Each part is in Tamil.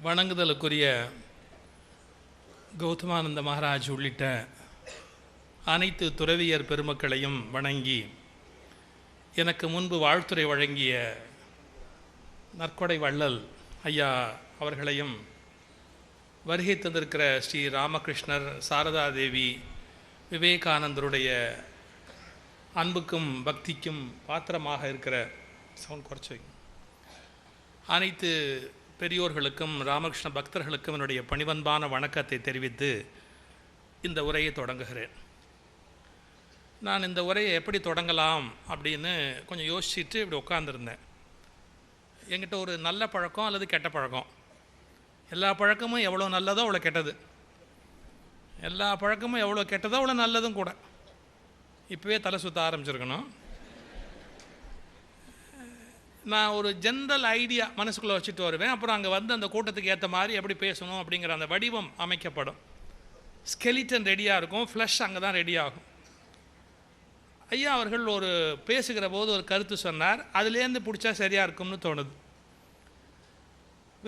வணங்குதலுக்குரிய கௌதமானந்த மகாராஜ் உள்ளிட்ட அனைத்து துறவியர் பெருமக்களையும் வணங்கி, எனக்கு முன்பு வாழ்த்துரை வழங்கிய நற்கொடை வள்ளல் ஐயா அவர்களையும், வருகை தந்திருக்கிற ஸ்ரீ ராமகிருஷ்ணர், சாரதா தேவி, விவேகானந்தருடைய அன்புக்கும் பக்திக்கும் பாத்திரமாக இருக்கிற அனைத்து பெரியோர்களுக்கும் ராமகிருஷ்ண பக்தர்களுக்கும் என்னுடைய பணிவன்பான வணக்கத்தை தெரிவித்து இந்த உரையை தொடங்குகிறேன். நான் இந்த உரையை எப்படி தொடங்கலாம் அப்படின்னு கொஞ்சம் யோசிச்சுட்டு இப்படி உட்காந்துருந்தேன். என்கிட்ட ஒரு நல்ல பழக்கம் அல்லது கெட்ட பழக்கம், எல்லா பழக்கமும் எவ்வளோ நல்லதோ அவ்வளோ கெட்டது, எல்லா பழக்கமும் எவ்வளோ கெட்டதோ அவ்வளோ நல்லதும் கூட. இப்போவே தலை சுற்ற ஆரம்பிச்சிருக்கணும். நான் ஒரு ஜென்ரல் ஐடியா மனசுக்குள்ளே வச்சுட்டு வருவேன். அப்புறம் அங்கே வந்து அந்த கூட்டத்துக்கு ஏற்ற மாதிரி எப்படி பேசணும் அப்படிங்கிற அந்த வடிவம் அமைக்கப்படும். ஸ்கெலிட்டன் ரெடியாக இருக்கும், ஃப்ளஷ் அங்கே தான் ரெடி ஆகும். ஐயா அவர்கள் ஒரு பேசுகிற போது ஒரு கருத்து சொன்னார், அதுலேருந்து பிடிச்சா சரியாக இருக்கும்னு தோணுது.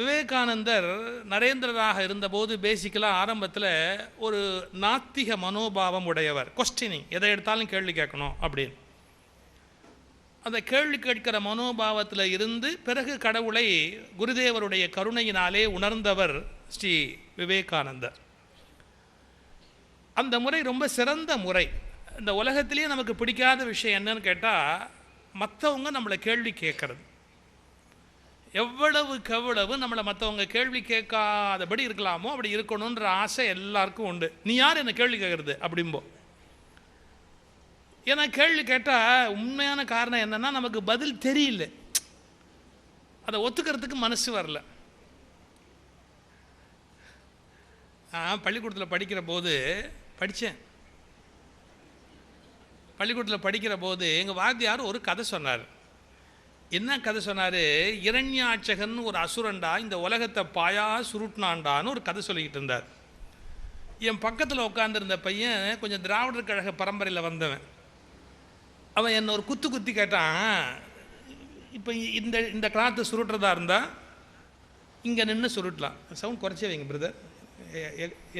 விவேகானந்தர் நரேந்திரராக இருந்தபோது பேசிக்கலாக ஆரம்பத்தில் ஒரு நாத்திக மனோபாவம் உடையவர். கொஸ்டினிங், எதை எடுத்தாலும் கேள்வி கேட்கணும் அப்படின்னு. அந்த கேள்வி கேட்கிற மனோபாவத்தில் இருந்து பிறகு கடவுளை குருதேவருடைய கருணையினாலே உணர்ந்தவர் ஸ்ரீ விவேகானந்தர். அந்த முறை ரொம்ப சிறந்த முறை. இந்த உலகத்திலேயே நமக்கு பிடிக்காத விஷயம் என்னன்னு கேட்டால், மற்றவங்க நம்மளை கேள்வி கேட்கறது. எவ்வளவுக்கு எவ்வளவு நம்மளை மற்றவங்க கேள்வி கேட்காதபடி இருக்கலாமோ அப்படி இருக்கணுன்ற ஆசை எல்லாருக்கும் உண்டு. நீ யார் என்ன கேள்வி கேட்கறது அப்படிம்போ. ஏன்னா கேள்வி கேட்டால் உண்மையான காரணம் என்னென்னா, நமக்கு பதில் தெரியல, அதை ஒத்துக்கிறதுக்கு மனசு வரல. நான் பள்ளிக்கூடத்தில் படிக்கிற போது எங்கள் வாத்தியார் ஒரு கதை சொன்னார். என்ன கதை சொன்னார்? இரண்யாட்சகன் ஒரு அசுரண்டா இந்த உலகத்தை பாயா சுருட்டினாண்டான்னு ஒரு கதை சொல்லிக்கிட்டு இருந்தார். என் பக்கத்தில் உட்காந்துருந்த பையன் கொஞ்சம் திராவிடர் கழக பரம்பரையில் வந்தவன். அவன் என்ன ஒரு குத்தி கேட்டான், இப்போ இந்த கிளாத்தை சுருட்டுறதா இருந்தால் இங்கே நின்று சுருட்டலாம். சவுண்ட் குறைச்சி வைங்க பிரதர்,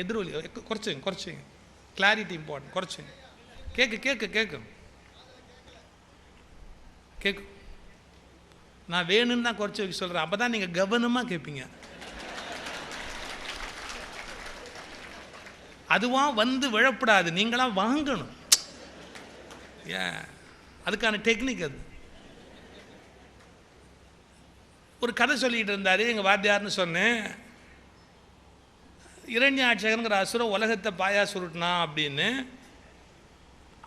எதிரொலி குறைச்சி வைங்க, கிளாரிட்டி இம்பார்ட்டன்ட், குறைச்சி வைங்க. கேட்கும் நான் வேணும்னு தான் குறைச்சி வைக்க சொல்கிறேன். அப்போ தான் நீங்கள் கவனமாக கேட்பீங்க. அதுவாக வந்து விழப்படாது, நீங்களாம் வாங்கணும். ஏன் அதுக்கான டெக்னிக் அது. ஒரு கதை சொல்லிகிட்டு இருந்தார் எங்கள் வாத்தியார்னு சொன்னேன். இரண்யாட்சகனுங்கிற அசுரம் உலகத்தை பாயா சுருட்டினா அப்படின்னு.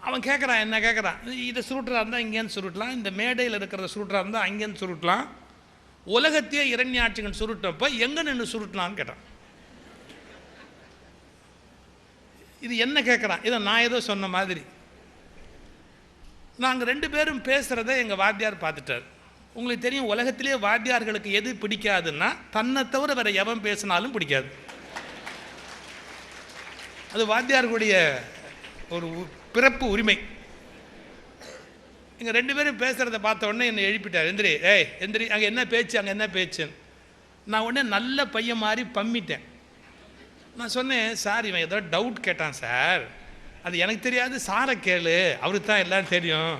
அவன் கேட்குறான், என்ன கேட்குறான், இதை சுருட்டுறா இருந்தால் இங்கேருந்து சுருட்டலாம், இந்த மேடையில் இருக்கிறத சுருட்டுறா இருந்தால் அங்கேருந்து சுருட்டலாம், உலகத்தையே இரண்யாட்சகன் சுருட்டப்போ எங்கே நின்று சுருட்டலான்னு கேட்டான். இது என்ன கேட்குறான்? இதை நான் ஏதோ சொன்ன மாதிரி. நாங்கள் 2 பேரும் பேசுகிறத எங்கள் வாத்தியார் பார்த்துட்டார். உங்களுக்கு தெரியும், உலகத்திலே வாத்தியார்களுக்கு எது பிடிக்காதுன்னா, தன்னை தவிர வேறு எவன் பேசினாலும் பிடிக்காது. அது வாத்தியார்களுடைய ஒரு பிறப்பு உரிமை. எங்கள் 2 பேரும் பேசுகிறத பார்த்த உடனே என்னை எழுப்பிட்டார். எந்திரி, அங்கே என்ன பேச்சுன்னு. நான் உடனே நல்ல பையன் மாதிரி பம்மிட்டேன். நான் சொன்னேன், சார் இவன் ஏதோ டவுட் கேட்டான் சார், அது எனக்கு தெரியாது, சாரை கேளு, அவருக்கு தான் எல்லாம் தெரியும்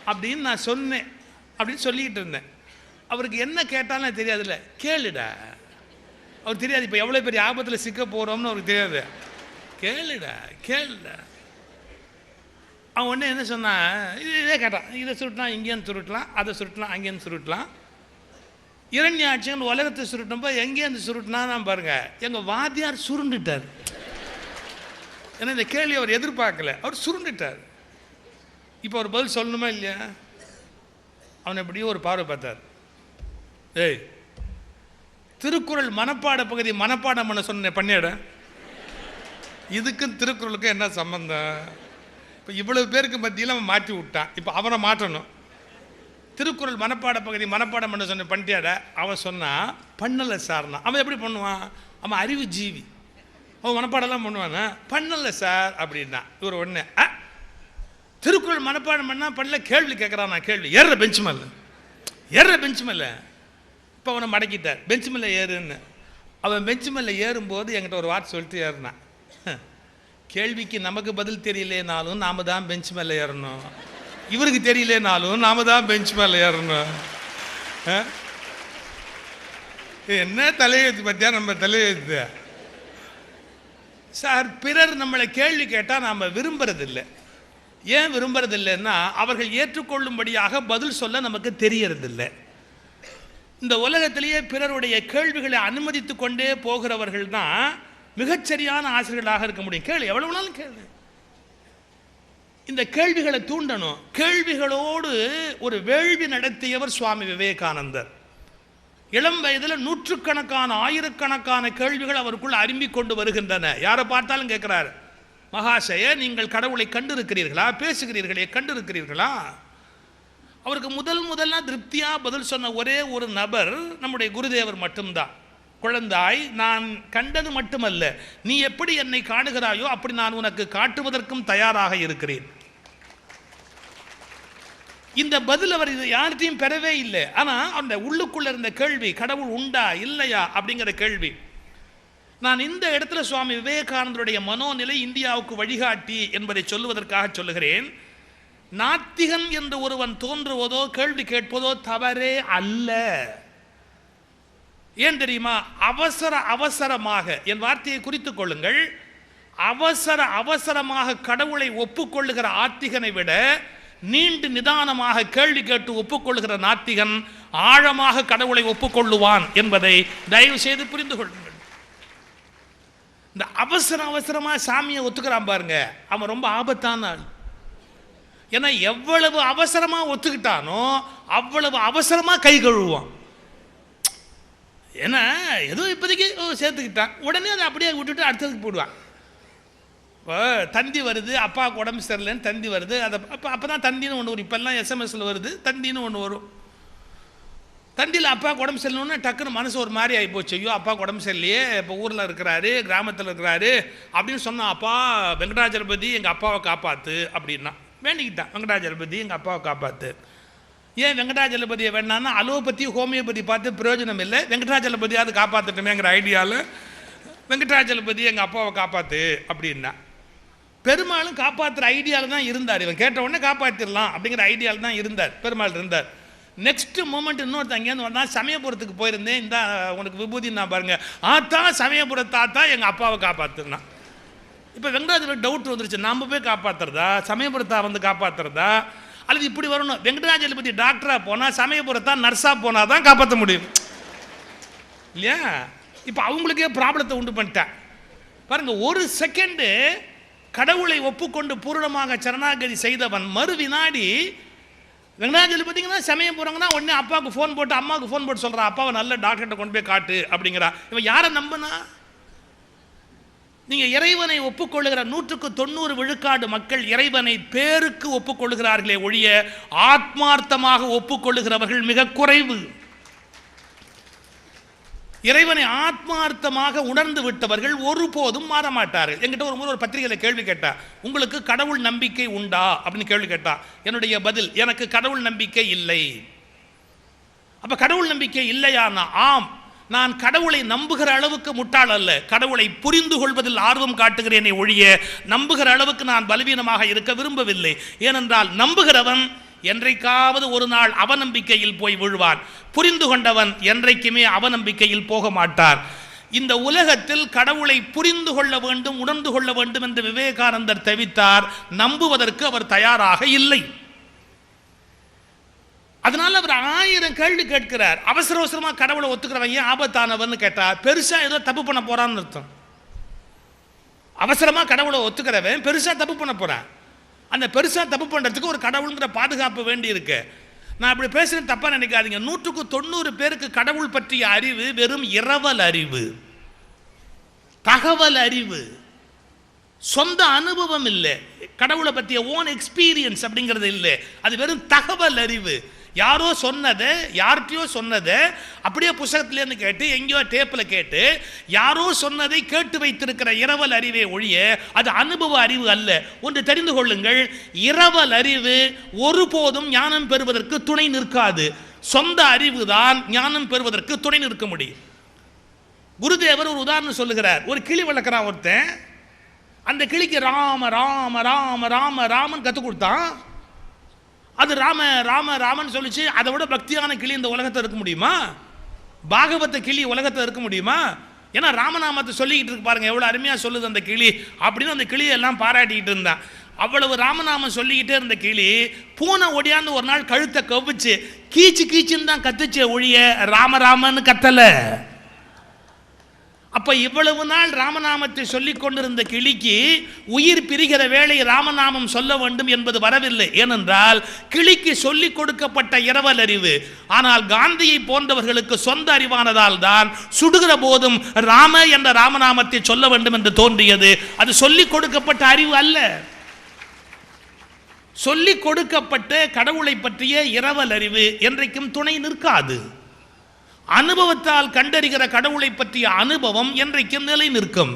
அப்படின்னு நான் சொன்னேன். அப்படின்னு சொல்லிக்கிட்டு இருந்தேன். அவருக்கு என்ன கேட்டாலும் தெரியாதுல்ல, கேளுடா, அவருக்கு தெரியாது இப்போ எவ்வளோ பெரிய ஆபத்தில் சிக்க போகிறோம்னு அவருக்கு தெரியாது. கேளுடா. அவன் ஒன்று என்ன சொன்னான், இதே கேட்டான், இதை சுருட்டலாம் இங்கேருந்து சுருட்டலாம், அதை சுருட்டலாம் அங்கேருந்து சுருட்டலாம். இரண்யாட்சகன் உலகத்தை சுருட்டும்போ எங்கேருந்து சுருட்டினா பாருங்கள், எங்கள் வாத்தியார் சுருண்டுட்டார். ஏன்னா இந்த கேள்வி அவர் எதிர்பார்க்கல, அவர் சுருண்டுட்டார். இப்போ அவர் பதில் சொல்லணுமா இல்லையா? அவனை எப்படியோ ஒரு பார்வை பார்த்தார். திருக்குறள் மனப்பாட பகுதி மனப்பாடம் பண்ண சொன்ன பண்ணிட, இதுக்கும் திருக்குறளுக்கும் என்ன சம்பந்தம்? இப்போ இவ்வளவு பேருக்கு மத்தியில் அவன் மாற்றி விட்டான், இப்போ அவனை மாற்றணும். திருக்குறள் மனப்பாட பகுதி மனப்பாடம் பண்ண சொன்ன பண்ணிட்டியாட. அவன் சொன்னான், பண்ணலை சார்னா. அவன் எப்படி பண்ணுவான்? அவன் அறிவு ஜீவி, அவன் மனப்பாடெல்லாம் பண்ணுவானா? பண்ணலை சார் அப்படின்னா. இவர் ஒன்று திருக்குறள் மனப்பாடம் பண்ணல, கேள்வி கேட்குறான். நான் கேள்வி ஏறுற பெஞ்ச் மேலே இப்போ அவனை மடக்கிட்டார். பெஞ்ச் மேலே ஏறுன்னு அவன் பெஞ்சு மேலே ஏறும்போது என்கிட்ட ஒரு வார்த்தை சொல்லிட்டு ஏறினான், கேள்விக்கு நமக்கு பதில் தெரியலேனாலும் நாம தான் பெஞ்ச் மேலே ஏறணும், இவருக்கு தெரியலேனாலும் நாம தான் பெஞ்ச் மேலே ஏறணும். என்ன தலையெழுத்து பற்றியா நம்ம தலையெழுத்து சார். பிறர் நம்மளை கேள்வி கேட்டால் நாம் விரும்புறதில்லை. ஏன் விரும்புறதில்லைன்னா அவர்கள் ஏற்றுக்கொள்ளும்படியாக பதில் சொல்ல நமக்கு தெரியறதில்லை. இந்த உலகத்திலேயே பிறருடைய கேள்விகளை அனுமதித்து கொண்டே போகிறவர்கள் தான் மிகச்சரியான ஆசிரியர்களாக இருக்க முடியும். கேள்வி எவ்வளவு நாளும் கேள்வி, இந்த கேள்விகளை தூண்டணும். கேள்விகளோடு ஒரு வேள்வி நடத்தியவர் சுவாமி விவேகானந்தர். இளம் வயதில் நூற்றுக்கணக்கான ஆயிரக்கணக்கான கேள்விகள் அவருக்குள் அரும்பிக் கொண்டு வருகின்றன. யாரை பார்த்தாலும் கேட்கிறார், மகாசய நீங்கள் கடவுளை கண்டிருக்கிறீர்களா, பேசுகிறீர்களே கண்டிருக்கிறீர்களா? அவருக்கு முதல்ல திருப்தியா பதில் சொன்ன ஒரே ஒரு நபர் நம்முடைய குருதேவர் மட்டும்தான். குழந்தாய், நான் கண்டது மட்டுமல்ல, நீ எப்படி என்னை காணுகிறாயோ அப்படி நான் உனக்கு காட்டுவதற்கும் தயாராக இருக்கிறேன். இந்த பதில் அவர் இது யார்கிட்டையும் பெறவே இல்லை. ஆனால் அந்த உள்ளுக்குள்ள இருந்த கேள்வி, கடவுள் உண்டா இல்லையா அப்படிங்கிற கேள்வி. நான் இந்த இடத்துல சுவாமி விவேகானந்தருடைய மனோநிலை இந்தியாவுக்கு வழிகாட்டி என்பதை சொல்லுவதற்காக சொல்லுகிறேன். நாத்திகன் என்று ஒருவன் தோன்றுவதோ கேள்வி கேட்பதோ தவறே அல்ல. ஏன் தெரியுமா? அவசரமாக, என் வார்த்தையை குறித்துக் கொள்ளுங்கள், அவசரமாக கடவுளை ஒப்புக்கொள்ளுகிற ஆத்திகனை விட நீண்டு நிதானமாக கேள்வி கேட்டு ஒப்புக்கொள்ளுகிற நாத்திகன் ஆழமாக கடவுளை ஒப்புக்கொள்ளுவான் என்பதை தயவு செய்து புரிந்து கொள்ளுங்கள். இந்த அவசரமா சாமியை ஒத்துக்கிறான் பாருங்க, அவன் ரொம்ப ஆபத்தான ஆள். ஏன்னா எவ்வளவு அவசரமா ஒத்துக்கிட்டானோ அவ்வளவு அவசரமா கை கழுவுவான். ஏன்னா ஏதோ இப்போதைக்கு சேர்த்துக்கிட்டான், உடனே அதை அப்படியே விட்டுட்டு அடுத்ததுக்கு போடுவான். இப்போ தந்தி வருது, அப்பாவுக்கு உடம்பு சரியில்லைன்னு தந்தி வருது, அதை அப்போ தான் தந்தின்னு ஒன்று வரும். இப்போல்லாம் எஸ்எம்எஸில் வருது, தந்தின்னு ஒன்று வரும். தந்தியில் அப்பாவுக்கு உடம்பு சரியில்லைன்னு டக்குன்னு மனசு ஒரு மாதிரி ஆகிப்போச்சு. ஐயோ அப்பாவுக்கு உடம்பு சரியில்லையே, இப்போ ஊரில் இருக்கிறாரு, கிராமத்தில் இருக்கிறாரு அப்படின்னு சொன்னான். அப்பா வெங்கடாஜலபதி எங்கள் அப்பாவை காப்பாற்று அப்படின்னா வேண்டிக்கிட்டான். வெங்கடாஜலபதி எங்கள் அப்பாவை காப்பாற்று. ஏன் வெங்கடாஜலபதியை வேணான்னா அலோபதி ஹோமியோபதி பார்த்து பிரயோஜனம் இல்லை, வெங்கடாஜலபதியாவது காப்பாற்றட்டுமேங்கிற ஐடியாவில் வெங்கடாஜலபதி எங்கள் அப்பாவை காப்பாற்று அப்படின்னா. பெருமாளும் காப்பாற்றுற ஐடியாவில் தான் இருந்தார். இவன் கேட்ட உடனே காப்பாற்றிடலாம் அப்படிங்கிற ஐடியாவில் தான் இருந்தார், பெருமாள் இருந்தார். நெக்ஸ்ட் மூமெண்ட் இன்னொருத்த அங்கேருந்து வந்தால் சமயபுரத்துக்கு போயிருந்தேன், இந்த உனக்கு விபூதி நான் பாருங்கள், ஆத்தா சமயபுரத்தாத்தா எங்கள் அப்பாவை காப்பாற்றுனா. இப்போ வெங்கடாஜலபதி டவுட் வந்துருச்சு, நாம் போய் காப்பாற்றுறதா சமயபுரத்தா வந்து காப்பாற்றுறதா, அல்லது இப்படி வரணும். வெங்கடாஜலபதி டாக்டராக போனால் சமயபுரத்தா நர்ஸாக போனால் தான் காப்பாற்ற முடியும் இல்லையா? இப்போ அவங்களுக்கே ப்ராப்ளத்தை உண்டு பண்ணிட்டேன் பாருங்க. ஒரு செகண்டு கடவுளை ஒப்புக்கொண்டு பூரணமாக சரணாகதி செய்தவன் மறு வினாடி வெங்கடாஜலபதிங்கன்னா சமயம் போகிறாங்கன்னா உடனே அப்பாவுக்கு ஃபோன் போட்டு அம்மாவுக்கு ஃபோன் போட்டு சொல்கிறான், அப்பாவை நல்ல டாக்டர்கிட்ட கொண்டு போய் காட்டு அப்படிங்கிறா. இவன் யாரை நம்பினா? நீங்கள் இறைவனை ஒப்புக்கொள்ளுகிற 100% விழுக்காடு மக்கள் இறைவனை பேருக்கு ஒப்புக்கொள்ளுகிறார்களே ஒழிய ஆத்மார்த்தமாக ஒப்புக்கொள்ளுகிறவர்கள் மிக குறைவு. இறைவனை ஆத்மார்த்தமாக உணர்ந்து விட்டவர்கள் ஒருபோதும் மாறமாட்டார்கள். என்கிட்ட ஒரு முறை ஒரு பத்திரிகையில் கேள்வி கேட்டா, உங்களுக்கு கடவுள் நம்பிக்கை உண்டா அப்படின்னு கேள்வி கேட்டா. என்னுடைய பதில், எனக்கு கடவுள் நம்பிக்கை இல்லை. அப்ப கடவுள் நம்பிக்கை இல்லையானா ஆம், நான் கடவுளை நம்புகிற அளவுக்கு முட்டாள் அல்ல, கடவுளை புரிந்து கொள்வதில் ஆர்வம் காட்டுகிறேனே ஒழிய நம்புகிற அளவுக்கு நான் பலவீனமாக இருக்க விரும்பவில்லை. ஏனென்றால் நம்புகிறவன் என்றைக்காவது ஒரு நாள் அவநம்பிக்கையில் போய் விழுவான். புரிந்து கொண்டவன் என்றைக்குமே அவநம்பிக்கையில் போக மாட்டார். இந்த உலகத்தில் கடவுளை புரிந்து கொள்ள வேண்டும், உணர்ந்து கொள்ள வேண்டும் என்று விவேகானந்தர் தவித்தார். நம்புவதற்கு அவர் தயாராக இல்லை. அதனால அவர் 1000 கேள்வி கேட்கிறார். அவசரமா கடவுளை ஒத்துக்கிறவன் ஏன் ஆபத்தானவன் கேட்டா, பெருசா ஏதோ தப்பு பண்ண போறான்னு அர்த்தம். அவசரமா கடவுளை ஒத்துக்கிறவன் பெருசா தப்பு பண்ண போறான். அந்த பெருசா தப்பு பண்றதுக்கு ஒரு கடவுள்ங்கிற பாதுகாப்பு வேண்டி இருக்கு. நான் இப்படி பேசுறது தப்பா நினைக்காதீங்க. 100% பேருக்கு கடவுள் பற்றிய அறிவு வெறும் இரவல் அறிவு, தகவல் அறிவு, சொந்த அனுபவம் இல்லை. கடவுளை பற்றிய ஓன் எக்ஸ்பீரியன்ஸ் அப்படிங்கிறது இல்லை, அது வெறும் தகவல் அறிவு. யாரோ சொன்னதை, யார்கிட்டயோ சொன்னதை அப்படியே புத்தகத்திலேருந்து கேட்டு எங்கேயோ டேப்பில் கேட்டு யாரோ சொன்னதை கேட்டு வைத்திருக்கிற இரவல் அறிவே ஒழிய அது அனுபவ அறிவு அல்ல. ஒன்று தெரிந்து கொள்ளுங்கள், இரவல் அறிவு ஒருபோதும் ஞானம் பெறுவதற்கு துணை நிற்காது. சொந்த அறிவு தான் ஞானம் பெறுவதற்கு துணை நிற்க முடியும். குருதேவர் ஒரு உதாரணம் சொல்லுகிறார். ஒரு கிளி வளர்க்குறான் ஒருத்தன். அந்த கிளிக்கு ராம ராம ராம ராம ராமன் கற்றுக் கொடுத்தான். அது ராம ராம ராமன் சொல்லிச்சு. அதை விட பக்தியான கிளி இந்த உலகத்தை இருக்க முடியுமா? பாகவத கிளி உலகத்தை இருக்க முடியுமா? ஏன்னா ராமநாமத்தை சொல்லிக்கிட்டு இருக்கு பாருங்க, எவ்வளோ அருமையாக சொல்லுது அந்த கிளி அப்படின்னு அந்த கிளியை எல்லாம் பாராட்டிக்கிட்டு இருந்தான். அவ்வளவு ராமநாமம் சொல்லிக்கிட்டே இருந்த கிளி பூனை ஒடியாந்து ஒரு நாள் கழுத்தை கவிச்சு கீச்சு கீச்சுன்னு தான் கத்துச்சே ஒழிய ராமராமன்னு கத்தலை. அப்ப இவ்வளவு நாள் ராமநாமத்தை சொல்லிக் கொண்டிருந்த கிளிக்கு உயிர் பிரிகிற வேளை ராமநாமம் சொல்ல வேண்டும் என்பது வரவில்லை. ஏனென்றால் கிளிக்கு சொல்லிக் கொடுக்கப்பட்ட இரவல் அறிவு. ஆனால் காந்தியை போன்றவர்களுக்கு சொந்த அறிவானதால் தான் சுடுகிற போதும் ராம என்ற ராமநாமத்தை சொல்ல வேண்டும் என்று தோன்றியது. அது சொல்லிக் கொடுக்கப்பட்ட அறிவு அல்ல. சொல்லிக் கொடுக்கப்பட்ட கடவுளை பற்றிய இரவல் அறிவு என்றைக்கும் துணை நிற்காது. அனுபவத்தால் கண்டறிகிற கடவுளை பற்றிய அனுபவம் என்றைக்கும் நிலை நிற்கும்.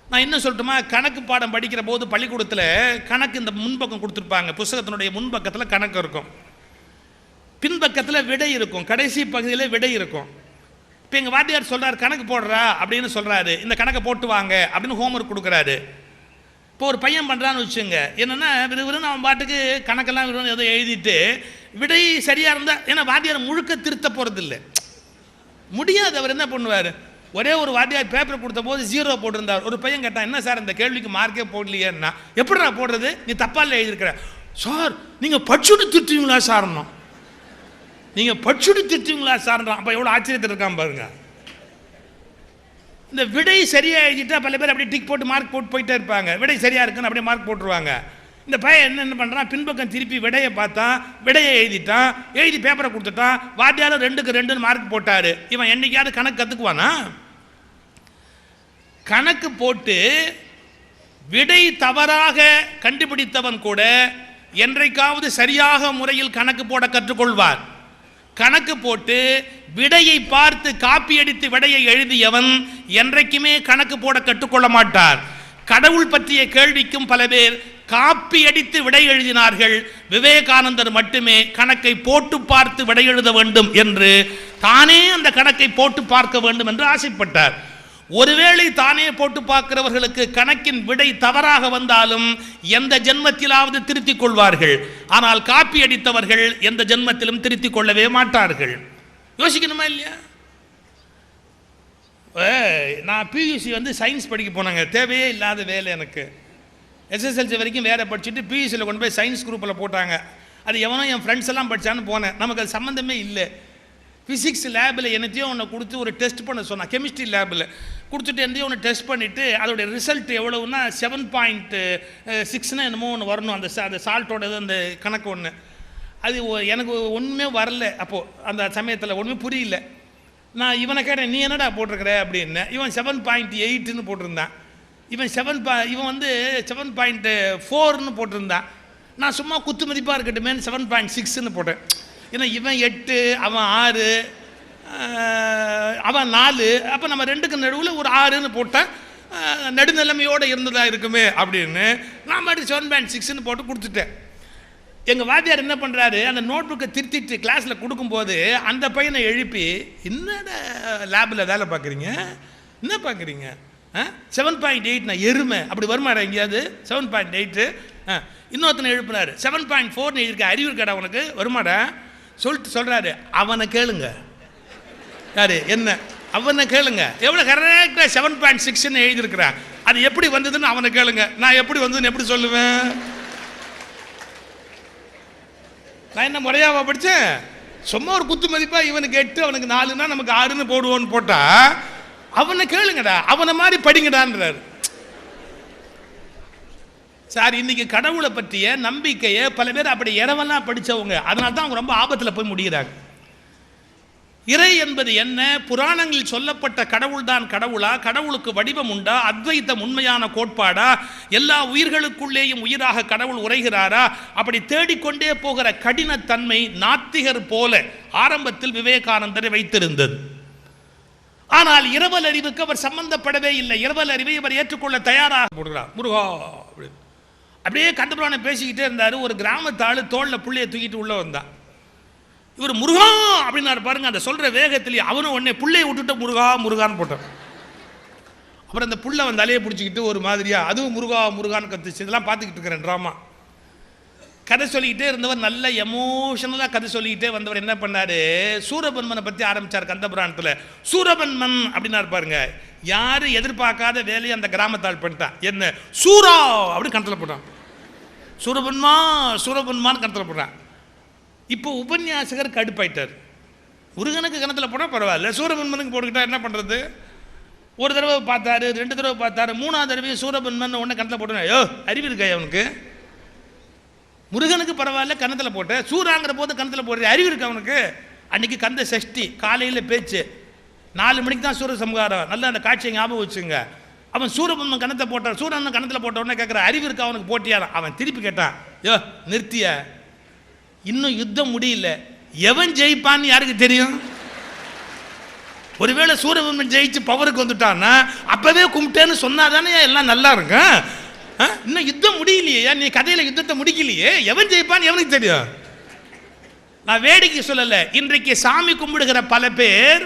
நான் என்ன சொல்லட்டுமா, கணக்கு பாடம் படிக்கிற போது பள்ளிக்கூடத்தில் கணக்கு இந்த முன்பக்கம் கொடுத்துருப்பாங்க. புத்தகத்தினுடைய முன்பக்கத்தில் கணக்கு இருக்கும், பின்பக்கத்தில் விடை இருக்கும், கடைசி பகுதியில் விடை இருக்கும். இப்போ எங்கள் வாத்தியார் சொல்கிறார் கணக்கு போடுறா அப்படின்னு சொல்கிறாரு, இந்த கணக்கை போட்டு வாங்க அப்படின்னு ஹோம்ஒர்க் கொடுக்குறாரு. இப்போ ஒரு பையன் பண்ணுறான்னு வச்சுங்க, என்னென்னா விறுவிறுன்னு அவன் பாட்டுக்கு கணக்கெல்லாம் விறுவிறு எதோ எழுதிட்டு விடை சரியாக இருந்தால், ஏன்னா வாத்தியார் முழுக்க திருத்த போகிறதில்லை, முடியாது. அவர் என்ன பண்ணுவார், ஒரே ஒரு வாத்தியார் பேப்பர் கொடுத்த போது 0 போட்டிருந்தார். ஒரு பையன் கேட்டான், என்ன சார் இந்த கேள்விக்கு மார்க்கே போடலையேன்னா, எப்படிடா போடுறது, நீ தப்பால எழுதியிருக்கிற. சார் நீங்கள் படிச்சுட்டு திட்டுவீங்களா சார்னா, நீங்கள் படிச்சுட்டு திட்டுவீங்களா சார்ன்றான். அப்போ எவ்வளோ ஆச்சரியத்தில் இருக்கான் பாருங்க. இந்த விடை சரியாக எழுதிட்டா பல பேர் அப்படியே டிக் போட்டு மார்க் போட்டு போயிட்டே இருப்பாங்க. விடை சரியாக இருக்குன்னு அப்படியே மார்க் போட்டுருவாங்க. இந்த பையன் என்ன பண்ணுறான், பின்பக்கம் திருப்பி விடையை பார்த்தான், விடையை எழுதிட்டான், எழுதி பேப்பரை கொடுத்துட்டான். வாத்தியார் 2க்கு 2 மார்க் போட்டார். இவன் என்னைக்காவது கணக்கு கற்றுக்குவானா? கணக்கு போட்டு விடை தவறாக கண்டுபிடித்தவன் கூட என்றைக்காவது சரியாக முறையில் கணக்கு போட கற்றுக்கொள்வார். கணக்கு போட்டு விடையை பார்த்து காப்பி அடித்து விடையை எழுதியவன் என்றைக்குமே கணக்கு போட கற்றுக்கொள்ள மாட்டார். கடவுள் பற்றிய கேள்விக்கும் பல பேர் காப்பி அடித்து விடை எழுதினார்கள். விவேகானந்தர் மட்டுமே கணக்கை போட்டு பார்த்து விடை எழுத வேண்டும் என்று தானே அந்த கணக்கை போட்டு பார்க்க வேண்டும் என்று ஆசைப்பட்டார். ஒருவேளை தானே போட்டு பார்க்கிறவர்களுக்கு கணக்கின் விடை தவறாக வந்தாலும் எந்த ஜென்மத்திலாவது திருத்திக் கொள்வார்கள். ஆனால் காப்பி அடித்தவர்கள் எந்த ஜென்மத்திலும் திருத்திக் கொள்ளவே மாட்டார்கள். யோசிக்கணுமா இல்லையா? நான் பியூசி சயின்ஸ் படிக்க போனாங்க, தேவையே இல்லாத வேலை எனக்கு. எஸ்எஸ்எல்சி வரைக்கும் வேற படிச்சுட்டு பியூசியில் கொண்டு போய் சயின்ஸ் குரூப்பில் போட்டாங்க. அது எவனோ என் ஃப்ரெண்ட்ஸ் எல்லாம் படித்தான்னு போனேன், நமக்கு அது சம்மந்தமே இல்லை. ஃபிசிக்ஸ் லேபில் என்னத்தையும் ஒன்று கொடுத்து ஒரு டெஸ்ட் பண்ண சொன்னான், கெமிஸ்ட்ரி லேபில் கொடுத்துட்டு என்னத்தையும் ஒன்று டெஸ்ட் பண்ணிவிட்டு அதோடைய ரிசல்ட் எவ்வளவுன்னா 7.6 என்னமோ ஒன்று வரணும். அந்த சால்ட்டோட அந்த கணக்கு ஒன்று, அது எனக்கு ஒன்றுமே வரல. அப்போது அந்த சமயத்தில் ஒன்றுமே புரியல. நான் இவனை கேட்டேன், நீ என்னடா போட்டிருக்கிற அப்படின்னு. இவன் 7.8ன்னு போட்டிருந்தான். இவன் 7.4ன்னு போட்டிருந்தான். நான் சும்மா குத்து மதிப்பாக இருக்கட்டுமே 7.6ன்னு போட்டேன். ஏன்னா இவன் 8, அவன் 6, அவன் 4, அப்போ நம்ம 2க்கு நடுவில் ஒரு 6ன்னு போட்டேன், நடுநிலைமையோடு இருந்ததா இருக்குமே அப்படின்னு நான் மட்டும் 7.6ன்னு போட்டு கொடுத்துட்டேன். எங்கள் வாத்தியார் என்ன பண்ணுறாரு, அந்த நோட் புக்கை திருத்திட்டு கிளாஸில் கொடுக்கும்போது அந்த பையனை எழுப்பி, என்னடா லேபில் வேலை பார்க்குறீங்க, என்ன பார்க்குறீங்க, 7.8 நான் எருமை அப்படி வருமாடா எங்கேயாவது 7.8. இன்னொருத்தனை எழுப்பினார், 7.4 இருக்க அறிவு இருக்காடா உனக்கு வருமாடா சொல்லிட்டு சொல்கிறாரு. அவனை கேளுங்க, யாரு என்ன, அவனை கேளுங்க எவ்வளோ கரெக்டாக 7.6ன்னு எழுதியிருக்கிறான். அது எப்படி வந்ததுன்னு அவனை கேளுங்க, நான் எப்படி வந்ததுன்னு எப்படி சொல்லுவேன்? நான் என்ன முறையாவா படித்தேன்? சும்மா ஒரு குத்து மதிப்பாக இவனுக்கு 8 அவனுக்கு 4ன்னா நமக்கு 6ன்னு போடுவோன்னு போட்டால் அவனை கேளுங்கடா, அவனை மாதிரி படிங்கடான்றாரு. சார் இன்னைக்கு கடவுளை பற்றிய நம்பிக்கையை பல பேர் அப்படி இரவெல்லாம் படித்தவங்க, அதனால தான் அவங்க ரொம்ப ஆபத்தில் போய் முடிகிறாங்க. இறை என்பது என்ன? புராணங்களில் சொல்லப்பட்ட கடவுள் தான் கடவுளா? கடவுளுக்கு வடிவம் உண்டா? அத்வைத்தம் உண்மையான கோட்பாடா? எல்லா உயிர்களுக்குள்ளேயும் உயிராக கடவுள் உரைகிறாரா? அப்படி தேடிக்கொண்டே போகிற கடினத்தன்மை நாத்திகர் போல ஆரம்பத்தில் விவேகானந்தரை வைத்திருந்தது. ஆனால் இரவல் அறிவுக்கு அவர் சம்பந்தப்படவே இல்லை. இரவல் அறிவை அவர் ஏற்றுக்கொள்ள தயாராக போடுகிறார். முருகா அப்படியே கந்தபுராணம் பேசிக்கிட்டே இருந்தார். ஒரு கிராமத்தாள் தோளில் புள்ளையை தூக்கிட்டு உள்ளே வந்தான். இவர் முருகா அப்படின்னாரு பாருங்க. அந்த சொல்கிற வேகத்திலேயே அவனும் உடனே புள்ளையை விட்டுட்டு முருகா முருகான்னு போட்டான். அப்புறம் அந்த புள்ளை வந்து தலையை பிடிச்சிக்கிட்டு ஒரு மாதிரியா அதுவும் முருகா முருகான்னு கத்துச்சு. இதெல்லாம் பார்த்துக்கிட்டு இருக்கிறேன் ட்ராமா. கதை சொல்லிக்கிட்டே இருந்தவர் நல்ல எமோஷனலாக கதை சொல்லிக்கிட்டே வந்தவர் என்ன பண்ணார், சூரபன்மனை பற்றி ஆரம்பித்தார் கந்தபுராணத்தில். சூரபன்மன் அப்படின்னாரு பாருங்க. யாரும் எதிர்பார்க்காத வேலையை அந்த கிராமத்தால் பண்ணிட்டான். என்ன சூரா அப்படின்னு கணத்தில் போட்டான். சூரபன்மா சூரபன்மான்னு கணத்தில் போட்டான். இப்போ உபன்யாசகர் கடுப்பாயிட்டார். முருகனுக்கு கணத்தில் போனால் பரவாயில்ல, சூரபன்மனுக்கு போட்டுக்கிட்டா என்ன பண்ணுறது? ஒரு தடவை பார்த்தாரு, 2 தடவை பார்த்தாரு, 3ஆவது தடவை சூரபன்மன் ஒன்று கணத்தில் போட்டேன். ஐயோ அறிவு இருக்கா அவனுக்கு? முருகனுக்கு பரவாயில்ல கணத்தில் போட்ட, சூறாங்கிற போது கணத்தில் போடுற அறிவு இருக்கு அவனுக்கு? அன்றைக்கி கந்த சஷ்டி காலையில் பேச்சு, 4 மணிக்கு தான் சூர சம்ஹாரம். நல்லா அந்த காட்சியை ஞாபகம் வச்சுங்க. அவன் சூரபன்மன் கணத்தை போட்டான். சூரன் கணத்தில் போட்ட உடனே கேட்குற அறிவு இருக்கா அவனுக்கு போட்டியாரான். அவன் திருப்பி கேட்டான், யோ நிறுத்திய, இன்னும் யுத்தம் முடியல, எவன் ஜெயிப்பான்னு யாருக்கு தெரியும்? ஒருவேளை சூரபன்மன் ஜெயிச்சு பவருக்கு வந்துட்டான்னா அப்பவே கும்பிட்டேன்னு சொன்னாதானே எல்லாம் நல்லா இருக்கும். இன்னும் யுத்தம் முடியலையே, நீ கதையில் யுத்தத்தை முடிக்கலையே, எவன் ஜெயிப்பான்னு எவனுக்கு தெரியும்? நான் வேடிக்கை சொல்லலை. இன்றைக்கு சாமி கும்பிடுகிற பல பேர்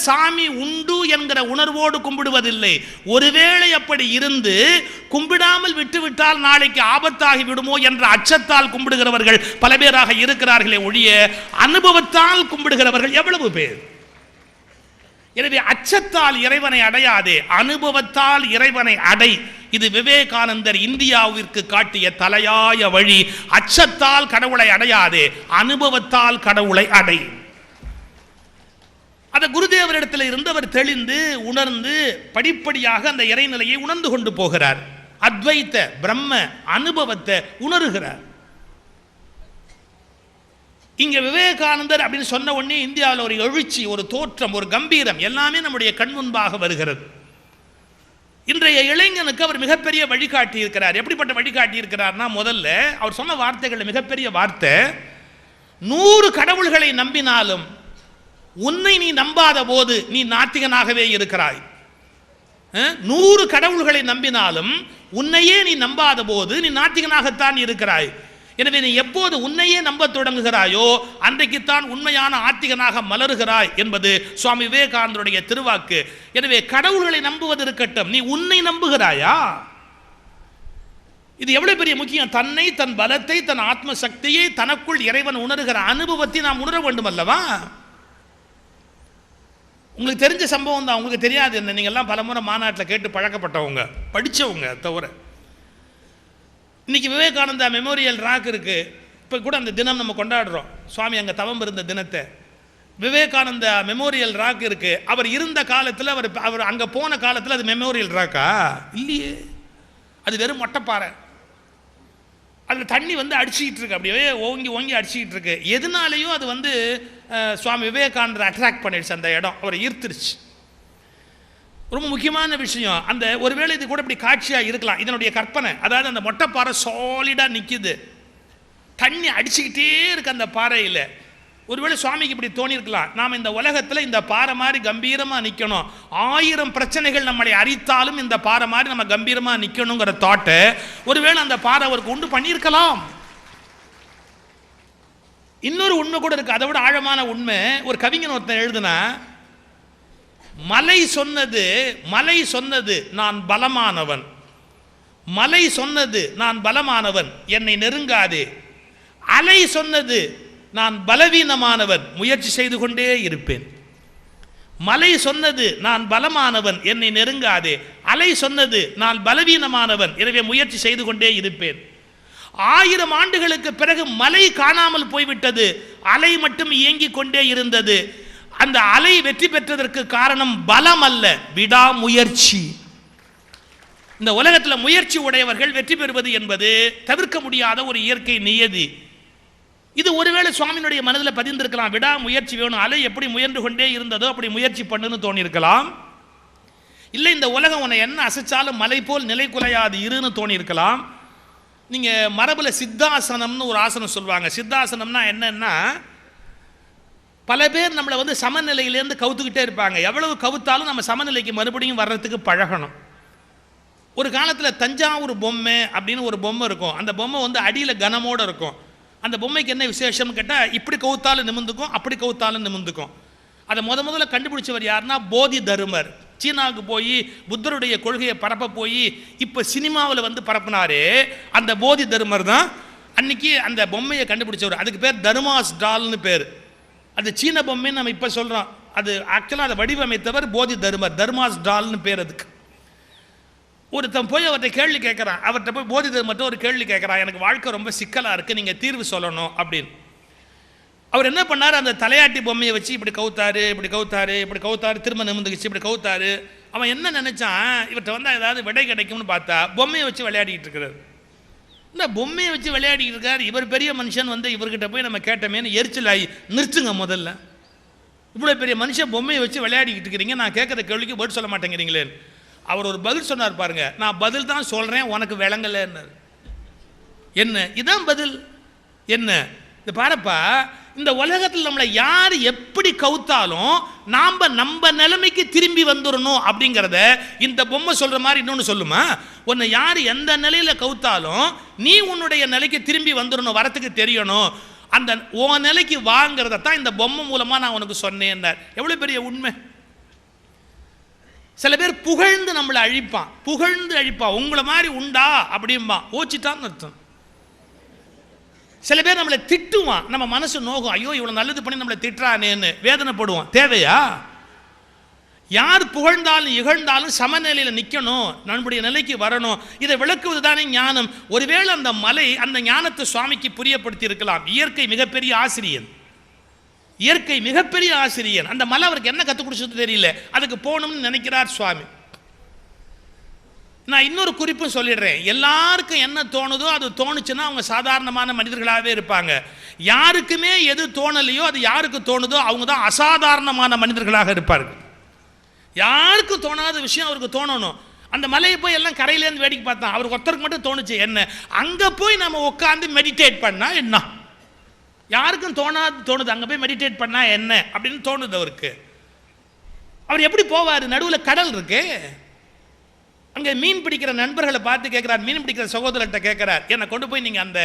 சாமி உண்டு என்கிற உணர்வோடு கும்பிடுவதில்லை. ஒருவேளை அப்படி இருந்து கும்பிடாமல் விட்டுவிட்டால் நாளைக்கு ஆபத்தாகி விடுமோ என்ற அச்சத்தால் கும்பிடுகிறவர்கள் பல பேராக இருக்கிறார்களே ஒழிய அனுபவத்தால் கும்பிடுகிறவர்கள் எவ்வளவு பேர்? எனவே அச்சத்தால் இறைவனை அடையாதே, அனுபவத்தால் இறைவனை அடை. இது விவேகானந்தர் இந்தியாவிற்கு காட்டிய தலையாய வழி. அச்சத்தால் கடவுளை அடையாதே, அனுபவத்தால் கடவுளை அடை. அந்த குருதேவரிடத்தில் இருந்து அவர் தெளிந்து உணர்ந்து படிப்படியாக அந்த இறைநிலையை உணர்ந்து கொண்டு போகிறார். அத்வைத்த பிரம்ம அனுபவத்தை உணர்கிறார். இங்க விவேகானந்தர் அப்படின்னு சொன்ன உடனே இந்தியாவில் ஒரு எழுச்சி, ஒரு தோற்றம், ஒரு கம்பீரம் எல்லாமே நம்முடைய கண் முன்பாக வருகிறது. இன்றைய இளைஞனுக்கு அவர் மிகப்பெரிய வழிகாட்டி இருக்கிறார். எப்படிப்பட்ட வழிகாட்டி இருக்கிறார்னா, முதல்ல அவர் சொன்ன வார்த்தைகள் மிகப்பெரிய வார்த்தை. 100 கடவுள்களை நம்பினாலும் உன்னை நீ நம்பாத போது நீ நாத்திகனாகவே இருக்கிறாய். 100 கடவுள்களை நம்பினாலும் உன்னையே நீ நம்பாத போது நீ நாத்திகனாகத்தான் இருக்கிறாய். எனவே நீ எப்போது உன்னையே நம்ப தொடங்குகிறாயோ அன்றைக்குத்தான் உண்மையான ஆத்திகனாக மலருகிறாய் என்பது சுவாமி விவேகானந்தருடைய திருவாக்கு. எனவே கடவுள்களை நம்புவது இருக்கட்டும், நீ உன்னை நம்புகிறாயா? இது எவ்வளவு பெரிய முக்கியம். தன்னை, தன் பலத்தை, தன் ஆத்ம சக்தியை, தனக்குள் இறைவன் உணர்கிற அனுபவத்தை நாம் உணர வேண்டும் அல்லவா? உங்களுக்கு தெரிஞ்ச சம்பவம் தான், உங்களுக்கு தெரியாது என்ன? நீங்கள்லாம் பலமுறை மாநாட்டில் கேட்டு பழக்கப்பட்டவங்க, படித்தவங்க தவிர. இன்றைக்கி விவேகானந்தா மெமோரியல் ராக் இருக்குது. இப்போ கூட அந்த தினம் நம்ம கொண்டாடுறோம், சுவாமி அங்கே தவம் இருந்த தினத்தை. விவேகானந்தா மெமோரியல் ராக் இருக்குது. அவர் இருந்த காலத்தில், அவர் அங்கே போன காலத்தில் அது மெமோரியல் ராக்கா? இல்லையே, அது வெறும் மொட்டைப்பாறை. அதில் தண்ணி வந்து அடிச்சுக்கிட்டு இருக்கு, அப்படியே ஓங்கி ஓங்கி அடிச்சுக்கிட்டு இருக்கு. எதுனாலையும் அது வந்து சுவாமி விவேகானந்தர் அட்ராக்ட் பண்ணிடுச்சு, அந்த இடம் அவரை ஈர்த்துருச்சு. ரொம்ப முக்கியமான விஷயம். அந்த ஒருவேளை இது கூட இப்படி காட்சியாக இருக்கலாம், இதனுடைய கற்பனை. அதாவது அந்த மொட்டைப்பாறை சாலிடாக நிற்கிது, தண்ணி அடிச்சுக்கிட்டே இருக்கு அந்த பாறையில். ஒருவேளை சுவாமிக்கு இப்படி தோணியிருக்கலாம், நாம் இந்த உலகத்தில் இந்த பாறை மாதிரி கம்பீரமாக நிற்கணும், 1000 பிரச்சனைகள் நம்மளை அரித்தாலும் இந்த பாறை மாதிரி நம்ம கம்பீரமாக நிற்கணுங்கிற தாட்டை ஒருவேளை அந்த பாறை அவருக்கு உண்டு பண்ணியிருக்கலாம். இன்னொரு உண்மை கூட இருக்கு, அதை விட ஆழமான உண்மை. ஒரு கவிஞன் ஒருத்தன் எழுதுனா, மலை சொன்னது நான் பலமானவன், மலை சொன்னது நான் பலமானவன் என்னை நெருங்காதே, அலை சொன்னது நான் பலவீனமானவன் முயற்சி செய்து கொண்டே இருப்பேன். மலை சொன்னது நான் பலமானவன் என்னை நெருங்காதே, அலை சொன்னது நான் பலவீனமானவன் எனவே முயற்சி செய்து கொண்டே இருப்பேன். 1000 ஆண்டுகளுக்கு பிறகு மலை காணாமல் போய்விட்டது, அலை மட்டும் இயங்கிக் கொண்டே இருந்தது. அந்த அலை வெற்றி பெற்றதற்கு காரணம் பலம் அல்ல, விடாமுயற்சி. இந்த உலகத்தில் முயற்சி உடையவர்கள் வெற்றி பெறுவது என்பது தவிர்க்க முடியாத ஒரு இயற்கை நியதி. இது ஒருவேளை சுவாமியினுடைய மனதில் பதிந்திருக்கலாம். விடாமுயற்சி வேணும், அலை எப்படி முயன்று கொண்டே இருந்ததோ அப்படி முயற்சி பண்ணுன்னு தோணியிருக்கலாம். இல்லை, இந்த உலகம் உன்னை என்ன அசைச்சாலும் மலை போல் நிலை குலையாது இருன்னு தோணியிருக்கலாம். நீங்கள் மரபில் சித்தாசனம்னு ஒரு ஆசனம் சொல்லுவாங்க. சித்தாசனம்னா என்னன்னா, பல பேர் நம்மளை வந்து சமநிலையிலேருந்து கவுத்துக்கிட்டே இருப்பாங்க. எவ்வளவு கவுத்தாலும் நம்ம சமநிலைக்கு மறுபடியும் வர்றதுக்கு பழகணும். ஒரு காலத்தில் தஞ்சாவூர் பொம்மை அப்படின்னு ஒரு பொம்மை இருக்கும். அந்த பொம்மை வந்து அடியில் கனமோடு இருக்கும். அந்த பொம்மைக்கு என்ன விசேஷம்னு கேட்டால் இப்படி கவுத்தாலும் நிமிந்துக்கும், அப்படி கவுத்தாலும் நிமிந்துக்கும். அதை முதல்ல கண்டுபிடிச்சவர் யாருன்னா போதி தருமர். சீனாவுக்கு போய் புத்தருடைய கொள்கையை பரப்ப போய் இப்போ சினிமாவில் வந்து பரப்புனாரே அந்த போதி தருமர் தான் அன்னைக்கு அந்த பொம்மையை கண்டுபிடிச்சவர். அதுக்கு பேர் தர்மாஸ் டால்னு பேர். அது சீன பொம்மைன்னு நம்ம இப்போ சொல்கிறோம். அது ஆக்சுவலாக அதை வடிவமைத்தவர் போதி தருமர், தர்மாஸ் டால்னு பேர் அதுக்கு. ஒருத்தன் போய் அவர்கிட்ட கேள்வி கேட்குறான். அவர்கிட்ட போய் போதி தர்மர்கிட்ட ஒரு கேள்வி கேட்குறான், எனக்கு வாழ்க்கை ரொம்ப சிக்கலாக இருக்குது, நீங்கள் தீர்வு சொல்லணும் அப்படின்னு. அவர் என்ன பண்ணார், அந்த தலையாட்டி பொம்மையை வச்சு இப்படி கவுத்தாரு, இப்படி கவுத்தாரு, இப்படி கவுத்தாரு, திரும்ப நிமிந்துக்குச்சு, இப்படி கவுத்தாரு. அவன் என்ன நினச்சான், இவர்கிட்ட வந்தால் ஏதாவது விடை கிடைக்கும்னு பார்த்தா பொம்மையை வச்சு விளையாடிக்கிட்டு இருக்கிறார். இந்த பொம்மையை வச்சு விளையாடிக்கிட்டு இருக்கார். இவர் பெரிய மனுஷன் வந்து இவர்கிட்ட போய் நம்ம கேட்டோமேனு எரிச்சல் ஆகி, நிறுத்துங்க முதல்ல, இவ்வளோ பெரிய மனுஷன் பொம்மையை வச்சு விளையாடிக்கிட்டு இருக்கிறீங்க, நான் கேட்குற கேள்விக்கு பதில் சொல்ல மாட்டேங்கிறீங்களே. அவர் ஒரு பதில் சொன்னார் பாருங்க, நான் பதில் தான் சொல்கிறேன், உனக்கு விளங்கலைன்னு. என்ன இதான் பதில்? என்ன இது பாருப்பா, இந்த உலகத்தில் நம்மளை யார் எப்படி கவுத்தாலும் நாம் நம்ம நிலைமைக்கு திரும்பி வந்துடணும் அப்படிங்கிறத இந்த பொம்மை சொல்கிற மாதிரி இன்னொன்று சொல்லுமா? உன்னை யார் எந்த நிலையில் கவுத்தாலும் நீ உன்னுடைய நிலைக்கு திரும்பி வந்துடணும், வரத்துக்கு தெரியணும். அந்த உன் நிலைக்கு வாங்கிறத தான் இந்த பொம்மை மூலமாக நான் உனக்கு சொன்னேன். எவ்வளோ பெரிய உண்மை! சில பேர் புகழ்ந்து நம்மளை அழிப்பான், புகழ்ந்து அழிப்பான். உங்களை மாதிரி உண்டா அப்படிம்பா, ஓச்சிட்டான்னு அர்த்தம். சில பேர் நம்மளை திட்டுவான், நம்ம மனசு நோகும், ஐயோ இவ்வளோ நல்லது பண்ணி நம்மளை திட்டுறானேன்னு வேதனைப்படுவான். தேவையா? யார் புகழ்ந்தாலும் இகழ்ந்தாலும் சமநிலையில் நிற்கணும், நம்முடைய நிலைக்கு வரணும். இதை விளக்குவது தானே ஞானம். ஒருவேளை அந்த மலை அந்த ஞானத்தை சுவாமிக்கு புரியப்படுத்தி இருக்கலாம். இயற்கை மிகப்பெரிய ஆசிரியன், இயற்கை மிகப்பெரிய ஆசிரியன். அந்த மலை அவருக்கு என்ன கற்றுக் கொடுத்தது தெரியல, அதுக்கு போகணும்னு நினைக்கிறார் சுவாமி. நான் இன்னொரு குறிப்பும் சொல்லிடுறேன். எல்லாருக்கும் என்ன தோணுதோ அது தோணுச்சுன்னா அவங்க சாதாரணமான மனிதர்களாகவே இருப்பாங்க. யாருக்குமே எது தோணலையோ அது யாருக்கு தோணுதோ அவங்க தான் அசாதாரணமான மனிதர்களாக இருப்பார்கள். யாருக்கும் தோணாத விஷயம் அவருக்கு தோணணும். அந்த மலையை போய் எல்லாம் கரையிலேருந்து வேடிக்கை பார்த்தான், அவருக்கு ஒருத்தருக்கு மட்டும் தோணுச்சு என்ன, அங்கே போய் நம்ம உட்காந்து மெடிடேட் பண்ணால் என்ன, யாருக்கும் தோணுது அங்கே போய் மெடிடேட் பண்ணால் என்ன அப்படின்னு தோணுது அவருக்கு. அவர் எப்படி போவார்? நடுவில் கடல் இருக்கு. அங்கே மீன் பிடிக்கிற நண்பர்களை பார்த்து கேட்குறார், மீன் பிடிக்கிற சகோதரர்கிட்ட கேட்குறார், என்னை கொண்டு போய் நீங்கள் அந்த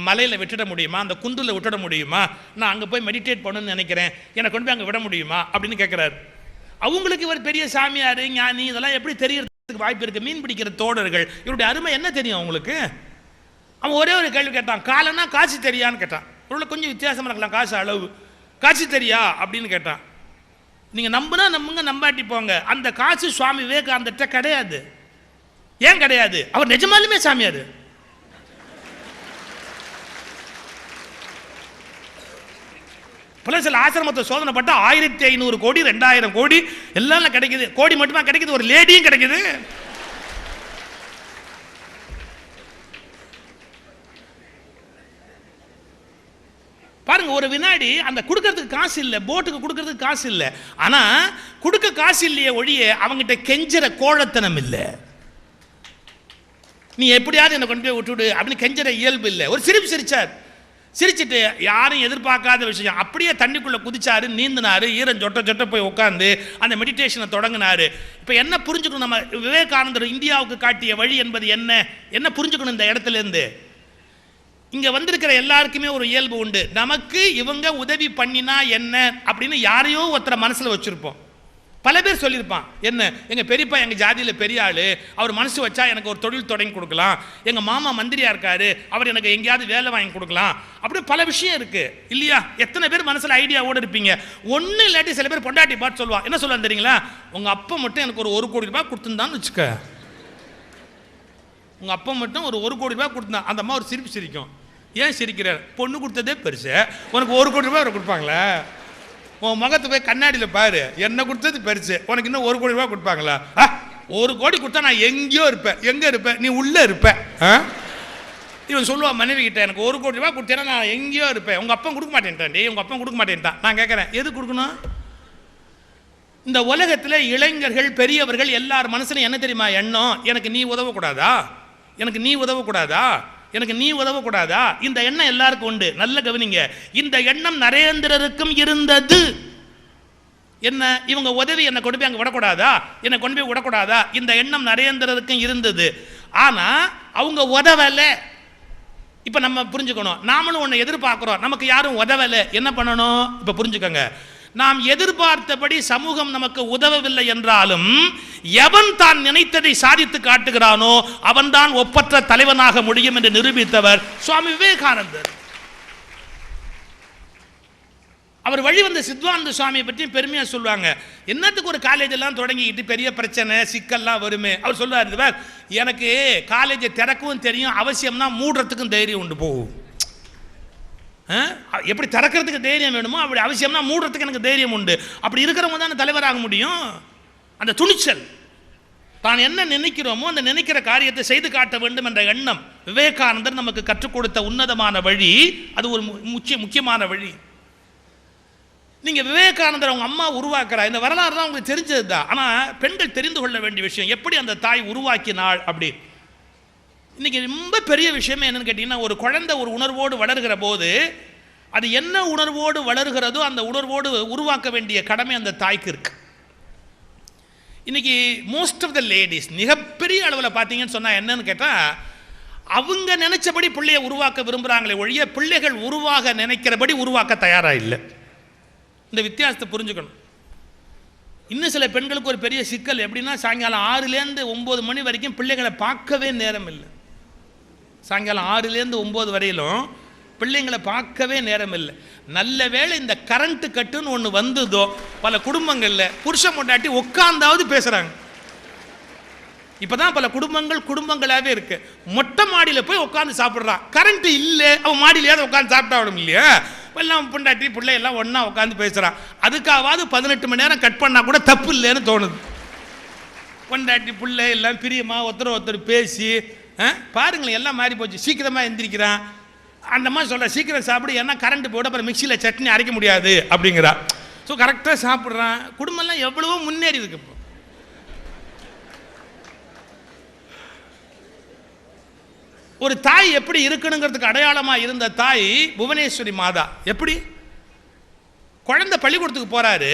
மலையில் விட்டுட முடியுமா, அந்த குன்றில் விட்டுட முடியுமா, நான் அங்கே போய் மெடிடேட் பண்ணணும்னு நினைக்கிறேன், என்னை கொண்டு போய் அங்கே விட முடியுமா அப்படின்னு கேட்குறாரு. அவங்களுக்கு இவர் பெரிய சாமியார் ஞானி இதெல்லாம் எப்படி தெரியறதுக்கு வாய்ப்பு இருக்குது? மீன் பிடிக்கிற தோழர்கள் இவருடைய அருமை என்ன தெரியும் அவங்களுக்கு? அவன் ஒரே ஒரு கேள்வி கேட்டான், காலன்னா காசு தெரியான்னு கேட்டான். இவ்வளோ கொஞ்சம் வித்தியாசமாக இருக்கலாம், காசு அளவு, காசு தெரியா அப்படின்னு கேட்டான். நீங்கள் நம்புனா நம்புங்க, நம்பாட்டி போங்க. அந்த காசு சுவாமி விவேகானந்தர்கிட்ட கிடையாது. ஏன் கிடையாது? அவர் நிஜமாலுமே சாமியார். சில ஆசிரமத்தை சோதனை பட்டா 1500 கோடி 2000 கோடி எல்லாம் கிடைக்குது. கோடி மட்டுமா கிடைக்குது, ஒரு லேடியும் கிடைக்குது. பாருங்க, ஒரு வினாடி அந்த கொடுக்கறதுக்கு காசு இல்லை, போட்டுக்கு கொடுக்கறதுக்கு காசு இல்லை. ஆனா கொடுக்க காசு இல்லையே ஒழிய அவங்ககிட்ட கெஞ்சற கோழத்தனம் இல்லை. நீ எப்படியாவது என்னை கொண்டு போய் விட்டுவிடு அப்படின்னு கெஞ்சற இயல்பு இல்லை. ஒரு சிரிப்பு சிரிச்சார், சிரிச்சுட்டு யாரும் எதிர்பார்க்காத விஷயம் அப்படியே தண்ணிக்குள்ளே குதிச்சாரு, நீந்தினாரு, ஈரம் சொட்ட போய் உட்காந்து அந்த மெடிடேஷனை தொடங்கினாரு. இப்போ என்ன புரிஞ்சுக்கணும், நம்ம விவேகானந்தர் இந்தியாவுக்கு காட்டிய வழி என்பது என்ன புரிஞ்சுக்கணும்? இந்த இடத்துல இருந்து இங்கே வந்திருக்கிற எல்லாருக்குமே ஒரு இயல்பு உண்டு. நமக்கு இவங்க உதவி பண்ணினா என்ன அப்படின்னு யாரையோ ஒருத்தரை மனசில் வச்சுருப்போம். பல பேர் சொல்லியிருப்பான், என்ன எங்கள் பெரியப்பா எங்கள் ஜாதியில் பெரிய ஆள், அவர் மனசு வச்சா எனக்கு ஒரு தொழில் தொடங்கி கொடுக்கலாம், எங்கள் மாமா மந்திரியாக இருக்கார், அவர் எனக்கு எங்கேயாவது வேலை வாங்கி கொடுக்கலாம், அப்படி பல விஷயம் இருக்குது இல்லையா? எத்தனை பேர் மனசில் ஐடியாவோடு இருப்பீங்க. ஒன்றும் இல்லாட்டி சில பேர் பொண்டாட்டி பார்த்து சொல்லுவான், என்ன சொல்லுவான் தெரியுங்களா, உங்கள் அப்பா மட்டும் எனக்கு ஒரு 1 கோடி ரூபாய் கொடுத்துருந்தான்னு வச்சுக்க, உங்கள் அப்பா மட்டும் ஒரு 1 கோடி ரூபாய் கொடுத்துருந்தான். அந்த அம்மா ஒரு சிரிப்பு சிரிக்கும். ஏன் சிரிக்கிறார்? பொண்ணு கொடுத்ததே பெருசு, உனக்கு 1 கோடி ரூபாய் கொடுப்பாங்களா? உன் முகத்தை போய் கண்ணாடியில் பாரு, என்ன கொடுத்தது பெருசு, உனக்கு இன்னும் 1 கோடி ரூபாய் கொடுப்பாங்களா? 1 கோடி கொடுத்தா நான் எங்கேயோ இருப்பேன். எங்கே இருப்பேன்? நீ உள்ளே இருப்பேன். இவன் சொல்லுவான் மனைவி கிட்ட, எனக்கு 1 கோடி ரூபாய் கொடுத்தேன்னா நான் எங்கேயோ இருப்பேன். உங்கள் அப்பா கொடுக்க மாட்டேன்ட்டான். உங்கள் அப்பா கொடுக்க மாட்டேன்ட்டான். நான் கேட்குறேன், எது கொடுக்கணும்? இந்த உலகத்தில் இளைஞர்கள் பெரியவர்கள் எல்லார் மனசுலையும் என்ன தெரியுமா எண்ணம்? எனக்கு நீ உதவக்கூடாதா, எனக்கு நீ உதவக்கூடாதா, எனக்கு நீ உதவக்கூடாதா? இந்த எண்ணம் எல்லாருக்கும் உண்டு. நல்ல கவனிங்க, இந்த எண்ணம் நரேந்திரருக்கும் இருந்தது. என்ன, இவங்க உதவி என்னை கொண்டு போய் அங்கே விடக்கூடாதா, என்னை கொண்டு போய் விடக்கூடாதா, இந்த எண்ணம் நரேந்திரருக்கும் இருந்தது. ஆனால் அவங்க உதவலை. இப்போ நம்ம புரிஞ்சுக்கணும், நாமளும் ஒன்று எதிர்பார்க்குறோம், நமக்கு யாரும் உதவலை, என்ன பண்ணணும்? இப்போ புரிஞ்சுக்கோங்க, நாம் எதிர்பார்த்தபடி சமூகம் நமக்கு உதவவில்லை என்றாலும் எவன் தான் நினைத்ததை சாதித்து காட்டுகிறானோ அவன்தான் ஒப்பற்ற தலைவனாக முடியும் என்று நிரூபித்தவர் சுவாமி விவேகானந்தர். அவர் வழி வந்த சித்வானந்த சுவாமியை பற்றி பெருமையாக சொல்லுவாங்க. என்னத்துக்கு ஒரு காலேஜ் எல்லாம் தொடங்கிக்கிட்டு பெரிய பிரச்சனை சிக்கல்லாம் வருமே. அவர் சொல்லுவார், எனக்கு காலேஜை திறக்கவும் தெரியும், அவசியம்னா மூடுறதுக்கும் தைரியம் உண்டு போகும். எப்படி திறக்கிறதுக்கு தைரியம் வேணுமோ அப்படி அவசியம்னா மூடுறதுக்கு எனக்கு தைரியம் உண்டு. அப்படி இருக்கிறவங்க தானே தலைவராக முடியும். அந்த துணிச்சல், தான் என்ன நினைக்கிறோமோ அந்த நினைக்கிற காரியத்தை செய்து காட்ட வேண்டும் என்ற எண்ணம் விவேகானந்தர் நமக்கு கற்றுக் கொடுத்த உன்னதமான வழி. அது ஒரு முக்கியமான வழி. நீங்கள் விவேகானந்தர் அவங்க அம்மா உருவாக்குறா, இந்த வரலாறு தான் உங்களுக்கு தெரிஞ்சது தான். ஆனால் பெண்கள் தெரிந்து கொள்ள வேண்டிய விஷயம், எப்படி அந்த தாய் உருவாக்கினாள் அப்படி. இன்றைக்கி ரொம்ப பெரிய விஷயமே என்னென்னு கேட்டிங்கன்னா, ஒரு குழந்தை ஒரு உணர்வோடு வளர்கிற போது அது என்ன உணர்வோடு வளர்கிறதோ அந்த உணர்வோடு உருவாக்க வேண்டிய கடமை அந்த தாய்க்கு இருக்குது. இன்றைக்கி மோஸ்ட் ஆஃப் த லேடிஸ் மிகப்பெரிய அளவில் பார்த்தீங்கன்னு சொன்னால் என்னன்னு கேட்டால், அவங்க நினச்சபடி பிள்ளையை உருவாக்க விரும்புகிறாங்களே ஒழிய பிள்ளைகள் உருவாக நினைக்கிறபடி உருவாக்க தயாராக இல்லை. இந்த வித்தியாசத்தை புரிஞ்சுக்கணும். இன்னும் சில பெண்களுக்கு ஒரு பெரிய சிக்கல் எப்படின்னா, சாயங்காலம் 6லேருந்து 9 மணி வரைக்கும் பிள்ளைகளை பார்க்கவே நேரம் இல்லை. சாயங்காலம் 6லேருந்து 9 வரையிலும் பிள்ளைங்களை பார்க்கவே நேரம் இல்லை. நல்ல வேளை இந்த கரண்ட்டு கட்டுன்னு ஒன்று வந்ததோ பல குடும்பங்களில் புருஷன் பொண்டாட்டி உட்காந்தாவது பேசுகிறாங்க. இப்போ தான் பல குடும்பங்களாகவே இருக்கு. மொட்டை மாடியில் போய் உட்காந்து சாப்பிட்றான், கரண்ட்டு இல்லை, அவன் மாடியிலேயாவது உட்காந்து சாப்பிட்டாவிடும் இல்லையா. எல்லாம் பொண்டாட்டி பிள்ளை எல்லாம் ஒன்றா உட்காந்து பேசுகிறான். அதுக்காவது 18 மணி நேரம் கட் பண்ணால் கூட தப்பு இல்லைன்னு தோணுது. பொண்டாட்டி பிள்ளை எல்லாம் பிரியமாக ஒருத்தர் பேசி பாருங்களேன், எல்லாம் மாறி போச்சு. சீக்கிரமாக எந்திரிக்கிறான், அந்த மாதிரி சொல்கிற சீக்கிரம் சாப்பிடு, ஏன்னா கரண்ட் போய்ட்டு அப்புறம் மிக்சியில் சட்னி அரைக்க முடியாது அப்படிங்கிறா. ஸோ கரெக்டாக சாப்பிட்றான். குடும்பம்லாம் எவ்வளவோ முன்னேறி இருக்கு. இப்போ ஒரு தாய் எப்படி இருக்கணுங்கிறதுக்கு அடையாளமாக இருந்த தாய் புவனேஸ்வரி மாதா. எப்படி குழந்தை பள்ளிக்கூடத்துக்கு போகிறாரு,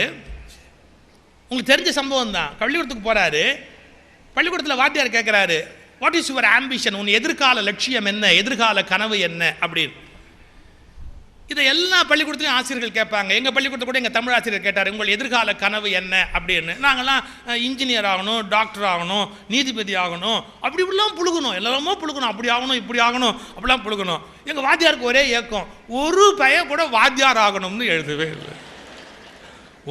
உங்களுக்கு தெரிஞ்ச சம்பவம் தான். பள்ளிக்கூடத்துக்கு போகிறாரு, பள்ளிக்கூடத்தில் வாத்தியார் கேட்குறாரு, வாட் இஸ் யுவர் ஆம்பிஷன், உன் எதிர்கால லட்சியம் என்ன, எதிர்கால கனவு என்ன அப்படின்னு. இதை எல்லா பள்ளிக்கூடத்துலையும் ஆசிரியர்கள் கேட்பாங்க. எங்கள் பள்ளிக்கூடத்தை கூட எங்கள் தமிழ் ஆசிரியர் கேட்டார், உங்கள் எதிர்கால கனவு என்ன அப்படின்னு. நாங்கள்லாம் இன்ஜினியர் ஆகணும், டாக்டர் ஆகணும், நீதிபதி ஆகணும், அப்படி இப்படிலாம் புழுகணும், எல்லாருமோ புழுகணும், அப்படி ஆகணும் இப்படி ஆகணும் அப்படிலாம் புழுகணும். எங்கள் வாத்தியாருக்கு ஒரே ஏக்கம், ஒரு பையன் கூட வாத்தியார் ஆகணும்னு எழுதவே இல்லை.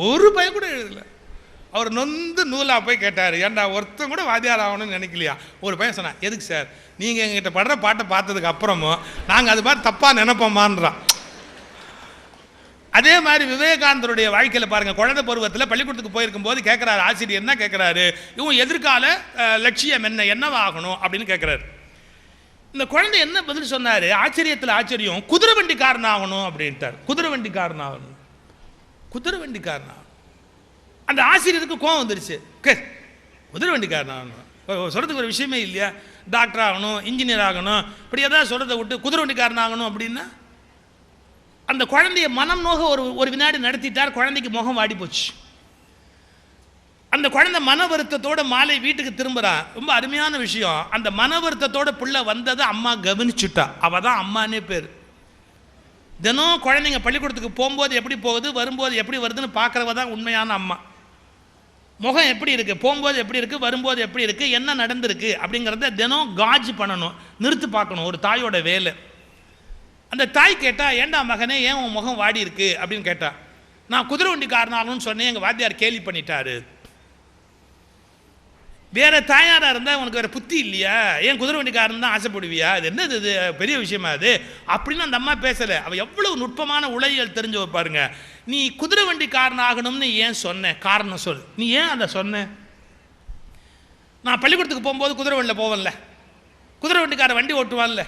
ஒரு பையன் கூட எழுதலை. அவர் நொந்து நூலாக போய் கேட்டார், ஏன்டா ஒருத்தன் கூட வாத்தியார் ஆகணும்னு நினைக்கலையா? ஒரு பையன் சொன்னான், எதுக்கு சார், நீங்கள் எங்கிட்ட படுற பாட்டை பார்த்ததுக்கு அப்புறமும் நாங்கள் அது மாதிரி தப்பாக நினைப்போமான்றான். அதே மாதிரி விவேகானந்தருடைய வாழ்க்கையில் பாருங்கள், குழந்தை பருவத்தில் பள்ளிக்கூடத்துக்கு போயிருக்கும் போது கேட்குறாரு ஆசிரியர், என்ன கேட்குறாரு, இவன் எதிர்கால லட்சியம் என்னவாகணும் அப்படின்னு கேட்குறாரு. இந்த குழந்தை என்ன பதில் சொன்னார், ஆச்சரியத்தில் ஆச்சரியம், குதிரை வண்டிக்காரன் ஆகணும் அப்படின்ட்டார். குதிரை வண்டிக்காரன் ஆகணும், குதிரை வண்டிக்காரன் ஆகணும். அந்த ஆசிரியருக்கு கோவம் வந்துருச்சு, குதிரை வண்டிக்காரன் ஆகணும் சொல்கிறதுக்கு ஒரு விஷயமே இல்லையா, டாக்டர் ஆகணும், இன்ஜினியர் ஆகணும், இப்படி எதாவது சொல்கிறத விட்டு குதிரை வண்டிக்காரன் ஆகணும் அப்படின்னா. அந்த குழந்தைய மனம் நோக ஒரு வினாடி நடத்திட்டார். குழந்தைக்கு முகம் வாடி போச்சு. அந்த குழந்தை மன வருத்தத்தோட மாலை வீட்டுக்கு திரும்புகிறான். ரொம்ப அருமையான விஷயம், அந்த மன வருத்தத்தோட பிள்ளை வந்ததை அம்மா கவனிச்சுட்டா. அவள் தான் அம்மானே பேர். தினம் குழந்தைங்க பள்ளிக்கூடத்துக்கு போகும்போது எப்படி போகுது, வரும்போது எப்படி வருதுன்னு பார்க்குறவ தான் உண்மையான அம்மா. முகம் எப்படி இருக்குது, போகும்போது எப்படி இருக்குது, வரும்போது எப்படி இருக்குது, என்ன நடந்திருக்கு அப்படிங்கிறத தினம் காஜ் பண்ணணும், நிறுத்து பார்க்கணும், ஒரு தாயோட வேலை. அந்த தாய் கேட்டா, ஏண்டா மகனே ஏன் உன் முகம் வாடி இருக்கு அப்படின்னு கேட்டா. நான் குதிரை வண்டிக்காரன் ஆகணும்னு சொன்னேன், எங்கள் வாத்தியார் கேலி பண்ணிட்டாரு. வேற தாயாராக இருந்தால் உனக்கு வேறு புத்தி இல்லையா, ஏன் குதிரை வண்டிக்காரன் தான் ஆசைப்படுவியா, அது என்னது இது பெரிய விஷயமா அது அப்படின்னு அந்த அம்மா பேசலை. அவள் எவ்வளவு நுட்பமான உளவியல் தெரிஞ்ச பாருங்க. நீ குதிரை வண்டிக்காரன் ஆகணும்னு ஏன் சொன்ன, காரணம் சொல், நீ ஏன் அதை சொன்ன. நான் பள்ளிக்கூடத்துக்கு போகும்போது குதிரை வண்டியில் போவேன்ல, குதிரை வண்டிக்காரன் வண்டி ஓட்டுவான்ல,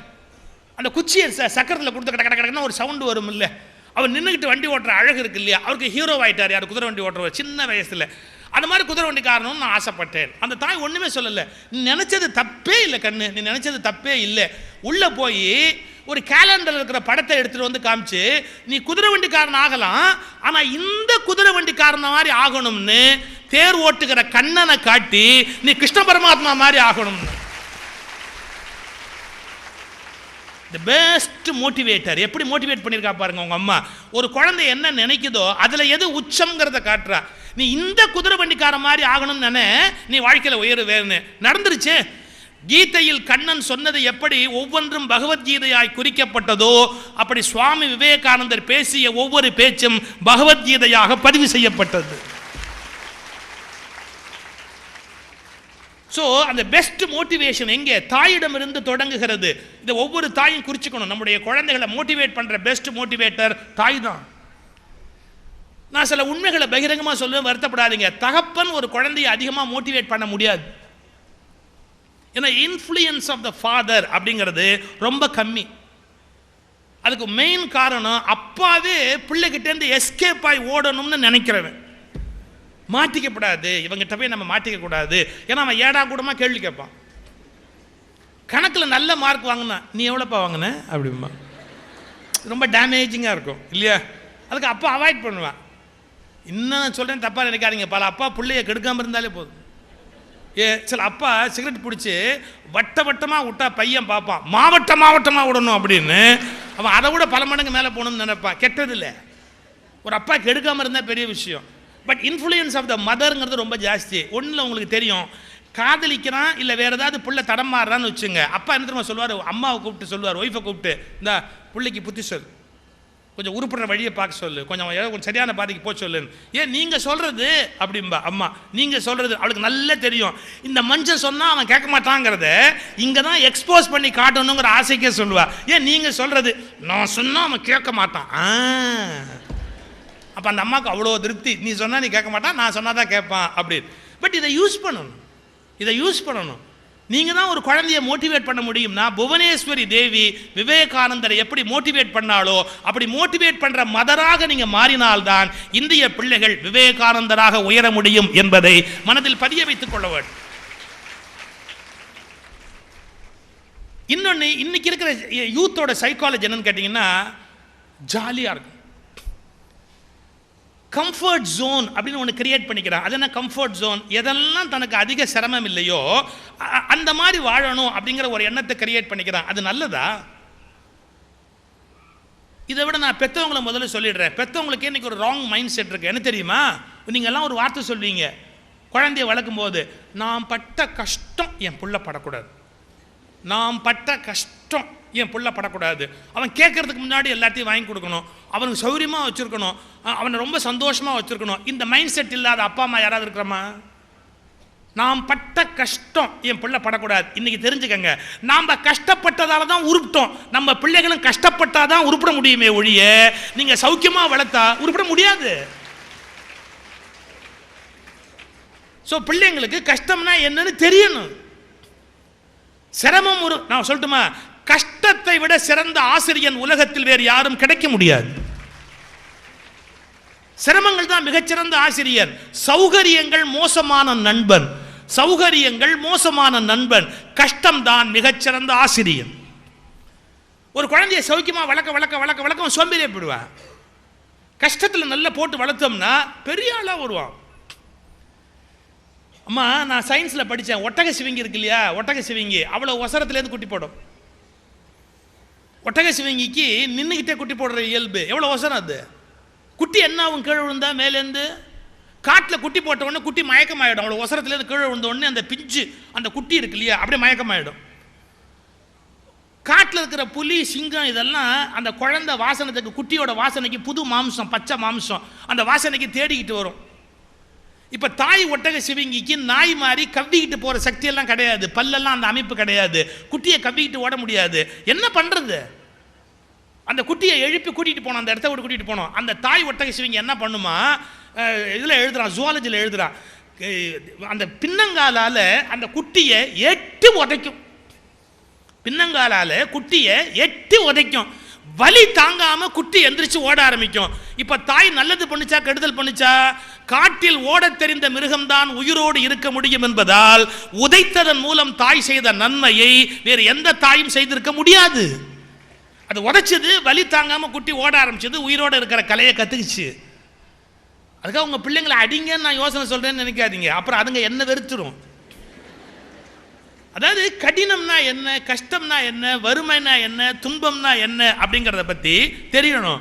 அந்த குச்சியை சக்கரத்தில் கொடுத்து கடை கடக்கடக்குன்னா ஒரு சவுண்டு வரும் இல்லை, அவர் நின்றுக்கிட்டு வண்டி ஓட்டுற அழகு இருக்கு இல்லையா, அவருக்கு ஹீரோ ஆகிட்டார் யார், குதிரை வண்டி ஓட்டுறவர் சின்ன வயசில். அந்த மாதிரி குதிரை வண்டிக்காரனும் நான் ஆசைப்பட்டேன். அந்த தாய் ஒன்றுமே சொல்லலை, நீ நினச்சது தப்பே இல்லை கண்ணு, நீ நினச்சது தப்பே இல்லை. உள்ளே போய் ஒரு கேலண்டரில் இருக்கிற படத்தை எடுத்துகிட்டு வந்து காமிச்சு, நீ குதிரை வண்டிக்காரன் ஆகலாம், ஆனால் இந்த குதிரை வண்டிக்காரனை மாதிரி ஆகணும்னு தேர் ஓட்டுகிற கண்ணனை காட்டி நீ கிருஷ்ண பரமாத்மா மாதிரி ஆகணும்னு. The best motivator. எப்படி மோட்டிவேட் பண்ணியிருக்கா பாருங்க உங்க அம்மா. ஒரு குழந்தை என்ன நினைக்குதோ அதுல எது உச்சம்ங்கிறத காட்டுறா. நீ இந்த குதிரை வண்டிக்கார மாதிரி ஆகணும்னு நினை, நீ வாழ்க்கையில் உயருவேன்னு. நடந்துருச்சு. கீதையில் கண்ணன் சொன்னது எப்படி ஒவ்வொன்றும் பகவத்கீதையாய் குறிக்கப்பட்டதோ அப்படி சுவாமி விவேகானந்தர் பேசிய ஒவ்வொரு பேச்சும் பகவத்கீதையாக பதிவு செய்யப்பட்டது. ஸோ அந்த பெஸ்ட் மோட்டிவேஷன் எங்கே? தாயிடமிருந்து தொடங்குகிறது. இதை ஒவ்வொரு தாயும் குறிச்சுக்கணும். நம்முடைய குழந்தைகளை மோட்டிவேட் பண்ணுற பெஸ்ட் மோட்டிவேட்டர் தாய் தான். நான் சில உண்மைகளை பகிரங்கமாக சொல்லுவேன், வருத்தப்படாதீங்க. தகப்பன் ஒரு குழந்தையை அதிகமாக மோட்டிவேட் பண்ண முடியாது. ஏன்னா இன்ஃப்ளூயன்ஸ் ஆஃப் த ஃபாதர் அப்படிங்கிறது ரொம்ப கம்மி. அதுக்கு மெயின் காரணம் அப்பாவே பிள்ளைகிட்டேருந்து எஸ்கேப் ஆகி ஓடணும்னு நினைக்கிறவன். மாட்டிக்கப்படாது, இவங்கிட்ட போய் நம்ம மாட்டிக்க கூடாது. ஏன்னா அவன் ஏடா கூடமா கேள்வி கேட்பான். கணக்கில் நல்ல மார்க் வாங்கினா நீ எவ்வளோப்பா வாங்கின அப்படிமா, ரொம்ப டேமேஜிங்காக இருக்கும் இல்லையா? அதுக்கு அப்பா அவாய்ட் பண்ணுவான். இன்னும் சொல்கிறேன், தப்பாக நினைக்காதீங்க. பல அப்பா பிள்ளைய கெடுக்காமல் இருந்தாலே போதும். சில அப்பா சிகரெட் பிடிச்சி வட்டமாக விட்டா பையன் பார்ப்பான், மாவட்டமாக விடணும் அப்படின்னு. அவன் அதை விட பல மடங்கு மேலே போகணும்னு நினைப்பான். கெட்டது இல்லை, ஒரு அப்பா கெடுக்காமல் இருந்தால் பெரிய விஷயம். பட் இன்ஃப்ளூயன்ஸ் ஆஃப் த மதருங்கிறது ரொம்ப ஜாஸ்தி. ஒன்றில் உங்களுக்கு தெரியும், காதலிக்கிறான் இல்லை வேறு ஏதாவது பிள்ளை தடமாறுறான்னு வச்சுங்க, அப்பா என்ன தெரியுமா சொல்லுவார்? அம்மாவை கூப்பிட்டு சொல்லுவார், ஒய்ஃபை கூப்பிட்டு, இந்த பிள்ளைக்கு புத்தி சொல், கொஞ்சம் உருப்படுற வழியை பார்க்க சொல்லு, கொஞ்சம் சரியான பாதைக்கு போக சொல்லு. ஏன் நீங்கள் சொல்கிறது அப்படிம்பா அம்மா, நீங்கள் சொல்கிறது அவளுக்கு நல்லா தெரியும். இந்த மனுஷன் சொன்னால் அவன் கேட்க மாட்டாங்கிறத இங்கே தான் எக்ஸ்போஸ் பண்ணி காட்டணுங்கிற ஆசைக்கே சொல்லுவா. ஏன் நீங்கள் சொல்கிறது நான் சொன்னால் அவன் கேட்க மாட்டான். அப்போ அந்த அம்மாவுக்கு அவ்வளோ திருப்தி, நீ சொன்னால் நீ கேட்க மாட்டான், நான் சொன்னால் தான் கேட்பான் அப்படின்னு. பட் இதை யூஸ் பண்ணணும். நீங்கள் தான் ஒரு குழந்தையை மோட்டிவேட் பண்ண முடியும்னா, புவனேஸ்வரி தேவி விவேகானந்தரை எப்படி மோட்டிவேட் பண்ணாலோ அப்படி மோட்டிவேட் பண்ணுற மதராக நீங்கள் மாறினால்தான் இந்திய பிள்ளைகள் விவேகானந்தராக உயர முடியும் என்பதை மனதில் பதிய வைத்துக் கொள்ள வேண்டும். இன்னொன்று, இன்னைக்கு இருக்கிற யூத்தோட சைக்காலஜி என்னன்னு கேட்டிங்கன்னா, ஜாலியாக இருக்கும். கம்ஃபர்ட் ஜோன் அப்படின்னு ஒன்று கிரியேட் பண்ணிக்கிறான். அது என்ன கம்ஃபர்ட் ஜோன்? எதெல்லாம் தனக்கு அதிக சிரமம் இல்லையோ அந்த மாதிரி வாழணும் அப்படிங்கிற ஒரு எண்ணத்தை கிரியேட் பண்ணிக்கிறான். அது நல்லதா? இதை விட நான் பெற்றவங்களை முதல்ல சொல்லிடுறேன். பெற்றவங்களுக்கு இன்னைக்கு ஒரு ராங் மைண்ட் செட் இருக்கு. என்ன தெரியுமா? நீங்கள் எல்லாம் ஒரு வார்த்தை சொல்வீங்க குழந்தைய வளர்க்கும் போது, நான் பட்ட கஷ்டம் என் புள்ள படக்கூடாது, நான் பட்ட கஷ்டம் என் புள்ள படக்கூடாது. அவன் கேட்கறதுக்கு முன்னாடி எல்லாத்தையும் வாங்கி கொடுக்கணும், அவனுக்கு சௌரியமாக வச்சுருக்கணும், அவனை ரொம்ப சந்தோஷமாக வச்சுருக்கணும். இந்த மைண்ட் செட் இல்லாத அப்பா அம்மா யாராவது இருக்கிறோமா? நாம் பட்ட கஷ்டம் என் பிள்ளை படக்கூடாது. இன்னைக்கு தெரிஞ்சுக்கங்க, நாம் கஷ்டப்பட்டதால தான் உருப்பிட்டோம். நம்ம பிள்ளைகளும் கஷ்டப்பட்டாதான் உருப்பிட முடியுமே ஒழிய நீங்கள் சௌக்கியமாக வளர்த்தா உருப்பிட முடியாது. ஸோ பிள்ளைங்களுக்கு கஷ்டம்னா என்னன்னு தெரியணும். சிரமம் நான் சொல்லட்டுமா, கஷ்டத்தை விட சிறந்த ஆசிரியன் உலகத்தில் வேறு யாரும் கிடைக்க முடியாது. சிரமங்கள் தான் மிகச்சிறந்த ஆசிரியர். சௌகரியங்கள் மோசமான நண்பன், சௌகரியங்கள் மோசமான நண்பன், கஷ்டம் தான் மிகச்சிறந்த ஆசிரியன். ஒரு குழந்தைய சௌக்கியமா வளர்க்க வளர்க்க வளர்க்க வளர்க்க சோம்பேறியா போயிடுவான். கஷ்டத்தில் நல்லா போட்டு வளர்த்தோம்னா பெரிய ஆளா வருவான். அம்மா, நான் சயின்ஸில் படித்தேன், ஒட்டக சிவிங்கி இருக்கு இல்லையா, ஒட்டக சிவிங்கி அவ்வளோ ஒசரத்துலேருந்து குட்டி போடும். ஒட்டக சிவிங்கிக்கு நின்றுக்கிட்டே குட்டி போடுற இயல்பு. எவ்வளோ ஒசரம் அது. குட்டி என்ன ஆகும்? கீழே விழுந்தா மேலேருந்து. காட்டில் குட்டி போட்ட உடனே குட்டி மயக்கமாயிடும். அவ்வளோ ஒசரத்துலேருந்து கீழே விழுந்த உடனே அந்த பிஞ்சு அந்த குட்டி இருக்கு இல்லையா, அப்படியே மயக்கமாயிடும். காட்டில் இருக்கிற புலி, சிங்கம் இதெல்லாம் அந்த குழந்தை வாசனத்துக்கு, குட்டியோட வாசனைக்கு புது மாம்சம், பச்சை மாம்சம், அந்த வாசனைக்கு தேடிக்கிட்டு வரும். இப்போ தாய் ஒட்டக சிவிங்கிக்கு நாய் மாதிரி கவ்விக்கிட்டு போகிற சக்தியெல்லாம் கிடையாது, பல்லெல்லாம் அந்த அமைப்பு கிடையாது, குட்டியை கவ்விக்கிட்டு ஓட முடியாது. என்ன பண்ணுறது? அந்த குட்டியை எழுப்பி கூட்டிகிட்டு போனோம், அந்த இடத்த விட்டு கூட்டிகிட்டு போனோம். அந்த தாய் ஒட்டக சிவிங்கி என்ன பண்ணுமா, இதில் எழுதுறான், ஜுவாலஜியில் எழுதுறான், அந்த பின்னங்காலால் அந்த குட்டியை எட்டி உதைக்கும். பின்னங்காலால் குட்டியை எட்டி உதைக்கும். வலி தாங்காம குட்டி எந்திரிச்சு ஓட ஆரம்பிக்கும். இப்ப தாய் நல்லது பண்ணுச்சா கெடுதல் பண்ணுச்சா? காட்டில் ஓட தெரிந்த மிருகம்தான் உயிரோடு இருக்க முடியும் என்பதால் உதைத்ததன் மூலம் தாய் செய்த நன்மையை வேறு எந்த தாயும் செய்திருக்க முடியாது. அது உதைச்சது, வலி தாங்காம குட்டி ஓட ஆரம்பிச்சது, உயிரோடு இருக்கிற கலையை கத்துக்குச்சு. அதுக்காக உங்க பிள்ளைங்களை அடிங்கன்னு நான் யோசனை சொல்றேன்னு நினைக்காதீங்க, அப்புறம் அதுங்க என்ன வெறுத்துரும். அதாவது கடினம்னா என்ன, கஷ்டம்னா என்ன, வறுமைனா என்ன, துன்பம்னா என்ன அப்படிங்கிறத பற்றி தெரியணும்.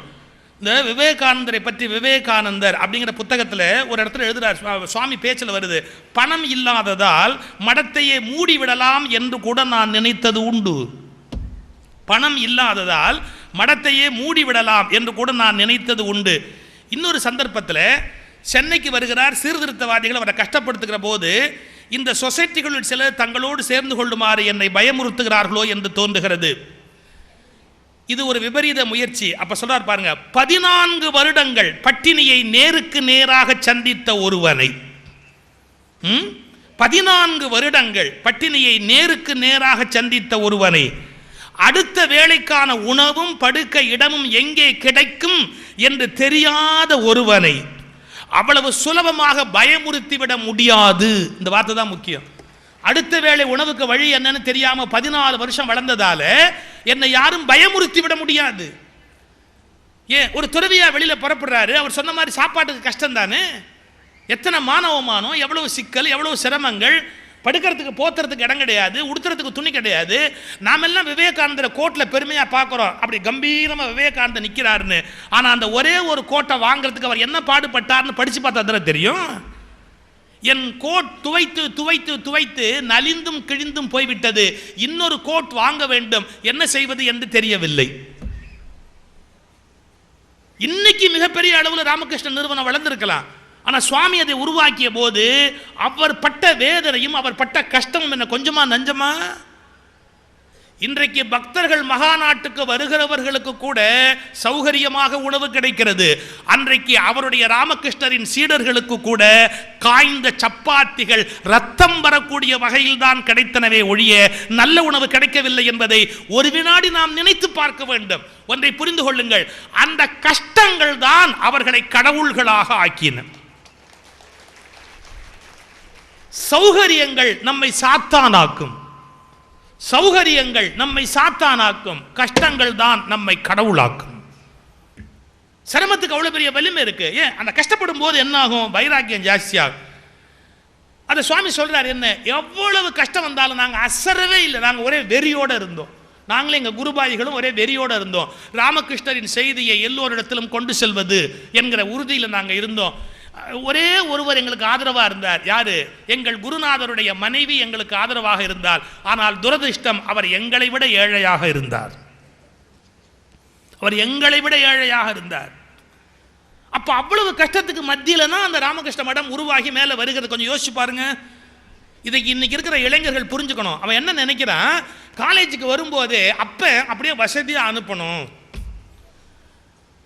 இந்த விவேகானந்தரை பற்றி விவேகானந்தர் அப்படிங்கிற புத்தகத்தில் ஒரு இடத்துல எழுதுறார், சுவாமி பேச்சில் வருது, பணம் இல்லாததால் மடத்தையே மூடிவிடலாம் என்று கூட நான் நினைத்தது உண்டு. பணம் இல்லாததால் மடத்தையே மூடிவிடலாம் என்று கூட நான் நினைத்தது உண்டு. இன்னொரு சந்தர்ப்பத்தில் சென்னைக்கு வருகிறார். சீர்திருத்தவாதிகள் அவரை கஷ்டப்படுத்துகிற போது இந்த சொசைட்டிகளில் சிலர் தங்களோடு சேர்ந்து கொள்ளுமாறு என்னை பயமுறுத்துகிறார்களோ என்று தோன்றுகிறது. இது ஒரு விபரீத முயற்சி. அப்ப சொல்றார் பாருங்க, 14 வருடங்கள் பட்டினியை நேருக்கு நேராக சந்தித்த ஒருவனை, 14 வருடங்கள் பட்டினியை நேருக்கு நேராக சந்தித்த ஒருவனை, அடுத்த வேளைக்கான உணவும் படுக்க இடமும் எங்கே கிடைக்கும் என்று தெரியாத ஒருவனை அவ்வளவு சுலபமாக பயமுறுத்திவிட முடியாது. இந்த வார்த்தை தான் முக்கியம். அடுத்த வேளை உணவுக்கு வழி என்னன்னு தெரியாம 14 வருஷம் வளர்ந்ததால என்னை யாரும் பயமுறுத்தி விட முடியாது. ஏன் ஒரு துறவியா வெளியில புறப்படுறாரு, அவர் சொன்ன மாதிரி சாப்பாட்டுக்கு கஷ்டம் தானே, எத்தனை மானவமானம், எவ்வளவு சிக்கல், எவ்வளவு சிரமங்கள், படுக்கிறதுக்கு போத்துறதுக்கு இடம் கிடையாது, உடுத்துறதுக்கு துணி கிடையாது. நாம் எல்லாம் விவேகானந்தரை கோட்டில் பெருமையாக பார்க்குறோம், அப்படி கம்பீரமாக விவேகானந்தர் நிற்கிறாருன்னு. ஆனால் அந்த ஒரே ஒரு கோட்டை வாங்குறதுக்கு அவர் என்ன பாடுபட்டார்னு படித்து பார்த்தா தான் தெரியும். என் கோட் துவைத்து துவைத்து துவைத்து நலிந்தும் கிழிந்தும் போய்விட்டது, இன்னொரு கோட் வாங்க வேண்டும், என்ன செய்வது என்று தெரியவில்லை. இன்னைக்கு மிகப்பெரிய அளவில் ராமகிருஷ்ண நிறுவனம் வளர்ந்திருக்கலாம். ஆனால் சுவாமி அதை உருவாக்கிய போது அவர் பட்ட வேதனையும் அவர் பட்ட கஷ்டமும் என்ன கொஞ்சமா நஞ்சமா? இன்றைக்கு பக்தர்கள் மகாநாட்டுக்கு வருகிறவர்களுக்கு கூட சௌகரியமாக உணவு கிடைக்கிறது. அன்றைக்கு அவருடைய ராமகிருஷ்ணரின் சீடர்களுக்கு கூட காய்ந்த சப்பாத்திகள் ரத்தம் வரக்கூடிய வகையில் தான் கிடைத்தனவே ஒழிய நல்ல உணவு கிடைக்கவில்லை என்பதை ஒரு வினாடி நாம் நினைத்து பார்க்க வேண்டும். ஒன்றை புரிந்து கொள்ளுங்கள், அந்த கஷ்டங்கள் தான் அவர்களை கடவுள்களாக ஆக்கின. சௌகரியங்கள் நம்மை சாத்தானாக்கும், சௌகரியங்கள் நம்மை சாத்தானாக்கும், கஷ்டங்கள் தான் நம்மை கடவுளாக்கும். சிரமத்துக்கு அவ்வளவு பெரிய வலிமை இருக்கு. ஏன் அந்த கஷ்டப்படும் போது என்ன ஆகும்? வைராக்கியம் ஜாஸ்தியாகும். அதை சுவாமி சொல்றாரு, என்ன எவ்வளவு கஷ்டம் வந்தாலும் நாங்கள் அசரவே இல்லை, நாங்கள் ஒரே வெறியோடு இருந்தோம். நாங்களே எங்கள் குருபாயிகளும் ஒரே வெறியோடு இருந்தோம். ராமகிருஷ்ணரின் செய்தியை எல்லோரிடத்திலும் கொண்டு செல்வது என்கிற உறுதியில் நாங்கள் இருந்தோம். ஒரே ஒருவர் எங்களுக்கு ஆதரவாக இருந்தார். யாரு? எங்கள் குருநாதருடைய மனைவி எங்களுக்கு ஆதரவாக இருந்தார். ஆனால் துரதிர்ஷ்டம், அவர் எங்களை விட ஏழையாக இருந்தார். அவர் எங்களை விட ஏழையாக இருந்தார். அப்ப அவ்வளவு கஷ்டத்துக்கு மத்தியில தான் அந்த ராமகிருஷ்ண மடம் உருவாகி மேலே வருகிறது. கொஞ்சம் யோசிச்சு பாருங்க. இதை இன்னைக்கு இருக்கிற இளைஞர்கள் புரிஞ்சுக்கணும். அவன் என்ன நினைக்கிறான், காலேஜுக்கு வரும்போதே அப்ப அப்படியே வசதியாக அனுப்பணும்,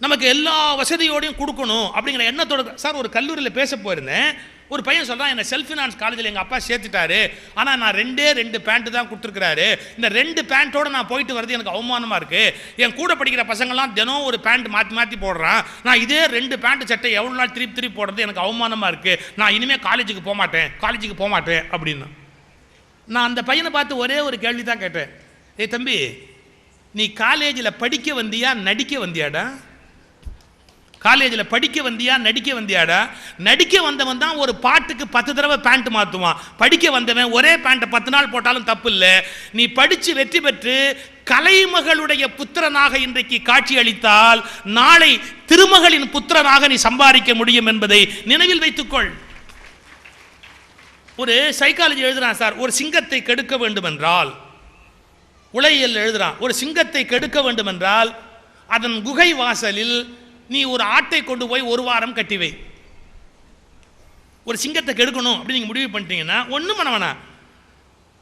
நமக்கு எல்லா வசதியோடையும் கொடுக்கணும் அப்படிங்கிற எண்ணத்தோட. சார் ஒரு கல்லூரியில் பேச போயிருந்தேன், ஒரு பையன் சொல்கிறான், என்னை செல்ஃப் ஃபினான்ஸ் காலேஜில் எங்கள் அப்பா சேர்த்துட்டாரு, ஆனால் நான் 2 பேண்ட்டு தான் கொடுத்துருக்கிறாரு, இந்த 2 பேண்ட்டோடு நான் போயிட்டு வரது எனக்கு அவமானமாக இருக்குது. என் கூட படிக்கிற பசங்கள்லாம் தினம் ஒரு பேண்ட் மாற்றி மாற்றி போடுறான், நான் இதே 2 பேண்ட் சட்டை எவ்வளோ நாள் திருப்பி போடுறது எனக்கு அவமானமாக இருக்குது, நான் இனிமேல் காலேஜுக்கு போக மாட்டேன் அப்படின்னு. நான் அந்த பையனை பார்த்து ஒரே ஒரு கேள்வி தான் கேட்டேன், ஏய் தம்பி, நீ காலேஜில் படிக்க வந்தியா நடிக்க வந்தியாடா? காலேஜில் படிக்க வந்தியா நடிக்க வந்தியாடா? நடிக்க வந்தவன் தான் ஒரு பாட்டுக்கு 10 தடவை பேண்ட் மாற்றுவான். படிக்க வந்தவன் ஒரே பேண்ட்டை 10 நாள் போட்டாலும் தப்பு இல்லை. நீ படித்து வெற்றி பெற்று கலைமகளுடைய புத்திரனாக இன்றைக்கு காட்சி அளித்தால் நாளை திருமகளின் புத்திரனாக நீ சம்பாதிக்க முடியும் என்பதை நினைவில் வைத்துக்கொள். ஒரு சைக்காலஜி எழுதுறான் சார், ஒரு சிங்கத்தை கெடுக்க வேண்டும் என்றால், உளையியல் எழுதுறான், ஒரு சிங்கத்தை கெடுக்க வேண்டும் என்றால் அதன் குகை வாசலில் நீ ஒரு ஆட்டை கொண்டு போய் 1 வாரம் கட்டி வை. ஒரு சிங்கத்தை கெடுக்கணும் அப்படின்னு நீங்கள் முடிவு பண்ணிட்டீங்கன்னா ஒன்றும் பண்ண வேணாம்,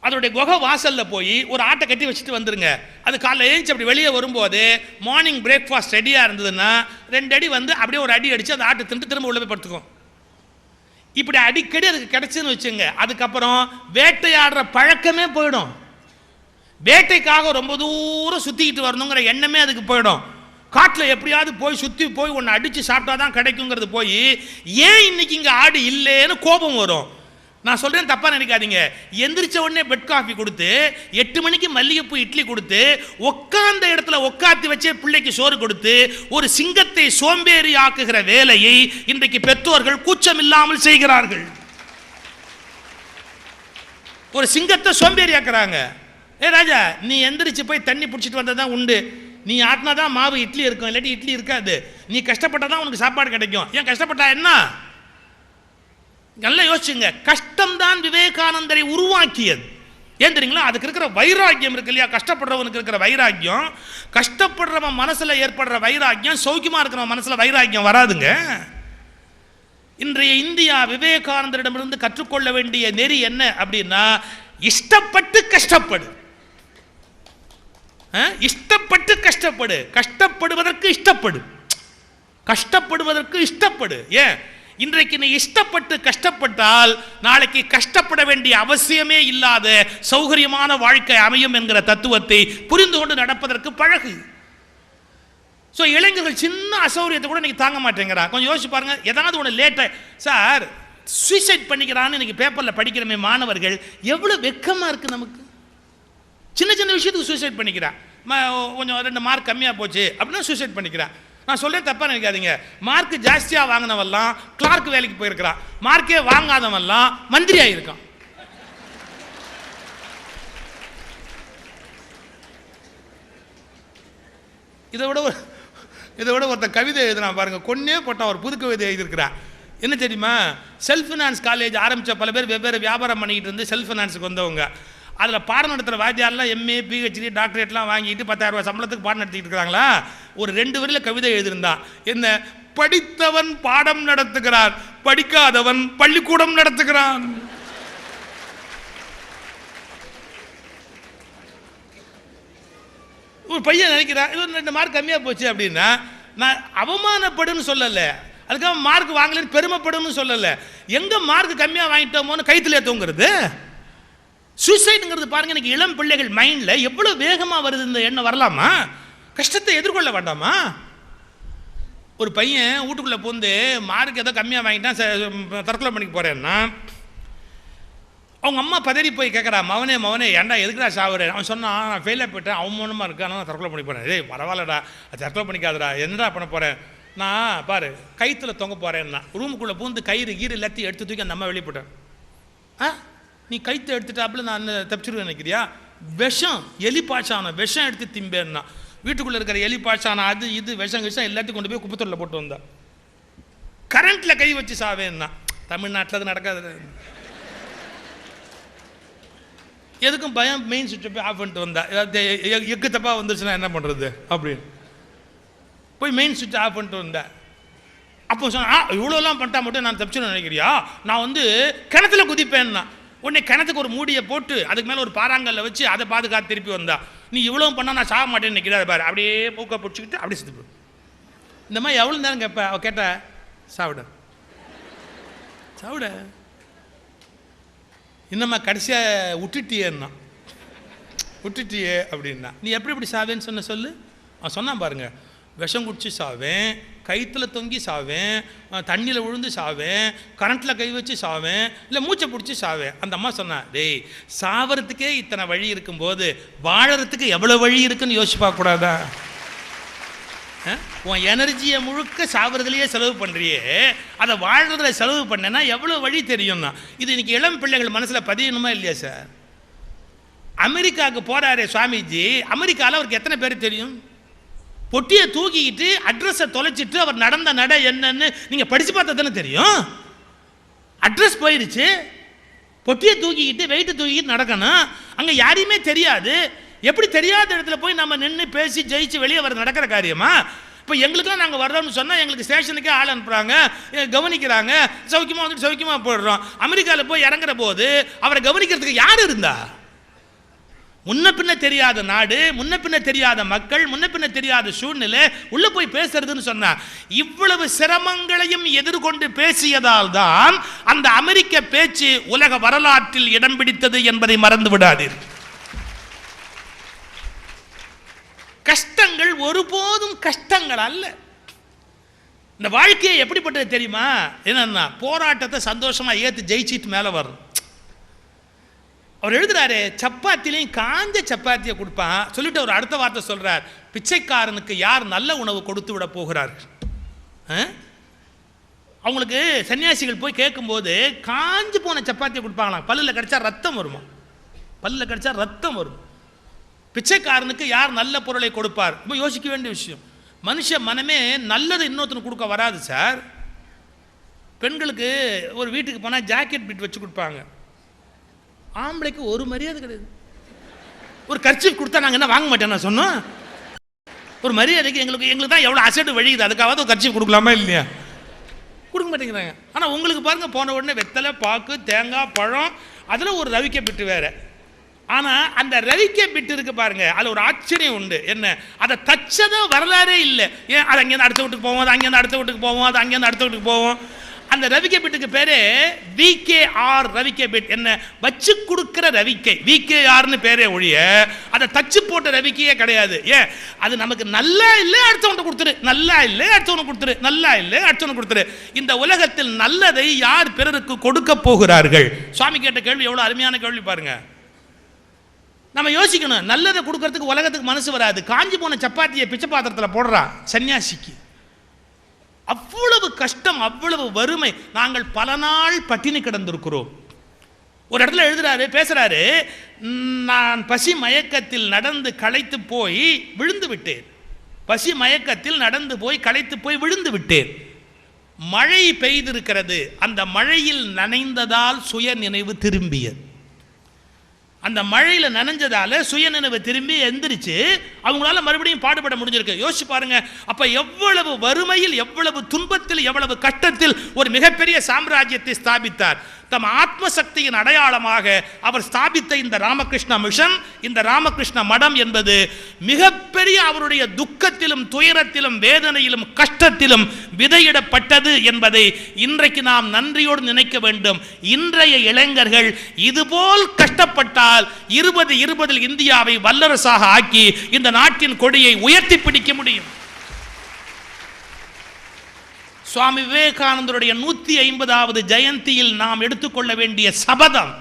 அதோடைய குகை வாசலில் போய் ஒரு ஆட்டை கட்டி வச்சுட்டு வந்துருங்க. அது காலைல எழுந்துச்சு அப்படி வெளியே வரும்போது மார்னிங் பிரேக்ஃபாஸ்ட் ரெடியாக இருந்ததுன்னா 2 அடி வந்து அப்படியே ஒரு அடி அடித்து அந்த ஆட்டை தின்று திரும்ப உள்ள போய் படுத்துக்கும். இப்படி அடிக்கடி அதுக்கு கிடைச்சுன்னு வச்சுங்க, அதுக்கப்புறம் வேட்டையாடுற பழக்கமே போயிடும். வேட்டைக்காக ரொம்ப தூரம் சுற்றிக்கிட்டு வரணுங்கிற எண்ணமே அதுக்கு போயிடும். காட்டில் எப்படியாவது போய் சுற்றி போய் ஒன்று அடித்து சாப்பிட்டா தான் கிடைக்குங்கிறது போய் ஏன் இன்னைக்கு இங்கே ஆடு இல்லைன்னு கோபம் வரும். நான் சொல்கிறேன், தப்பாக நினைக்காதீங்க. எந்திரிச்ச உடனே பெட் காஃபி கொடுத்து 8 மணிக்கு மல்லிகைப்பூ இட்லி கொடுத்து உட்கார்ந்த இடத்துல உட்காத்தி வச்சே பிள்ளைக்கு சோறு கொடுத்து ஒரு சிங்கத்தை சோம்பேறி ஆக்குகிற வேலையை இன்றைக்கு பெற்றோர்கள் கூச்சம் இல்லாமல் செய்கிறார்கள். ஒரு சிங்கத்தை சோம்பேறியாக்குறாங்க. ராஜா, நீ எந்திரிச்சு போய் தண்ணி பிடிச்சிட்டு வந்ததான் உண்டு, நீ ஆட்டினா தான் மாவு இட்லி இருக்கும், இல்லாட்டி இட்லி இருக்காது, நீ கஷ்டப்பட்டா தான் உனக்கு சாப்பாடு கிடைக்கும். ஏன் கஷ்டப்பட்டா என்ன? நல்லா யோசிச்சுங்க. கஷ்டம்தான் விவேகானந்தரை உருவாக்கியது. ஏன் தெரியுங்களா? அதுக்கு இருக்கிற வைராக்கியம் இருக்கு இல்லையா, கஷ்டப்படுறவனுக்கு இருக்கிற வைராக்கியம், கஷ்டப்படுறவன் மனசுல ஏற்படுற வைராக்கியம், சௌக்கியமா இருக்கிறவன் மனசுல வைராக்கியம் வராதுங்க. இன்றைய இந்தியா விவேகானந்தரிடமிருந்து கற்றுக்கொள்ள வேண்டிய நெறி என்ன அப்படின்னா, இஷ்டப்பட்டு கஷ்டப்படு, இஷ்டப்பட்டு கஷ்டப்படு, கஷ்டப்படுவதற்கு இஷ்டப்படு, கஷ்டப்படுவதற்கு இஷ்டப்படு. ஏன்? இன்றைக்கு நீ இஷ்டப்பட்டு கஷ்டப்பட்டால் நாளைக்கு கஷ்டப்பட வேண்டிய அவசியமே இல்லாத சௌகரியமான வாழ்க்கை அமையும் என்கிற தத்துவத்தை புரிந்து கொண்டு நடப்பதற்கு பழகு. ஸோ இளைஞர்கள் சின்ன அசௌகரியத்தை கூட இன்னைக்கு தாங்க மாட்டேங்கிறான். கொஞ்சம் யோசிச்சு பாருங்க. ஏதாவது ஒன்று லேட்டாக சார் சூசைட் பண்ணிக்கிறான்னு இன்னைக்கு பேப்பரில் படிக்கிறமே மாணவர்கள், எவ்வளோ வெக்கமாக இருக்குது நமக்கு. சின்ன சின்ன விஷயத்துக்கு சூசைட் பண்ணிக்கிறான். கொஞ்சம் 2 மார்க் கம்மியாக போச்சு அப்படின்னா சூசைட் பண்ணிக்கிறான். நான் சொல்ல தப்பா நினைக்காதீங்க. மார்க் ஜாஸ்தியாக வாங்கினவெல்லாம் கிளார்க் வேலைக்கு போயிருக்கிறான், மார்க்கே வாங்காதவெல்லாம் மந்திரி ஆகியிருக்கான். இதை விட ஒருத்தர் கவிதை எழுதுனா பாருங்க, கொன்னே போட்டான். ஒரு புது கவிதை எழுதியிருக்கிறான். என்ன தெரியுமா? செல்ஃப் ஃபினான்ஸ் காலேஜ் ஆரம்பித்த பல பேர் வெவ்வேறு வியாபாரம் பண்ணிக்கிட்டு இருந்து செல்ஃப் ஃபினான்ஸுக்கு வந்தவங்க. அதில் பாடம் நடத்துகிற வாத்தியாரெலாம் எம்ஏ பிஹெச்டி டாக்டரேட்லாம் வாங்கிட்டு 10,000 ரூபாய் சம்பளத்துக்கு பாடம் நடத்திக்கிட்டு இருக்கிறாங்களா. ஒரு 2 வரியில் கவிதை எழுதியிருந்தான். என்ன? படித்தவன் பாடம் நடத்துகிறான், படிக்காதவன் பள்ளிக்கூடம் நடத்துகிறான். ஒரு பையன் நினைக்கிறான், இது 2 மார்க் கம்மியாக போச்சு அப்படின்னா நான் அவமானப்படுன்னு சொல்லலை, அதுக்காக மார்க் வாங்கலன்னு பெருமைப்படுன்னு சொல்லலை. எங்கே மார்க் கம்மியாக வாங்கிட்டோமோன்னு கைத்திலே தூங்குறது. சூசைடுங்கிறது பாருங்க, எனக்கு இளம் பிள்ளைகள் மைண்ட்ல எவ்வளவு வேகமா வருது. இந்த எண்ணம் வரலாமா? கஷ்டத்தை எதிர்கொள்ள வேண்டாமா? ஒரு பையன் வீட்டுக்குள்ள போந்து மார்க் ஏதோ கம்மியாக வாங்கிட்டான், தற்கொலை பண்ணிக்க போறேன்னா அவங்க அம்மா பதறி போய் கேட்குறா, மவனே மவனே ஏன்டா எதுக்குடா சாவுறேன்? அவன் சொன்னான், நான் ஃபெயிலாக போயிட்டேன், அவமானமாக இருக்கான், நான் தற்கொலை பண்ணி போறேன். ஏய் பரவாயில்லடா, அது தற்கொலை பண்ணிக்காதடா, என்னடா பண்ண போறேன்? நான் பாரு கைத்தில் தொங்க போறேன்னா ரூமுக்குள்ளே பூந்து கயிறு கீறு எல்லாத்தையும் எடுத்து தூக்கி அந்த அம்மா வெளியே போட்டேன். நீ கைத்தை எடுத்துட்டாப்புல நான் தப்பிச்சுடுவேன் நினைக்கிறியா? விஷம், எலி பாய்ச்சான விஷம் எடுத்து திம்பேன்னா, வீட்டுக்குள்ளே இருக்கிற எலி பாய்ச்சான அது இது விஷம் எல்லாத்தையும் கொண்டு போய் குப்பத்தொட்டில் போட்டு வந்தா. கரண்ட்டில் கை வச்சு சாவேன்னா. தமிழ்நாட்டில் அது நடக்காது. எதுக்கும் பயம், மெயின் சுவிட்சை போய் ஆஃப் பண்ணிட்டு வந்தா. எக்கு தப்பாக வந்துருச்சுன்னா என்ன பண்ணுறது அப்படின்னு போய் மெயின் சுவிட்சை ஆஃப் பண்ணிட்டு வந்தேன். அப்போ சொன்னா, இவ்வளோலாம் பண்ணிட்டா மட்டும் நான் தப்பிச்சுன்னு நினைக்கிறியா? நான் கிணத்துல குதிப்பேன்னா. உடனே கிணத்துக்கு ஒரு மூடியை போட்டு அதுக்கு மேலே ஒரு பாறாங்கல்ல வச்சு அதை பாதுகாத்து திருப்பி வந்தா. நீ இவ்வளோ பண்ணால் நான் சாக மாட்டேன்னு நினைக்கிறா பாரு. அப்படியே மூக்கை பிடிச்சிக்கிட்டு அப்படியே செத்து போய். இந்த மாதிரி எவ்வளோ நேரம் கேட்பேன். அவள் கேட்ட சாவிட சாவிட இன்னமா கடைசியாக விட்டுட்டியேன்னா, விட்டுட்டியே அப்படின்னா. நீ எப்படி இப்படி சாவேன்னு சொன்ன சொல்லு. அவன் சொன்னான் பாருங்க, விஷம் குடிச்சு சாவேன், கைத்தில் தொங்கி சாவேன், தண்ணியில் விழுந்து சாவேன், கரண்ட்டில் கை வச்சு சாவேன், இல்லை மூச்சை பிடிச்சி சாவேன். அந்த அம்மா சொன்னான், டேய் சாவறதுக்கே இத்தனை வழி இருக்கும்போது வாழறதுக்கு எவ்வளோ வழி இருக்குன்னு யோசிச்சு பார்க்கக்கூடாதா? உன் எனர்ஜியை முழுக்க சாவறதுலேயே செலவு பண்ணுறியே, அதை வாழ்றதுல செலவு பண்ணேன்னா எவ்வளோ வழி தெரியும்னா. இது இன்னைக்கு இளம் பிள்ளைகள் மனசில் பதியணுமா இல்லையா சார்? அமெரிக்காவுக்கு போகிறாரே சுவாமிஜி, அமெரிக்காவில் அவருக்கு எத்தனை பேர் தெரியும்? பொட்டியை தூக்கிக்கிட்டு அட்ரஸை தொலைச்சிட்டு அவர் நடந்த நட என்னன்னு நீங்கள் படித்து பார்த்தா தானே தெரியும். அட்ரஸ் போயிடுச்சு, பொட்டியை தூக்கிக்கிட்டு வெயிட்டு தூக்கிக்கிட்டு நடக்கணும். அங்கே யாரையுமே தெரியாது. எப்படி தெரியாத இடத்துல போய் நம்ம நின்று பேசி ஜெயிச்சு வெளியே வர நடக்கிற காரியமா? இப்போ எங்களுக்கெல்லாம் நாங்கள் வர்றோம்னு சொன்னால் எங்களுக்கு ஸ்டேஷனுக்கே ஆள் அனுப்புகிறாங்க, கவனிக்கிறாங்க, சௌக்கியமாக வந்துட்டு சௌக்கியமாக போயிடுறோம். அமெரிக்காவில் போய் இறங்குற போது அவரை கவனிக்கிறதுக்கு யார் இருந்தா? முன்ன பின்ன தெரியாத நாடு, முன்ன பின்ன தெரியாத மக்கள், முன்ன பின்ன தெரியாத சூழ்நிலை, உள்ள போய் பேசுறதுன்னு சொன்னா. இவ்வளவு சிரமங்களையும் எதிர்கொண்டு பேசியதால் தான் அந்த அமெரிக்க பேச்சு உலக வரலாற்றில் இடம் பிடித்தது என்பதை மறந்து விடாதீர்கள். கஷ்டங்கள் ஒருபோதும் கஷ்டங்கள் அல்ல. இந்த வாழ்க்கையை எப்படிப்பட்டது தெரியுமா? என்னன்னா போராட்டத்தை சந்தோஷமா ஏத்து ஜெயிச்சிட்டு மேல வரும். அவர் எழுதுறாரு, சப்பாத்திலையும் காஞ்ச சப்பாத்தியை கொடுப்பான் சொல்லிட்டு அவர் அடுத்த வார்த்தை சொல்றார், பிச்சைக்காரனுக்கு யார் நல்ல உணவு கொடுத்து விட போகிறார்கள்? அவங்களுக்கு சன்னியாசிகள் போய் கேட்கும்போது காஞ்சு போன சப்பாத்தியை கொடுப்பாங்களாம், பல்லில் கிடைச்சா ரத்தம் வருமா. பல்ல கடிச்சா ரத்தம் வரும். பிச்சைக்காரனுக்கு யார் நல்ல பொருளை கொடுப்பார்? ரொம்ப யோசிக்க வேண்டிய விஷயம். மனுஷ மனமே நல்லது இன்னொருத்தனுக்கு கொடுக்க வராது சார். பெண்களுக்கு ஒரு வீட்டுக்கு போனால் ஜாக்கெட் பிட் வச்சு கொடுப்பாங்க. ஆம்பளைக்கு ஒரு மரியாதை கிடையாது. ஒரு கர்ச்சீஃப் கொடுத்தா நாங்கள் என்ன வாங்க மாட்டேன் நான் சொன்னோம். ஒரு மரியாதைக்கு எங்களுக்கு தான் எவ்வளோ அசட்டு வழியுது, அதுக்காவது ஒரு கர்ச்சீஃப் கொடுக்கலாமா இல்லையா? கொடுக்க மாட்டேங்கிறாங்க. ஆனால் உங்களுக்கு பாருங்கள், போன உடனே வெத்தலை, பாக்கு, தேங்காய், பழம், அதில் ஒரு ரவிக்கை பிட்டு வேறு. ஆனால் அந்த ரவிக்கை பிட்டு இருக்கு பாருங்க, அதில் ஒரு ஆச்சரியம் உண்டு. என்ன, அதை தச்சதும் வரலாறே இல்லை. ஏன், அது அங்கேருந்து அடுத்த வீட்டுக்கு போவோம், அது அங்கேருந்து அடுத்த வீட்டுக்கு போவோம், அது அங்கேருந்து அடுத்த வீட்டுக்கு போவோம். அந்த ரவிக்கை பிட்டுக்கு பேரு VKR ரவிக்கை பிட். என்ன, வச்சு கொடுக்கிற ரவிக்கை, VKRன்னு பேரே ஒழிய அதை தச்சு போட்ட ரவிக்கையே கிடையாது. ஏன், அது நமக்கு நல்லா இல்லை அடுத்தவன்ட்ட கொடுத்துரு, நல்லா இல்லை அடுத்தவனை கொடுத்துரு, நல்லா இல்லை அடுத்தவனை கொடுத்துரு. இந்த உலகத்தில் நல்லதை யார் பிறருக்கு கொடுக்க போகிறார்கள்? சுவாமி கேட்ட கேள்வி எவ்வளோ அருமையான கேள்வி பாருங்க. நம்ம யோசிக்கணும். நல்லதை கொடுக்கறதுக்கு உலகத்துக்கு மனசு வராது. காஞ்சி போன சப்பாத்தியை பிச்சை பாத்திரத்தில் போடுறா சன்னியாசிக்கு. அவ்வளவு கஷ்டம், அவ்வளவு வறுமை. நாங்கள் பல நாள் பட்டினி கிடந்திருக்கிறோம். ஒரு இடத்துல எழுதுறாரு, பேசுறாரு, நான் பசி மயக்கத்தில் நடந்து களைத்து போய் விழுந்து விட்டேன். பசி மயக்கத்தில் நடந்து போய் களைத்து போய் விழுந்து விட்டேன். மழை பெய்திருக்கிறது, அந்த மழையில் நனைந்ததால் சுய நினைவு திரும்பியது. அந்த மழையில் நனைஞ்சதால சுயநினைவு திரும்பி எந்திரிச்சு அவங்களால மறுபடியும் பாடுபட முடிஞ்சிருக்கு. யோசிச்சு பாருங்க. அப்ப எவ்வளவு வறுமையில், எவ்வளவு துன்பத்தில், எவ்வளவு கஷ்டத்தில் ஒரு மிகப்பெரிய சாம்ராஜ்யத்தை ஸ்தாபித்தார். தம் ஆத்மசக்தியின் அடையாளமாக அவர் ஸ்தாபித்த இந்த ராமகிருஷ்ண மிஷன், இந்த ராமகிருஷ்ண மடம் என்பது மிகப்பெரிய அவருடைய துக்கத்திலும், துயரத்திலும், வேதனையிலும், கஷ்டத்திலும் விதையிடப்பட்டது என்பதை இன்றைக்கு நாம் நன்றியோடு நினைக்க வேண்டும். இன்றைய இளைஞர்கள் இதுபோல் கஷ்டப்பட்டால் 2020 இந்தியாவை வல்லரசாக ஆக்கி இந்த நாட்டின் கொடியை உயர்த்தி பிடிக்க முடியும். சுவாமி விவேகானந்தருடைய 150வது ஜெயந்தியில் நாம் எடுத்துக்கொள்ள வேண்டிய சபதம்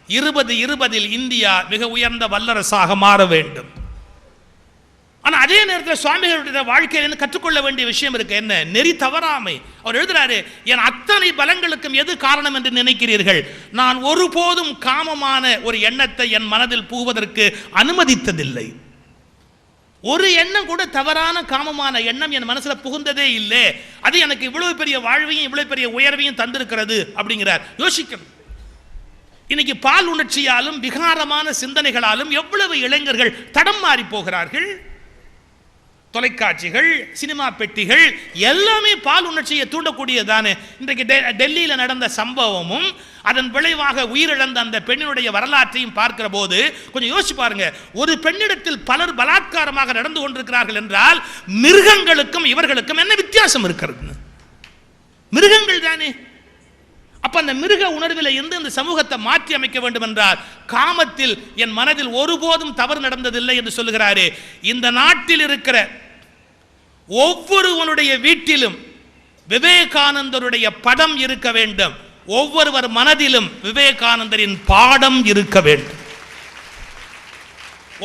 2020 இந்தியா மிக உயர்ந்த வல்லரசாக மாற வேண்டும். ஆனால் அதே நேரத்தில் சுவாமிகளுடைய வாழ்க்கையிலிருந்து கற்றுக்கொள்ள வேண்டிய விஷயம் இருக்கு. என்ன, நெறி தவறாமை. அவர் எழுதுறாரு, என் அத்தனை பலங்களுக்கும் எது காரணம் என்று நினைக்கிறீர்கள்? நான் ஒருபோதும் காமமான ஒரு எண்ணத்தை என் மனதில் புகுவதற்கு அனுமதித்ததில்லை. ஒரு எண்ணம் கூட, தவறான காமமான எண்ணம் என் மனசுல புகுந்ததே இல்லை. அது எனக்கு இவ்வளவு பெரிய வாழ்வையும் இவ்வளவு பெரிய உயர்வையும் தந்திருக்கிறது அப்படிங்கிறார். யோசிக்கணும். இன்னைக்கு பால் உணர்ச்சியாலும் விகாரமான சிந்தனைகளாலும் எவ்வளவு இளைஞர்கள் தடம் மாறி போகிறார்கள். தொலைக்காட்சிகள், சினிமா பெட்டிகள் எல்லாமே பால் உணர்ச்சியை தூண்டக்கூடியதானே. இன்றைக்கு டெல்லியில் நடந்த சம்பவமும் அதன் விளைவாக உயிரிழந்த அந்த பெண்ணினுடைய வரலாற்றையும் பார்க்கிற போது கொஞ்சம் யோசிச்சு பாருங்க. ஒரு பெண்ணிடத்தில் பலர் பலாத்காரமாக நடந்து கொண்டிருக்கிறார்கள் என்றால் மிருகங்களுக்கும் இவர்களுக்கும் என்ன வித்தியாசம் இருக்கிறது? மிருகங்கள் தானே. அப்ப அந்த மிருக உணர்வில் இருந்து இந்த சமூகத்தை மாற்றி அமைக்க வேண்டும் என்றால் காமத்தில் என் மனதில் ஒருபோதும் தவறு நடந்ததில்லை என்று சொல்லுகிறாரே. இந்த நாட்டில் இருக்கிற ஒவ்வொருவனுடைய வீட்டிலும் விவேகானந்தருடைய படம் இருக்க வேண்டும். ஒவ்வொருவர் மனதிலும் விவேகானந்தரின் பாடம் இருக்க வேண்டும்.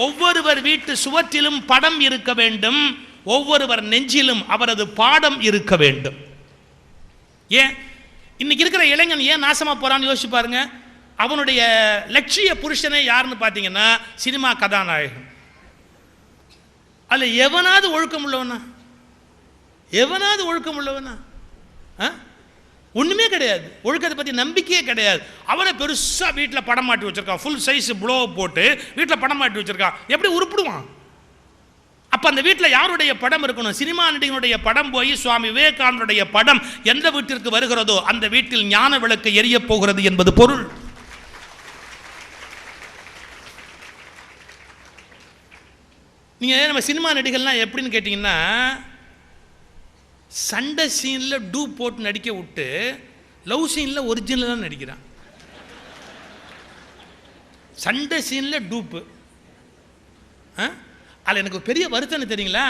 ஒவ்வொருவர் வீட்டு சுவற்றிலும் படம் இருக்க வேண்டும். ஒவ்வொருவர் நெஞ்சிலும் அவரது பாடம் இருக்க வேண்டும். ஏன் இன்னைக்கு இருக்கிற இளைஞன் ஏன் நாசமா போறான்னு யோசிச்சு பாருங்க. அவனுடைய லட்சிய புருஷனே யாருன்னு பார்த்தீங்கன்னா சினிமா கதாநாயகன். அல்ல எவனாவது ஒழுக்கம் உள்ளவனா? எவனாவது ஒழுக்கம் உள்ளவனா? ஒண்ணுமே கிடையாது. ஒழுக்கத்தை பத்தி நம்பிக்கையே கிடையாது. அவனை பெருசா வீட்டில் படம் மாட்டி வச்சிருக்கான். ஃபுல் சைஸ் ப்ளோ போட்டு வீட்டில் படம் மாட்டி வச்சிருக்கான். எப்படி உருப்பிடுவான்? அப்ப அந்த வீட்டில் யாருடைய படம் இருக்கணும்? சினிமா நடிகனுடைய படம் போய் சுவாமி விவேகானந்தருடைய படம் எந்த வீட்டிற்கு வருகிறதோ அந்த வீட்டில் ஞான விளக்கு எரிய போகிறது என்பது பொருள். நீங்க நம்ம சினிமா நடிகர்லாம் எப்படின்னு கேட்டீங்கன்னா, சண்டை சீன்ல டூ போட்டு நடிக்க விட்டு லவ் சீன்ல ஒரிஜினலாக நடிக்கிறான். சண்டை சீன்ல டூப்பு. அதில் எனக்கு பெரிய வருத்தம் தெரியுங்களா?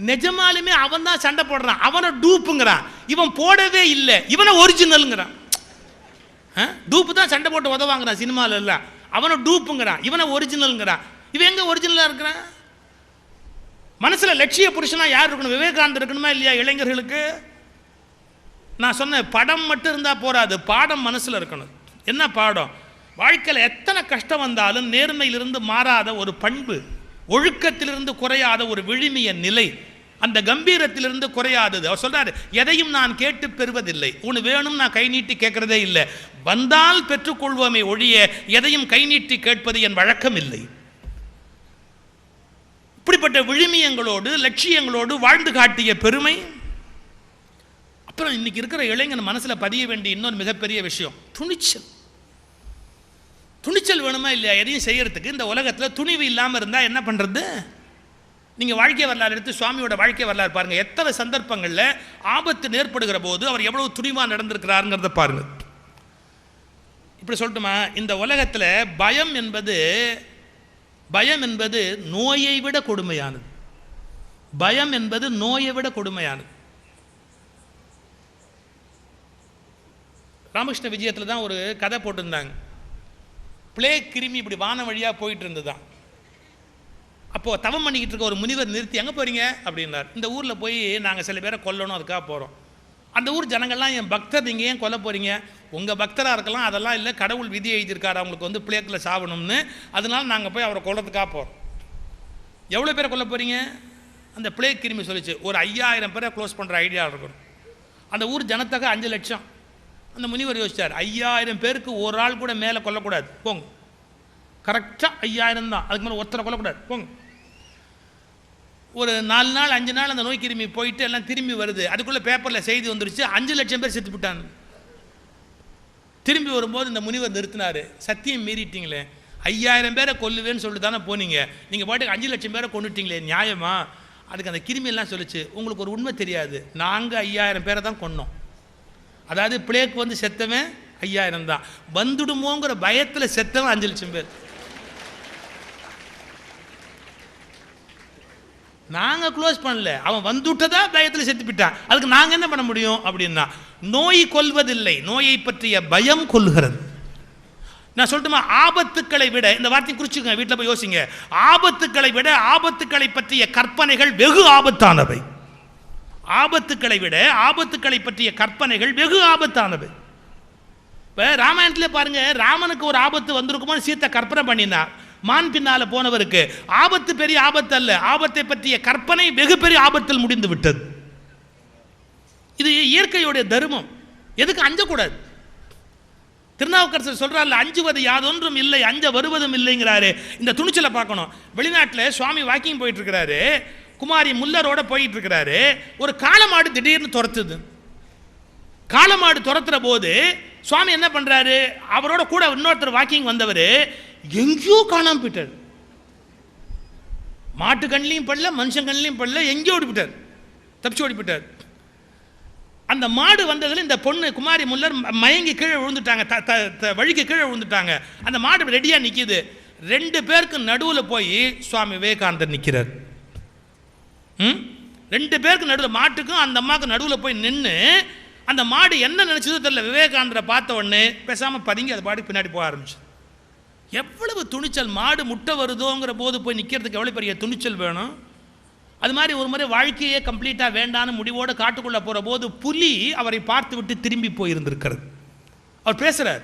நிஜமாலுமே அவன் தான் சண்டை போடுறான், அவனை டூப்புங்கிறான். இவன் போடவே இல்லை, இவனை ஒரிஜினலுங்கிறான். டூப்பு தான் சண்டை போட்டு உதவாங்கிறான் சினிமாவில் இல்லை, அவனை டூப்புங்கிறான், இவனை ஒரிஜினலுங்கிறான். இவன் எங்க ஒரிஜினலாக இருக்கிறான்? மனசுல லட்சிய புருஷனா யார் இருக்கணும்? விவேகானந்தர் இருக்கணுமா இல்லையா? இளைஞர்களுக்கு நான் சொன்ன படம் மட்டும் இருந்தா போராது, பாடம் மனசுல இருக்கணும். என்ன பாடம்? வாழ்க்கையில் எத்தனை கஷ்டம் வந்தாலும் நேர்மையிலிருந்து மாறாத ஒரு பண்பு, ஒழுக்கத்திலிருந்து குறையாத ஒரு விழுமிய நிலை, அந்த கம்பீரத்திலிருந்து குறையாதது. அவர் சொல்றாரு, எதையும் நான் கேட்டு பெறுவதில்லை, ஒன்று வேணும் நான் கை நீட்டி கேட்கறதே இல்லை, வந்தால் பெற்றுக்கொள்வோமே ஒழிய எதையும் கை நீட்டி கேட்பது என் வழக்கம் இல்லை. இப்படிப்பட்ட விழுமியங்களோடு லட்சியங்களோடு வாழ்ந்து காட்டிய பெருமை. அப்புறம் இன்னைக்கு இருக்கிற இளைஞன் மனசில் பதிய வேண்டிய இன்னொரு மிகப்பெரிய விஷயம் துணிச்சல். துணிச்சல் வேணுமா இல்லையா எதையும் செய்யறதுக்கு? இந்த உலகத்தில் துணிவு இல்லாமல் இருந்தால் என்ன பண்ணுறது? நீங்கள் வாழ்க்கை வரலாறு எடுத்து சுவாமியோட வாழ்க்கை வரலாறு பாருங்கள். எத்தனை சந்தர்ப்பங்களில் ஆபத்து ஏற்படுகிற போது அவர் எவ்வளவு துணிவாக நடந்திருக்கிறாருங்கிறத பாருங்கள். இப்படி சொல்லட்டுமா, இந்த உலகத்தில் பயம் என்பது நோயை விட கொடுமையானது. பயம் என்பது நோயை விட கொடுமையானது. ராமகிருஷ்ண விஜயத்தில் தான் ஒரு கதை போட்டிருந்தாங்க. பிளேக் கிருமி இப்படி வான வழியாக போயிட்டு இருந்ததுதான். அப்போது தவம் பண்ணிக்கிட்டு இருக்க ஒரு முனிவர் நிறுத்தி, எங்கே போகிறீங்க அப்படின்னார். இந்த ஊரில் போய் நாங்கள் சில பேரை கொல்லணும், அதுக்காக போகிறோம். அந்த ஊர் ஜனங்கள்லாம், என் பக்தர், நீங்கள் ஏன் கொல்ல போகிறீங்க? உங்கள் பக்தராக இருக்கலாம், அதெல்லாம் இல்லை, கடவுள் விதி எழுதியிருக்காரு அவங்களுக்கு வந்து பிளேக்கில் சாகணும்னு, அதனால நாங்கள் போய் அவரை கொல்றதுக்காக போகிறோம். எவ்வளோ பேரை கொல்ல போகிறீங்க? அந்த பிளேக் கிருமி சொல்லிச்சு, ஒரு 5000 பேரை க்ளோஸ் பண்ணுற ஐடியா இருக்கணும். அந்த ஊர் ஜனத்தொகை 5 லட்சம். அந்த முனிவர் யோசிச்சார், 5000 பேருக்கு ஒரு ஆள் கூட மேலே கொல்லக்கூடாது, போங்க. கரெக்டாக 5000 தான், அதுக்கு மேலே ஒருத்தரை கொல்லக்கூடாது, போங்க. ஒரு 4 நாள் 5 நாள் அந்த நோய் கிருமி போயிட்டு எல்லாம் திரும்பி வருது. அதுக்குள்ளே பேப்பரில் செய்தி வந்துருச்சு, 5 லட்சம் பேர் செத்து விட்டாங்க. திரும்பி வரும்போது இந்த முனிவர் நிறுத்தினார், சத்தியம் மீறிட்டீங்களே, 5000 பேரை கொல்லுவேன்னு சொல்லிட்டு தானே போனீங்க, நீங்கள் பாட்டுக்கு 5 லட்சம் பேரை கொண்டுட்டீங்களே, நியாயமா? அதுக்கு அந்த கிருமியெல்லாம் சொல்லிச்சு, உங்களுக்கு ஒரு உண்மை தெரியாது, நாங்கள் 5000 பேரை தான் கொன்னோம். அதாவது பிளேக் வந்து செத்தவன் 5000 தான், வந்துடுமோங்கிற பயத்தில் செத்தவன் 5 லட்சம் பேர். நாங்கள் க்ளோஸ் பண்ணல, அவன் வந்துவிட்டதா பயத்தில் செத்து போயிட்டான், அதுக்கு நாங்கள் என்ன பண்ண முடியும் அப்படின்னா, நோய் கொல்வதில்லை, நோயை பற்றிய பயம் கொல்லுகிறது. நான் சொல்லட்டுமா, ஆபத்துக்களை விட, இந்த வார்த்தையை குறிச்சுக்கங்க, வீட்டில் போய் யோசிங்க, ஆபத்துக்களை விட ஆபத்துக்களை பற்றிய கற்பனைகள் வெகு ஆபத்தானவை. ஆபத்துக்களை விட ஆபத்துக்களை பற்றிய கற்பனைகள் வெகு ஆபத்தானவை. இப்போ ராமாயணத்திலே பாருங்க, ராமனுக்கு ஒரு ஆபத்து வந்திருக்குமோ சீத்தை கற்பனை பண்ணினா, மான் பின்னால போனவருக்கு ஆபத்து பெரிய ஆபத்து அல்ல, ஆபத்தை பற்றிய கற்பனை வெகு பெரிய ஆபத்தில் முடிந்து விட்டது. இது இயற்கையுடைய தர்மம். எதுக்கு அஞ்சக்கூடாது? திருநாவுக்கரசர் சொல்றாரு, அஞ்சுவது யாதொன்றும் இல்லை, அஞ்ச வருவதும் இல்லைங்கிறாரு. இந்த துணிச்சலை பார்க்கணும். வெளிநாட்டில் சுவாமி வாக்கிங் போயிட்டு இருக்கிறாரு, குமாரி முல்லரோட போயிட்டு இருக்கிறாரு, ஒரு காளமாடு திடீர்னு துரத்துது. காளமாடு துரத்துற போது சுவாமி என்ன பண்றாரு, அவரோட கூட இன்னொருத்தர் வாக்கிங் வந்தவர் எங்கேயோ காணாம போயிட்டார். மாட்டு கண்ணிலையும் படல, மனுஷன் கண்ணிலையும் படல, எங்கேயோ ஓடி போயிட்டார், தப்பிச்சு ஓடி போயிட்டார். அந்த மாடு வந்ததில் இந்த பொண்ணு குமாரி முல்லர் மயங்கி கீழே விழுந்துட்டாங்க, வழிக்கு கீழே விழுந்துட்டாங்க. அந்த மாடு ரெடியாக நிற்கிது. 2 பேருக்கு நடுவில் போய் சுவாமி விவேகானந்தர் நிற்கிறார். 2 பேருக்கு நடுவில், மாட்டுக்கும் அந்த அம்மாவுக்கு நடுவில் போய் நின்று, அந்த மாடு என்ன நினச்சதோ தெரியல, விவேகானந்தரை பார்த்த உடனே பேசாமல் பதுங்கி அது பாட்டுக்கு பின்னாடி போக ஆரம்பிச்சு. எவ்வளவு துணிச்சல்! மாடு முட்டை வருதோங்கிற போது போய் நிற்கிறதுக்கு எவ்வளோ பெரிய துணிச்சல் வேணும். அது மாதிரி ஒரு முறை வாழ்க்கையே கம்ப்ளீட்டாக வேண்டான்னு முடிவோடு காட்டுக்குள்ளே போகிற போது புலி அவரை பார்த்து விட்டு திரும்பி போயிருந்திருக்கிறது. அவர் பேசுகிறார்,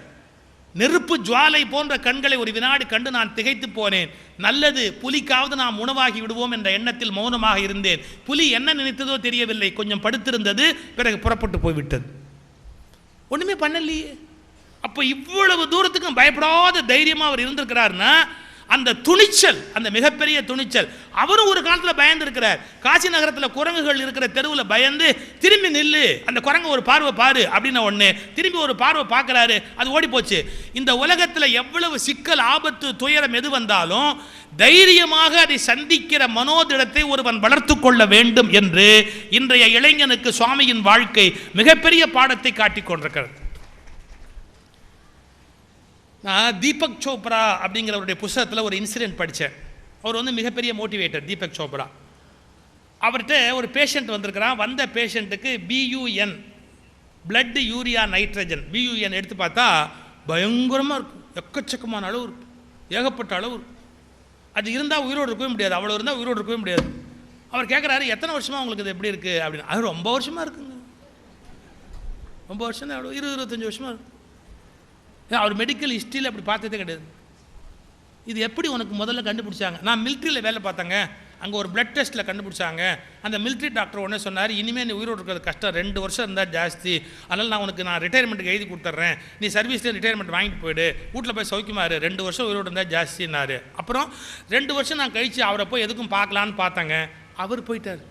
நெருப்பு ஜுவாலை போன்ற கண்களை ஒரு வினாடி கண்டு நான் திகைத்து போனேன். நல்லது, புலிக்காவது நாம் உணவாகி விடுவோம் என்ற எண்ணத்தில் மௌனமாக இருந்தேன். புலி என்ன நினைத்ததோ தெரியவில்லை, கொஞ்சம் படுத்திருந்தது, பிறகு புறப்பட்டு போய்விட்டது. ஒன்றுமே பண்ணலையே. அப்போ இவ்வளவு தூரத்துக்கும் பயப்படாத தைரியமாக அவர் இருந்திருக்கிறார்னா, அந்த துணிச்சல், அந்த மிகப்பெரிய துணிச்சல். அவரும் ஒரு காலத்தில் பயந்து இருக்கிறார். காசி நகரத்தில் குரங்குகள் இருக்கிற தெருவில் பயந்து, திரும்பி நில்லு, அந்த குரங்கு ஒரு பார்வை பாரு அப்படின்ன உடனே திரும்பி ஒரு பார்வை பார்க்குறாரு, அது ஓடி போச்சு. இந்த உலகத்தில் எவ்வளவு சிக்கல், ஆபத்து, துயரம் எது வந்தாலும் தைரியமாக அதை சந்திக்கிற மனோதிடத்தை ஒருவன் வளர்த்து கொள்ள வேண்டும் என்று இன்றைய இளைஞனுக்கு சுவாமியின் வாழ்க்கை மிகப்பெரிய பாடத்தை காட்டிக் கொண்டிருக்கிறது. நான் தீபக் சோப்ரா அப்படிங்கிறவருடைய புத்தகத்தில் ஒரு இன்சிடென்ட் படித்தேன். அவர் வந்து மிகப்பெரிய மோட்டிவேட்டர் தீபக் சோப்ரா. அவர்கிட்ட ஒரு பேஷண்ட் வந்திருக்கிறான். வந்த பேஷண்ட்டுக்கு BUN, blood urea nitrogen, BUN எடுத்து பார்த்தா பயங்கரமாக இருக்கும், எக்கச்சக்கமான அளவு இருக்கும், ஏகப்பட்ட அளவு இருக்கும். அது இருந்தால் உயிரோடு இருக்கவே முடியாது, அவ்வளோ இருந்தால் உயிரோடு இருக்கவே முடியாது. அவர் கேட்குறாரு, எத்தனை வருஷமாக உங்களுக்கு இது எப்படி இருக்குது அப்படின்னு. அது ரொம்ப வருஷமாக இருக்குங்க. ரொம்ப வருஷம் தான், எவ்வளோ 20-25 வருஷமாக இருக்கும். அவர் மெடிக்கல் ஹிஸ்ட்ரியில் அப்படி பார்த்ததே கிடையாது. இது எப்படி உனக்கு முதல்ல கண்டுபிடிச்சாங்க? நான் மிலிட்ரியில் வேலை பார்த்தேங்க, அங்கே ஒரு பிளட் டெஸ்ட்டில் கண்டுபிடிச்சாங்க. அந்த மிலிட்ரி டாக்டர் ஒன்றே சொன்னார், இனிமேல் நீ உயிரோடு இருக்கிறது கஷ்டம், 2 வருஷம் இருந்தால் ஜாஸ்தி, அதனால் நான் ரிட்டையர்மெண்ட்டுக்கு எழுதி கொடுத்துட்றேன், நீ சர்வீஸ்லேயே ரிட்டையர்மெண்ட் வாங்கிட்டு போயிடு, வீட்டில் போய் சௌக்கியமாரு, 2 வருஷம் உயிரோடு இருந்தால் ஜாஸ்தின்னாரு. அப்புறம் 2 வருஷம் நான் கழித்து அவரை போய் எதுக்கும் பார்க்கலான்னு பார்த்தாங்க, அவர் போயிட்டார்.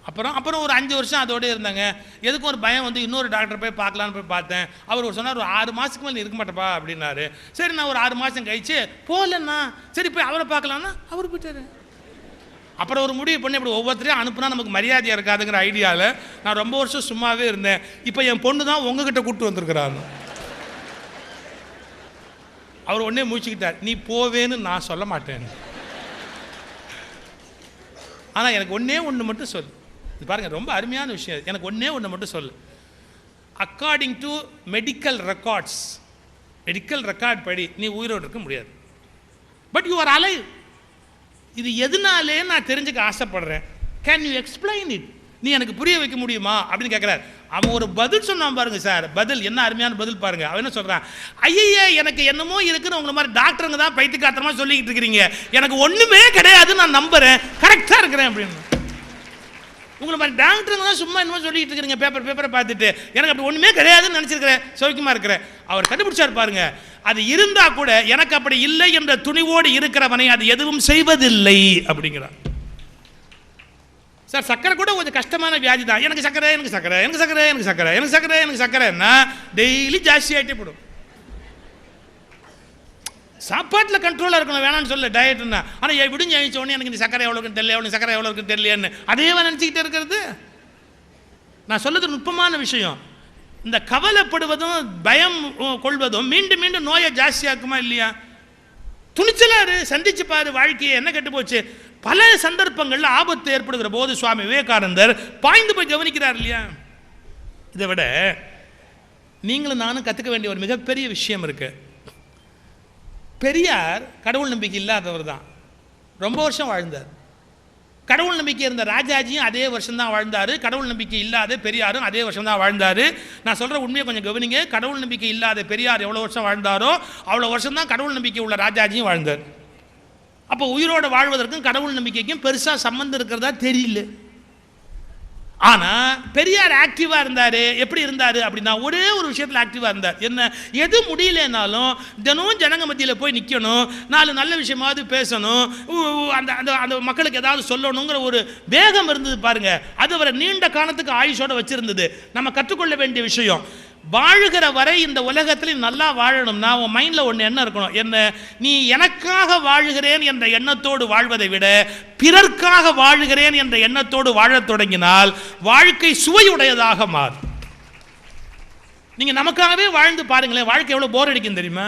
அப்புறம் ஒரு 5 வருஷம் அதோடய இருந்தாங்க. எதுக்கும் ஒரு பயம் வந்து இன்னொரு டாக்டர் போய் பார்க்கலான்னு போய் பார்த்தேன். அவர் சொன்னார், ஒரு 6 மாதத்துக்கு மேலே இருக்க மாட்டேப்பா அப்படின்னாரு. சரி, நான் ஒரு 6 மாதம் கழிச்சு போகலன்னா சரி போய் அவரை பார்க்கலான்னா அவர் போயிட்டார். அப்புறம் ஒரு முடிவு பண்ணி இப்படி ஒவ்வொருத்தரையும் அனுப்புனா நமக்கு மரியாதையாக இருக்காதுங்கிற ஐடியாவில் நான் ரொம்ப வருஷம் சும்மாவே இருந்தேன். இப்போ என் பொண்ணு தான் உங்ககிட்ட கூப்பிட்டு வந்திருக்கிறாரு. அவர் உடனே முடிச்சுக்கிட்டார், நீ போவேன்னு நான் சொல்ல மாட்டேன், ஆனால் எனக்கு ஒன்று மட்டும் சொல்லு. இது பாருங்கள், ரொம்ப அருமையான விஷயம். எனக்கு ஒன்று மட்டும் சொல்லு. அக்கார்டிங் டு மெடிக்கல் ரெக்கார்ட் படி நீ உயிரோடு இருக்க முடியாது. But you are alive. இது எதுனாலே நான் தெரிஞ்சுக்க ஆசைப்படுறேன். Can you explain it? நீ எனக்கு புரிய வைக்க முடியுமா அப்படின்னு கேட்குறாரு. அவன் ஒரு பதில் சொன்னான் பாருங்க சார், பதில் என்ன அருமையான பதில் பாருங்க. அவன் என்ன சொல்கிறான், ஐயே எனக்கு என்னமோ இருக்குன்னு உங்களை மாதிரி டாக்டருங்க தான் பைத்தியக்காரத்தமாக சொல்லிக்கிட்டு இருக்கிறீங்க, எனக்கு ஒன்றுமே கிடையாது, நான் நம்புகிறேன், கரெக்டாக இருக்கிறேன் அப்படின்னு. உங்களை மாதிரி டாக்டருங்க தான் சும்மா என்னமோ சொல்லிட்டு இருக்கிறீங்க, பேப்பரை பார்த்துட்டு, எனக்கு அப்படி ஒன்றுமே கிடையாதுன்னு நினச்சிருக்கிறேன், சௌக்கியமாக இருக்கிறேன். அவர் கண்டுபிடிச்சார் பாருங்க, அது இருந்தால் கூட எனக்கு அப்படி இல்லை என்ற துணிவோடு இருக்கிறவனை அது எதுவும் செய்வதில்லை அப்படிங்கிறார். சார் சக்கரை கூட கொஞ்சம் கஷ்டமான வியாதி தான், எனக்கு சக்கரைன்னா டெய்லி ஜாஸ்தி ஆகிட்டே போடும். சாப்பாட்டில் கண்ட்ரோலாக இருக்கணும், வேணான்னு சொல்ல டயட்னா. ஆனால் விடிஞ்சு அழிச்ச உடனே எனக்கு இந்த சக்கரை எவ்வளோ இருக்குன்னு தெரியல, சக்கரை எவ்வளோ இருக்குன்னு தெரியலையான்னு அதேவா நினச்சிக்கிட்டே இருக்கிறது. நான் சொல்கிறது நுட்பமான விஷயம். இந்த கவலைப்படுவதும் பயம் கொள்வதும் மீண்டும் மீண்டும் நோயை ஜாஸ்தியாக்குமா இல்லையா? துணிச்சலாரு, சந்திச்சு பாரு, வாழ்க்கையை என்ன கெட்டு போச்சு. பல சந்தர்ப்பங்களில் ஆபத்து ஏற்படுகிற போது சுவாமி விவேகானந்தர் பாய்ந்து போய் கவனிக்கிறார் இல்லையா? இதை விட நீங்களும் நானும் கற்றுக்க வேண்டிய ஒரு மிகப்பெரிய விஷயம் இருக்கு. பெரியார் கடவுள் நம்பிக்கை இல்லாதவர் தான், ரொம்ப வருஷம் வாழ்ந்தார். கடவுள் நம்பிக்கை இருந்த ராஜாஜியும் அதே வருஷம் தான் வாழ்ந்தார். கடவுள் நம்பிக்கை இல்லாத பெரியாரும் அதே வருஷம் தான் வாழ்ந்தார். நான் சொல்கிற உண்மையை கொஞ்சம் கவனிங்க. கடவுள் நம்பிக்கை இல்லாத பெரியார் எவ்வளோ வருஷம் வாழ்ந்தாரோ அவ்வளோ வருஷம் தான் கடவுள் நம்பிக்கை உள்ள ராஜாஜியும் வாழ்ந்தார். அப்போ உயிரோடு வாழ்வதற்கும் கடவுள் நம்பிக்கைக்கும் பெருசாக சம்பந்தம் இருக்கிறதா தெரியல. ஆனால் பெரியார் ஆக்டிவாக இருந்தார். எப்படி இருந்தார் அப்படின்னா, ஒரே ஒரு விஷயத்தில் ஆக்டிவாக இருந்தார். என்ன? எது முடியலனாலும் தினம் ஜனங்க மத்தியில் போய் நிற்கணும், 4 நல்ல விஷயமாவது பேசணும், அந்த அந்த அந்த மக்களுக்கு ஏதாவது சொல்லணுங்கிற ஒரு வேகம் இருந்தது பாருங்க. அது அவரை நீண்ட காலத்துக்கு ஆயுஷோடு வச்சிருந்தது. நம்ம கற்றுக்கொள்ள வேண்டிய விஷயம், வாழுகிற வரை இந்த உலகத்தில் நல்லா வாழணும்னா உன் மைண்டில் ஒன்று என்ன இருக்கணும், என்ன? நீ எனக்காக வாழுகிறேன் என்ற எண்ணத்தோடு வாழ்வதை விட பிறர்க்காக வாழுகிறேன் என்ற எண்ணத்தோடு வாழத் தொடங்கினால் வாழ்க்கை சுவையுடையதாக மாறும். நீங்கள் நமக்காகவே வாழ்ந்து பாருங்களேன், வாழ்க்கை எவ்வளோ போர் அடிக்கும் தெரியுமா?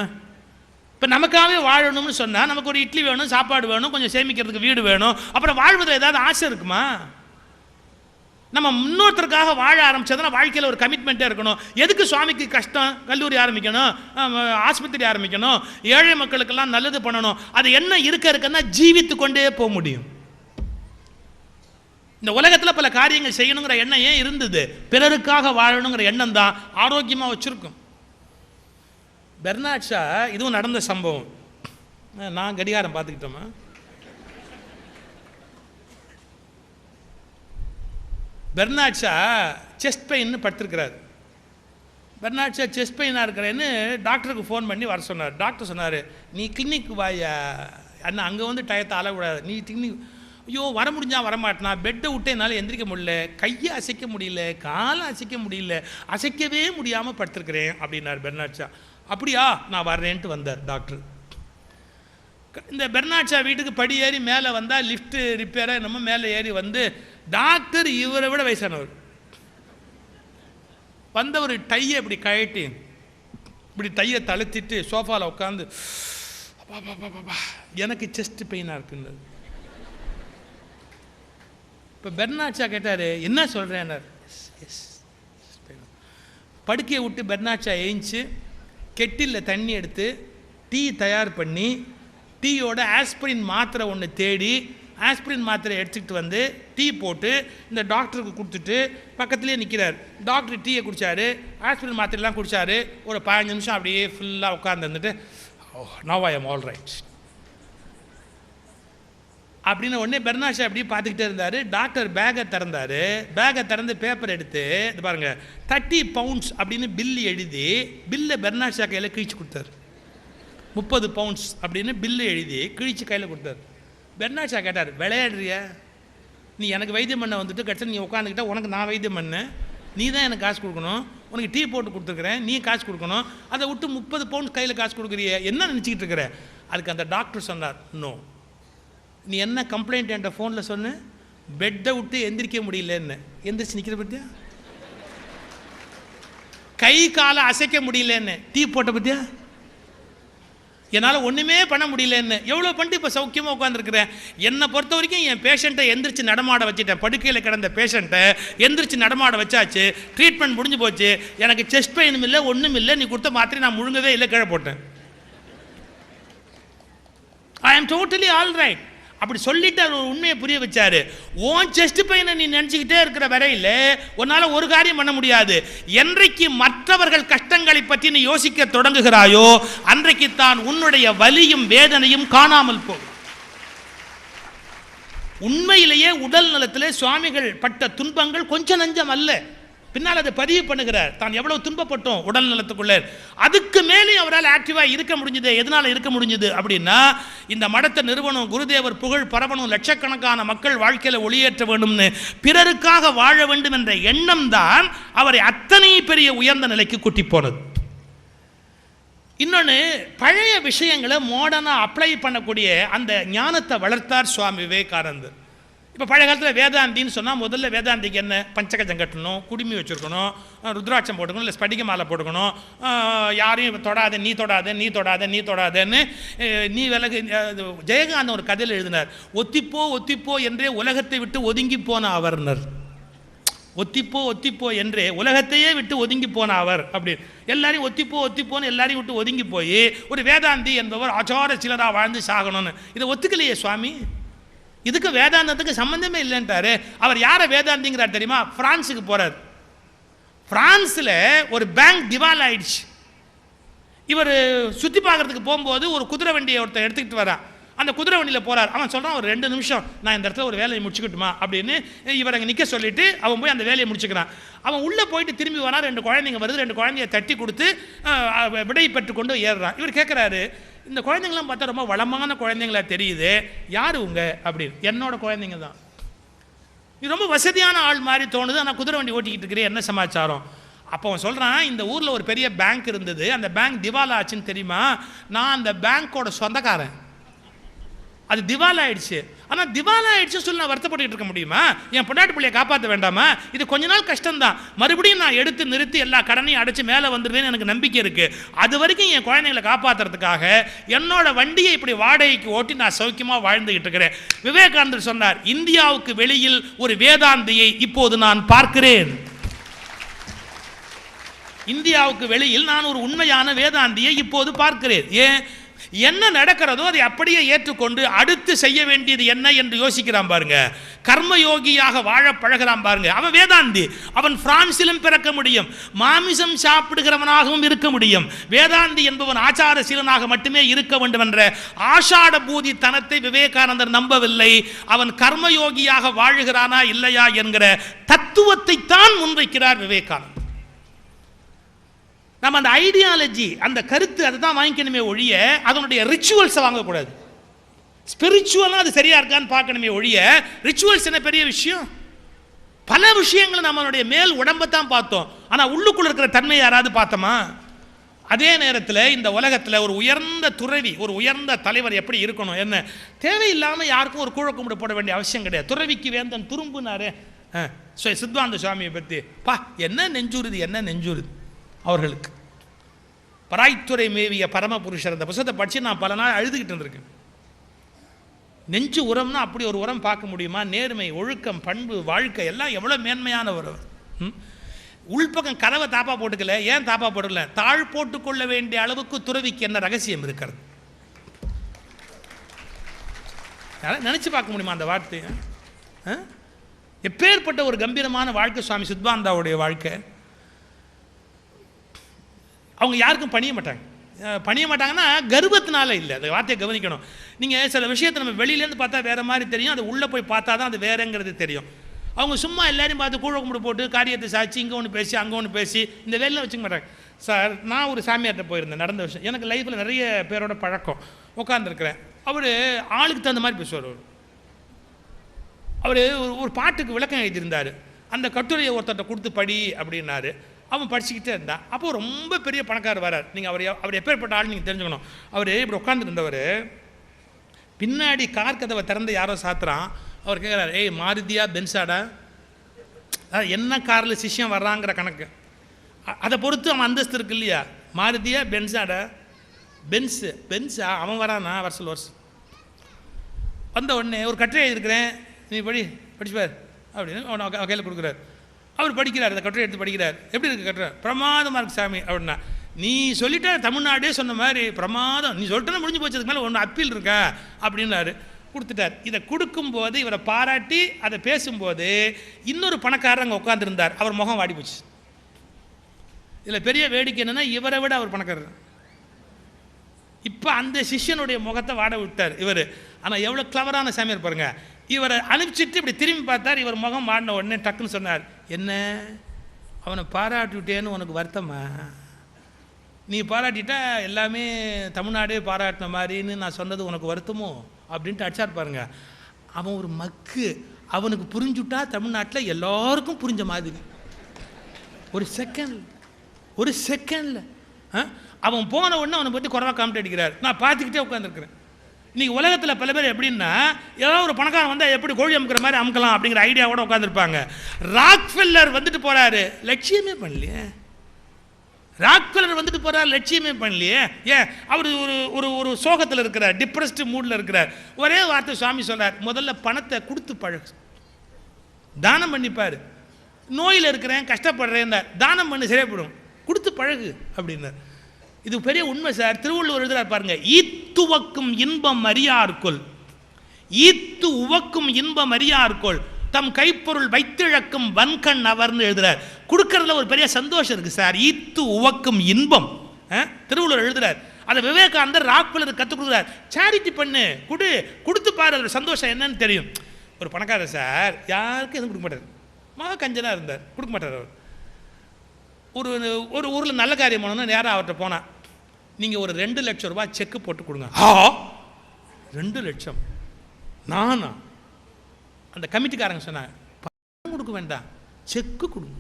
இப்போ நமக்காகவே வாழணும்னு சொன்னால் நமக்கு ஒரு இட்லி வேணும், சாப்பாடு வேணும், கொஞ்சம் சேமிக்கிறதுக்கு வீடு வேணும், அப்புறம் வாழ்வதில் ஏதாவது ஆசை இருக்குமா? நம்ம இன்னொருத்தருக்காக வாழ ஆரம்பிச்சதுன்னா வாழ்க்கையில் ஒரு கமிட்மெண்ட்டே இருக்கணும். எதுக்கு சுவாமிக்கு கஷ்டம்? கல்லூரி ஆரம்பிக்கணும், ஆஸ்பத்திரி ஆரம்பிக்கணும், ஏழை மக்களுக்கெல்லாம் நல்லது பண்ணணும். அது என்ன இருக்குன்னா ஜீவித்து கொண்டே போக முடியும். இந்த உலகத்தில் பல காரியங்கள் செய்யணுங்கிற எண்ணம் ஏன் இருந்தது? பிறருக்காக வாழணுங்கிற எண்ணம் தான் ஆரோக்கியமாக வச்சுருக்கும். பெர்னாட் ஷா, இதுவும் நடந்த சம்பவம். நான் கடிகாரம் பார்த்துக்கிட்டோமா? பெர்னாட் ஷா செஸ்ட் பெயின்னு படுத்திருக்கிறார். பெர்னாட் ஷா செஸ்ட் பெயினாக இருக்கிறேன்னு டாக்டருக்கு ஃபோன் பண்ணி வர சொன்னார். டாக்டர் சொன்னார், நீ கிளினிக் வாயா அண்ணா, அங்கே வந்து டயத்தை அளவிடாது, நீ கிளினிக். ஐயோ வர முடிஞ்சா வரமாட்டேனா, பெட்டை விட்டு என்னால் எந்திரிக்க முடியல, கையை அசைக்க முடியல, காலை அசைக்க முடியல, அசைக்கவே முடியாமல் படுத்திருக்கிறேன் அப்படின்னார் பெர்னாட் ஷா. அப்படியா, நான் வர்றேன்ட்டு வந்தார் டாக்டர். இந்த பெர்னாட் ஷா வீட்டுக்கு படி ஏறி மேலே வந்தால் லிஃப்ட்டு ரிப்பேராக நம்ம மேலே ஏறி வந்து டாக்டர் இவரை விட வயசானவர் வந்தவர் டையை இப்படி கழட்டி இப்படி டையை தளர்த்திட்டு சோஃபாவில் உட்காந்து எனக்கு செஸ்ட் பெயினாக இருக்குன்னு. இப்போ பெர்னாட் ஷா கேட்டார், என்ன சொல்கிறேன்னார். படுக்கையை விட்டு பெர்னாட் ஷா ஏஞ்சி கெட்டிலில் தண்ணி எடுத்து டீ தயார் பண்ணி டீயோட ஆஸ்பிரின் மாத்திரை ஒன்று தேடி ஆஸ்பிரின் மாத்திரை எடுத்துக்கிட்டு வந்து டீ போட்டு இந்த டாக்டருக்கு கொடுத்துட்டு பக்கத்துலேயே நிற்கிறார். டாக்டர் டீயை குடித்தார், ஆஸ்பிரின் மாத்திரைலாம் குடித்தார். ஒரு 15 நிமிஷம் அப்படியே ஃபுல்லாக உட்காந்துருந்துட்டு now I am all right அப்படின்னு உடனே பெர்னாட் ஷா அப்படியே பார்த்துக்கிட்டே இருந்தார். டாக்டர் பேக்கை திறந்தார். பேக்கை திறந்து பேப்பர் எடுத்து இது பாருங்கள் 30 பவுண்ட்ஸ் அப்படின்னு பில்லு எழுதி பில்லை பெர்னாட் ஷா கையில் கிழிச்சு கொடுத்தாரு. 30 பவுண்ட்ஸ் அப்படின்னு பில்லு எழுதி கிழிச்சு கையில் கொடுத்தாரு. பெர்னாட் ஷா கேட்டார், விளையாடுறியா? நீ எனக்கு வைத்தியம் பண்ண வந்துட்டு கடைசியில் நீ உட்காந்துக்கிட்ட உனக்கு நான் வைத்தியம் பண்ணேன், நீ தான் எனக்கு காசு கொடுக்கணும், உனக்கு டீ போட்டு கொடுத்துருக்குறேன், நீ காசு கொடுக்கணும், அதை விட்டு 30 பவுண்ட்ஸ் கையில் காசு கொடுக்குறிய, என்ன நினச்சிக்கிட்டு இருக்கிற? அதுக்கு அந்த டாக்டர் சொன்னார், நோ, நீ என்ன கம்ப்ளைண்ட் என்கிட்ட ஃபோனில் சொன்ன? பெட்டை விட்டு எந்திரிக்க முடியலன்னு. எந்திரிச்சு நிற்கிற பற்றியா? கை காலை அசைக்க முடியலன்னு. டீ போட்ட பற்றியா? என்னால் ஒன்றுமே பண்ண முடியலன்னு. எவ்வளோ பண்ணிட்டு இப்போ சௌக்கியமாக உட்காந்துருக்குறேன். என்னை பொறுத்த வரைக்கும் என் பேஷண்ட்டை எந்திரிச்சு நடமாட வச்சுட்டேன். படுக்கையில் கிடந்த பேஷண்ட்டை எந்திரிச்சு நடமாட வச்சாச்சு, ட்ரீட்மெண்ட் முடிஞ்சு போச்சு. எனக்கு செஸ்ட் பெயினும் இல்லை, ஒன்றும் இல்லை, நீ கொடுத்த மாத்திரை நான் முழுங்கவே இல்லை, கீழே போட்டேன். ஐ ஆம் டோட்டலி ஆல் ரைட். அப்படி சொல்லிட்டு அவர் உண்மையை புரிய வச்சாரு. ஓன் செஸ்ட் பெயினை நீ நினச்சிக்கிட்டே இருக்கிற வரையில் உன்னால் ஒரு காரியம் பண்ண முடியாது. என்றைக்கு மற்றவர்கள் கஷ்டங்களை பற்றி நீ யோசிக்க தொடங்குகிறாயோ அன்றைக்கு தான் உன்னுடைய வலியும் வேதனையும் காணாமல் போகும். உண்மையிலேயே உடல் நலத்திலே சுவாமிகள் பட்ட துன்பங்கள் கொஞ்சம் நஞ்சம் அல்ல. பின்னால் அதை பதிவு பண்ணுகிறார், தான் எவ்வளவு துன்பப்பட்டோம் உடல் நலத்துக்குள்ளே. அதுக்கு மேலே அவரால் ஆக்டிவாக இருக்க முடிஞ்சது. எதனால் இருக்க முடிஞ்சது அப்படின்னா, இந்த மடத்தை நிறுவனம், குருதேவர் புகழ் பரவணும், லட்சக்கணக்கான மக்கள் வாழ்க்கையில் ஒளியேற்ற வேண்டும்னு, பிறருக்காக வாழ வேண்டும் என்ற எண்ணம் தான் அவரை அத்தனை பெரிய உயர்ந்த நிலைக்கு கூட்டி போனது. இன்னொன்று, பழைய விஷயங்களை மாடர்னாக அப்ளை பண்ணக்கூடிய அந்த ஞானத்தை வளர்த்தார் சுவாமி விவேகானந்தர். இப்போ பழைய காலத்தில் வேதாந்தின்னு சொன்னால் முதல்ல வேதாந்திக்கு என்ன? பஞ்சகஜம் கட்டணும், குடுமி வச்சுருக்கணும், ருத்ராட்சம் போட்டுக்கணும், இல்லை ஸ்படிக மாலை போட்டுக்கணும், யாரையும் தொடாத, நீ தொடாத, நீ தொடாத, நீ தொடாதன்னு நீ விலகு. ஜெயகாந்தன் ஒரு கதையில் எழுதினார், ஒத்திப்போ ஒத்திப்போ என்றே உலகத்தை விட்டு ஒதுங்கி போன அவர்னர். ஒத்திப்போ ஒத்திப்போ என்றே உலகத்தையே விட்டு ஒதுங்கி போன அவர் அப்படின்னு. எல்லாரையும் ஒத்திப்போ ஒத்திப்போன்னு எல்லாரையும் விட்டு ஒதுங்கி போய் ஒரு வேதாந்தி என்பவர் ஆச்சார சிலராக வாழ்ந்து சாகணும்னு. இதை ஒத்துக்கலையே சுவாமி. இதுக்கு வேதாந்தத்துக்கு சம்பந்தமே இல்லைன்ட்டாரு. அவர் யாரை வேதாந்திங்கிறார் தெரியுமா? பிரான்ஸுக்கு போறார். பிரான்ஸில் ஒரு பேங்க் திவால் ஆயிடுச்சு. இவர் சுற்றி பார்க்கறதுக்கு போகும்போது ஒரு குதிரை வண்டியை ஒருத்தர் எடுத்துக்கிட்டு வரான். அந்த குதிரை வண்டியில் போகிறார். அவன் சொல்கிறான், ஒரு 2 நிமிஷம் நான் இந்த இடத்துல ஒரு வேலையை முடிச்சுக்கிட்டுமா அப்படின்னு. இவர் அங்கே நிற்க சொல்லிவிட்டு அவன் போய் அந்த வேலையை முடிச்சுக்கிறான். அவன் உள்ளே போயிட்டு திரும்பி வரான். 2 குழந்தைங்க வருது. 2 குழந்தைய தட்டி கொடுத்து விடை பெற்றுக்கொண்டு ஏறுறான். இவர் கேட்குறாரு, இந்த குழந்தைங்களாம் பார்த்தா ரொம்ப வளமான குழந்தைங்களா தெரியுது, யார் உங்க அப்படின்னு. என்னோட குழந்தைங்க தான். இது ரொம்ப வசதியான ஆள் மாதிரி தோணுது, ஆனால் குதிரை வண்டி ஓட்டிக்கிட்டு இருக்கிறேன், என்ன சமாச்சாரம்? அப்போ அவன் சொல்கிறான், இந்த ஊரில் ஒரு பெரிய பேங்க் இருந்தது, அந்த பேங்க் திவாலா ஆச்சுன்னு தெரியுமா? நான் அந்த பேங்க்கோட சொந்தக்காரன். அது திவாலா ஆயிடுச்சு. ஆனால் திவாலா ஆயிடுச்சு சொல்லி நான் வருத்தப்பட்டு இருக்க முடியுமா? என் பொண்டாட்டி பிள்ளையை காப்பாற்ற வேண்டாமா? இது கொஞ்ச நாள் கஷ்டம்தான், மறுபடியும் நான் எடுத்து நிறுத்தி எல்லா கடனையும் அடைச்சு மேலே வந்துடுவேன்னு எனக்கு நம்பிக்கை இருக்குது. அது வரைக்கும் என் குழந்தைங்களை காப்பாற்றுறதுக்காக என்னோட வண்டியை இப்படி வாடகைக்கு ஓட்டி நான் சௌக்கியமாக வாழ்ந்துகிட்டு இருக்கிறேன். விவேகானந்தர் சொன்னார், இந்தியாவுக்கு வெளியில் ஒரு வேதாந்தியை இப்போது நான் பார்க்கிறேன். இந்தியாவுக்கு வெளியில் நான் ஒரு உண்மையான வேதாந்தியை இப்போது பார்க்கிறேன். ஏன்? என்ன நடக்கிறதோ அதை அப்படியே ஏற்றுக்கொண்டு அடுத்து செய்ய வேண்டியது என்ன என்று யோசிக்கிறான் பாருங்க. கர்மயோகியாக வாழ பழகிறான் பாருங்க. அவன் வேதாந்தி. அவன் பிரான்சிலும் பிறக்க முடியும், மாமிசம் சாப்பிடுகிறவனாகவும் இருக்க முடியும். வேதாந்தி என்பவன் ஆச்சார சீலனாக மட்டுமே இருக்க வேண்டும் என்ற ஆஷாட பூதி தனத்தை விவேகானந்தர் நம்பவில்லை. அவன் கர்மயோகியாக வாழுகிறானா இல்லையா என்கிற தத்துவத்தை தான் முன்வைக்கிறார் விவேகானந்தர். நம்ம அந்த ஐடியாலஜி, அந்த கருத்து, அதை தான் வாங்கிக்கணுமே ஒழிய அதனுடைய ரிச்சுவல்ஸை வாங்கக்கூடாது. ஸ்பிரிச்சுவலாக அது சரியா இருக்கான்னு பார்க்கணுமே ஒழிய ரிச்சுவல்ஸ் என்ன பெரிய விஷயம்? பல விஷயங்களை நம்மளுடைய மேல் உடம்பை தான் பார்த்தோம், ஆனால் உள்ளுக்குள்ள இருக்கிற தன்மை யாராவது பார்த்தோமா? அதே நேரத்தில் இந்த உலகத்தில் ஒரு உயர்ந்த துறவி, ஒரு உயர்ந்த தலைவர் எப்படி இருக்கணும்? என்ன தேவையில்லாமல் யாருக்கும் ஒரு கூழ கும்பிட போட வேண்டிய அவசியம் கிடையாது. துறவிக்கு வேந்தன் துரும்புனாரு சித்வானந்த சுவாமியை பற்றி. என்ன நெஞ்சுறுதி, என்ன நெஞ்சுறுதி அவர்களுக்கு. பராய்த்துறை மேவிய பரமபுருஷர் அந்த புத்தகத்தை படித்து நான் பல நாள் அழுதுகிட்டு இருந்திருக்கேன். நெஞ்சு உரம்னா அப்படி ஒரு உரம் பார்க்க முடியுமா? நேர்மை, ஒழுக்கம், பண்பு, வாழ்க்கை எல்லாம் எவ்வளோ மேன்மையான உரம். உள்பக்கம் கதவை தாப்பா போட்டுக்கல. ஏன் தாப்பா போட்டுக்கல? தாழ் போட்டுக்கொள்ள வேண்டிய அளவுக்கு துறவிக்கு என்ன ரகசியம் இருக்கிறது? யாராவது நினச்சி பார்க்க முடியுமா அந்த வார்த்தையை? எப்பேற்பட்ட ஒரு கம்பீரமான வாழ்க்கை சுவாமி சித்பானந்தாவுடைய வாழ்க்கை. அவங்க யாருக்கும் பணிய மாட்டாங்கன்னா கர்வத்தினால இல்லை. அந்த வார்த்தையை கவனிக்கணும். நீங்கள் சில விஷயத்தை நம்ம வெளியிலேருந்து பார்த்தா வேறு மாதிரி தெரியும், அது உள்ளே போய் பார்த்தா தான் அது வேறங்கிறது தெரியும். அவங்க சும்மா எல்லாரையும் பார்த்து கூழ கும்பிட்டு போட்டு காரியத்தை சாய்ச்சி இங்கே ஒன்று பேசி அங்கே ஒன்று பேசி இந்த வேலையில் வச்சுக்க மாட்டாங்க. சார், நான் ஒரு சாமியார்கிட்ட போயிருந்தேன், நடந்த விஷயம். எனக்கு லைஃப்பில் நிறைய பேரோட பழக்கம். உட்காந்துருக்கிறேன். அவர் ஆளுக்கு தகுந்த மாதிரி பேசுவார். அவர் ஒரு பாட்டுக்கு விளக்கம் எழுதியிருந்தார். அந்த கட்டுரையை ஒருத்தர்கிட்ட கொடுத்து படி அப்படின்னாரு. அவன் படிச்சுக்கிட்டே இருந்தான். அப்போது ரொம்ப பெரிய பணக்காரர் வரார். நீங்கள் அவர் எப்பேற்பட்ட ஆள் நீங்கள் தெரிஞ்சுக்கணும். அவர் இப்படி உட்காந்துருந்தவர் பின்னாடி கார் கதவை திறந்து யாரோ சாத்துறான். அவர் கேட்குறாரு, ஏய் மாருதியா பென்ஸாடா? என்ன காரில் சிஷ்யம் வர்றாங்கிற கணக்கு அதை பொறுத்து அவன் அந்தஸ்து இருக்கு இல்லையா? மாருதியா பென்ஸாடா? பென்ஸா அவன் வரானா? வருஷம் வந்த உடனே ஒரு கட்டுரை எழுதியிருக்கிறேன், நீ படிச்சுப்பார் அப்படின்னு அவனை கையில் கொடுக்குறாரு. அவர் படிக்கிறார், அந்த கட்டுரை எடுத்து படிக்கிறார். எப்படி இருக்குது கட்டுரை? பிரமாதமாக இருக்கு சாமி அப்படின்னா. நீ சொல்லிட்டா தமிழ்நாடே சொன்ன மாதிரி பிரமாதம், நீ சொல்லிட்டா முடிஞ்சு போச்சதுக்கு மேலே ஒன்று அப்பீல் இருக்கா அப்படின்னாரு. கொடுத்துட்டார். இதை கொடுக்கும்போது இவரை பாராட்டி அதை பேசும்போது இன்னொரு பணக்காரர் அங்கே உட்காந்துருந்தார். அவர் முகம் வாடி போச்சு. இதில் பெரிய வேடிக்கை என்னென்னா, இவரை விட அவர் பணக்காரர். இப்போ அந்த சிஷ்யனுடைய முகத்தை வாட விட்டார் இவர். ஆனால் எவ்வளோ கிளவரான சாமியார் பாருங்க. இவரை அனுப்பிச்சிட்டு இப்படி திரும்பி பார்த்தார். இவர் முகம் வாடின உடனே டக்குன்னு சொன்னார், என்ன அவனை பாராட்டிவிட்டேன்னு உனக்கு வருத்தமா? நீ பாராட்டிட்டா எல்லாமே தமிழ்நாடே பாராட்டின மாதிரின்னு நான் சொன்னது உனக்கு வருத்தமோ அப்படின்ட்டு அடிச்சார் பாருங்க. அவன் ஒரு மக்கு. அவனுக்கு புரிஞ்சுட்டா தமிழ்நாட்டில் எல்லாருக்கும் புரிஞ்ச மாதிரி. ஒரு செகண்டில் அவன் போன உடனே அவனை பற்றி குறைவாக காமிட்டு அடிக்கிறார். நான் பார்த்துக்கிட்டே உட்காந்துருக்கிறேன். இன்றைக்கி உலகத்தில் பல பேர் எப்படின்னா, ஏதோ ஒரு பணக்காரன் வந்தால் எப்படி கோழி அமுக்கிற மாதிரி அமுக்கலாம் அப்படிங்கிற ஐடியாவோட உட்காந்துருப்பாங்க. ராக்ஃபெல்லர் வந்துட்டு போகிறாரு, லட்சியமே பண்ணலையே. ராக்ஃபெல்லர் வந்துட்டு போகிறார், லட்சியமே பண்ணலையே. ஏன்? அவர் ஒரு சோகத்தில் இருக்கிறார், டிப்ரெஸ்டு மூடில் இருக்கிறார். ஒரே வார்த்தை சுவாமி சொல்கிறார், முதல்ல பணத்தை கொடுத்து பழகு, தானம் பண்ணிப்பார். நோயில் இருக்கிறேன், கஷ்டப்படுறேன், தானம் பண்ணி சரியாப்படும், கொடுத்து பழகு அப்படின்னார். இது பெரிய உண்மை சார். திருவள்ளுவர் எழுதுறார் பாருங்க, ஈத்துவக்கும் இன்பம் அறியார்கொள், ஈத்து உவக்கும் இன்பம் அறியார்கொள், தம் கைப்பொருள் வைத்திழக்கும் வன்கண் அவர்னு எழுதுறார். கொடுக்கறதுல ஒரு பெரிய சந்தோஷம் இருக்கு சார். ஈத்து உவக்கும் இன்பம் திருவள்ளுவர் எழுதுறார். அதை விவேகானந்தர் ராக்ஃபெல்லர் கற்றுக் கொடுக்குறார். சேரிட்டி பண்ணு, கொடுத்து பாரு, அதோட சந்தோஷம் என்னன்னு தெரியும். ஒரு பணக்காரர் சார், யாருக்கும் எதுவும் கொடுக்க மாட்டார். மகா கஞ்சனாக இருந்தார், கொடுக்க மாட்டார் அவர். ஒரு ஊரில் நல்ல காரியம் பண்ணணும்னு நேராக அவர்கிட்ட போனால், நீங்கள் ஒரு 2 லட்சம் ரூபாய் செக்கு போட்டு கொடுங்க. 2 லட்சம் நானா? அந்த கமிட்டிக்காரங்க சொன்னாங்க, பணம் கொடுக்க வேண்டாம், செக்கு கொடுங்க.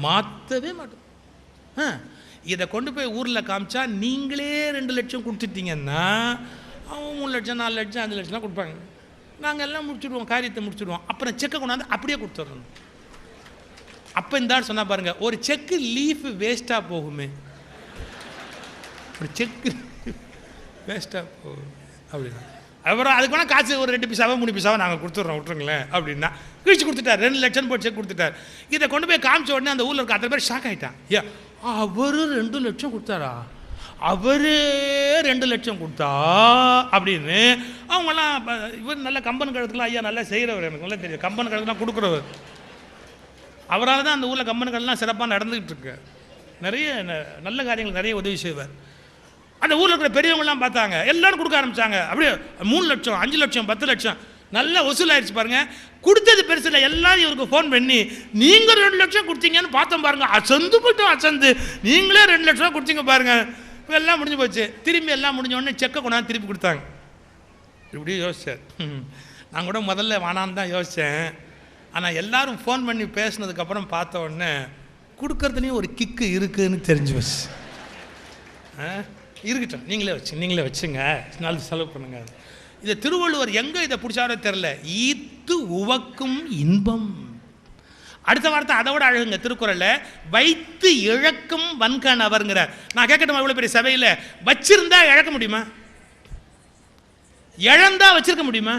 மாற்றவே மாட்டோம். இதை கொண்டு போய் ஊரில் காமிச்சா நீங்களே 2 லட்சம் கொடுத்துட்டீங்கன்னா அவன் 3 லட்சம் 4 லட்சம் 5 லட்சம்லாம் கொடுப்பாங்க. நாங்கள் எல்லாம் முடிச்சுடுவோம், காரியத்தை முடிச்சுடுவோம். அப்புறம் செக்கை கொண்டாந்து அப்படியே கொடுத்துட்றோம். அப்போ இந்த ஆள் சொன்னால் பாருங்கள், ஒரு செக்கு லீஃபு வேஸ்ட்டாக போகுமே, ஒரு செக்கு வேஸ்ட்டாக போகும் அப்படின்னா, அப்புறம் அதுக்கு வேணால் காசு ஒரு 2 பைசாவோ 3 பைசாவோ நாங்கள் கொடுத்துட்றோம், விட்டுருங்களேன் அப்படின்னா கிழிச்சு கொடுத்துட்டார். 2 லட்சம் போட்டு செக் கொடுத்துட்டார். இதை கொண்டு போய் காமிச்ச உடனே அந்த ஊரில் இருக்க அத்தனை பேர் ஷாக் ஆகிட்டான். அவர் 2 லட்சம் கொடுத்தாரா, அவரே 2 லட்சம் கொடுத்தா அப்படின்னு அவங்கெல்லாம். இவர் நல்ல கம்பன் கழுத்துலாம், ஐயா நல்லா செய்கிறவர், எனக்கு நல்லா தெரியும், கம்பன் கழுத்துலாம் கொடுக்குறவர். அவரால் தான் அந்த ஊரில் கம்பன் கழுத்துலாம் சிறப்பாக நடந்துக்கிட்டு இருக்கு. நிறைய நல்ல காரியங்கள் நிறைய உதவி செய்வார். அந்த ஊரில் இருக்கிற பெரியவங்களாம் பார்த்தாங்க, எல்லாரும் கொடுக்க ஆரம்பித்தாங்க. அப்படியே 3 லட்சம் 5 லட்சம் 10 லட்சம் நல்லா வசூலாகிடுச்சு பாருங்க. கொடுத்தது பெருசு இல்லை, எல்லாரும் இவருக்கு ஃபோன் பண்ணி நீங்கள் 2 லட்சம் கொடுத்தீங்கன்னு பார்த்தோம் பாருங்க, அசந்து போய்ட்டோம், அசந்து நீங்களே 2 லட்ச ரூபா கொடுத்தீங்க பாருங்க. இப்போ எல்லாம் முடிஞ்சு போச்சு. திரும்பி எல்லாம் முடிஞ்ச உடனே செக்கை கொண்டாந்து திருப்பி கொடுத்தாங்க. இப்படி யோசிச்சார். நான் கூட முதல்ல வேணான்னு தான் யோசித்தேன். ஆனால் எல்லாரும் ஃபோன் பண்ணி பேசினதுக்கப்புறம் பார்த்த உடனே கொடுக்கறதுலேயும் ஒரு கிக்கு இருக்குதுன்னு தெரிஞ்சு வச்சு, இருக்கட்டும் நீங்களே வச்சுங்க, நாலு செலவு பண்ணுங்க. இதை திருவள்ளுவர் எங்கே இதை பிடிச்சாரோ தெரில, ஈத்து உவக்கும் இன்பம். அடுத்த வார்த்தை அதை விட அழகுங்க திருக்குறளில், வைத்து இழக்கும் வன்கண் அவர்ங்கிறார். நான் கேட்கட்டும், இவ்வளோ பெரிய சபையில் வச்சிருந்தா இழக்க முடியுமா? இழந்தா வச்சிருக்க முடியுமா?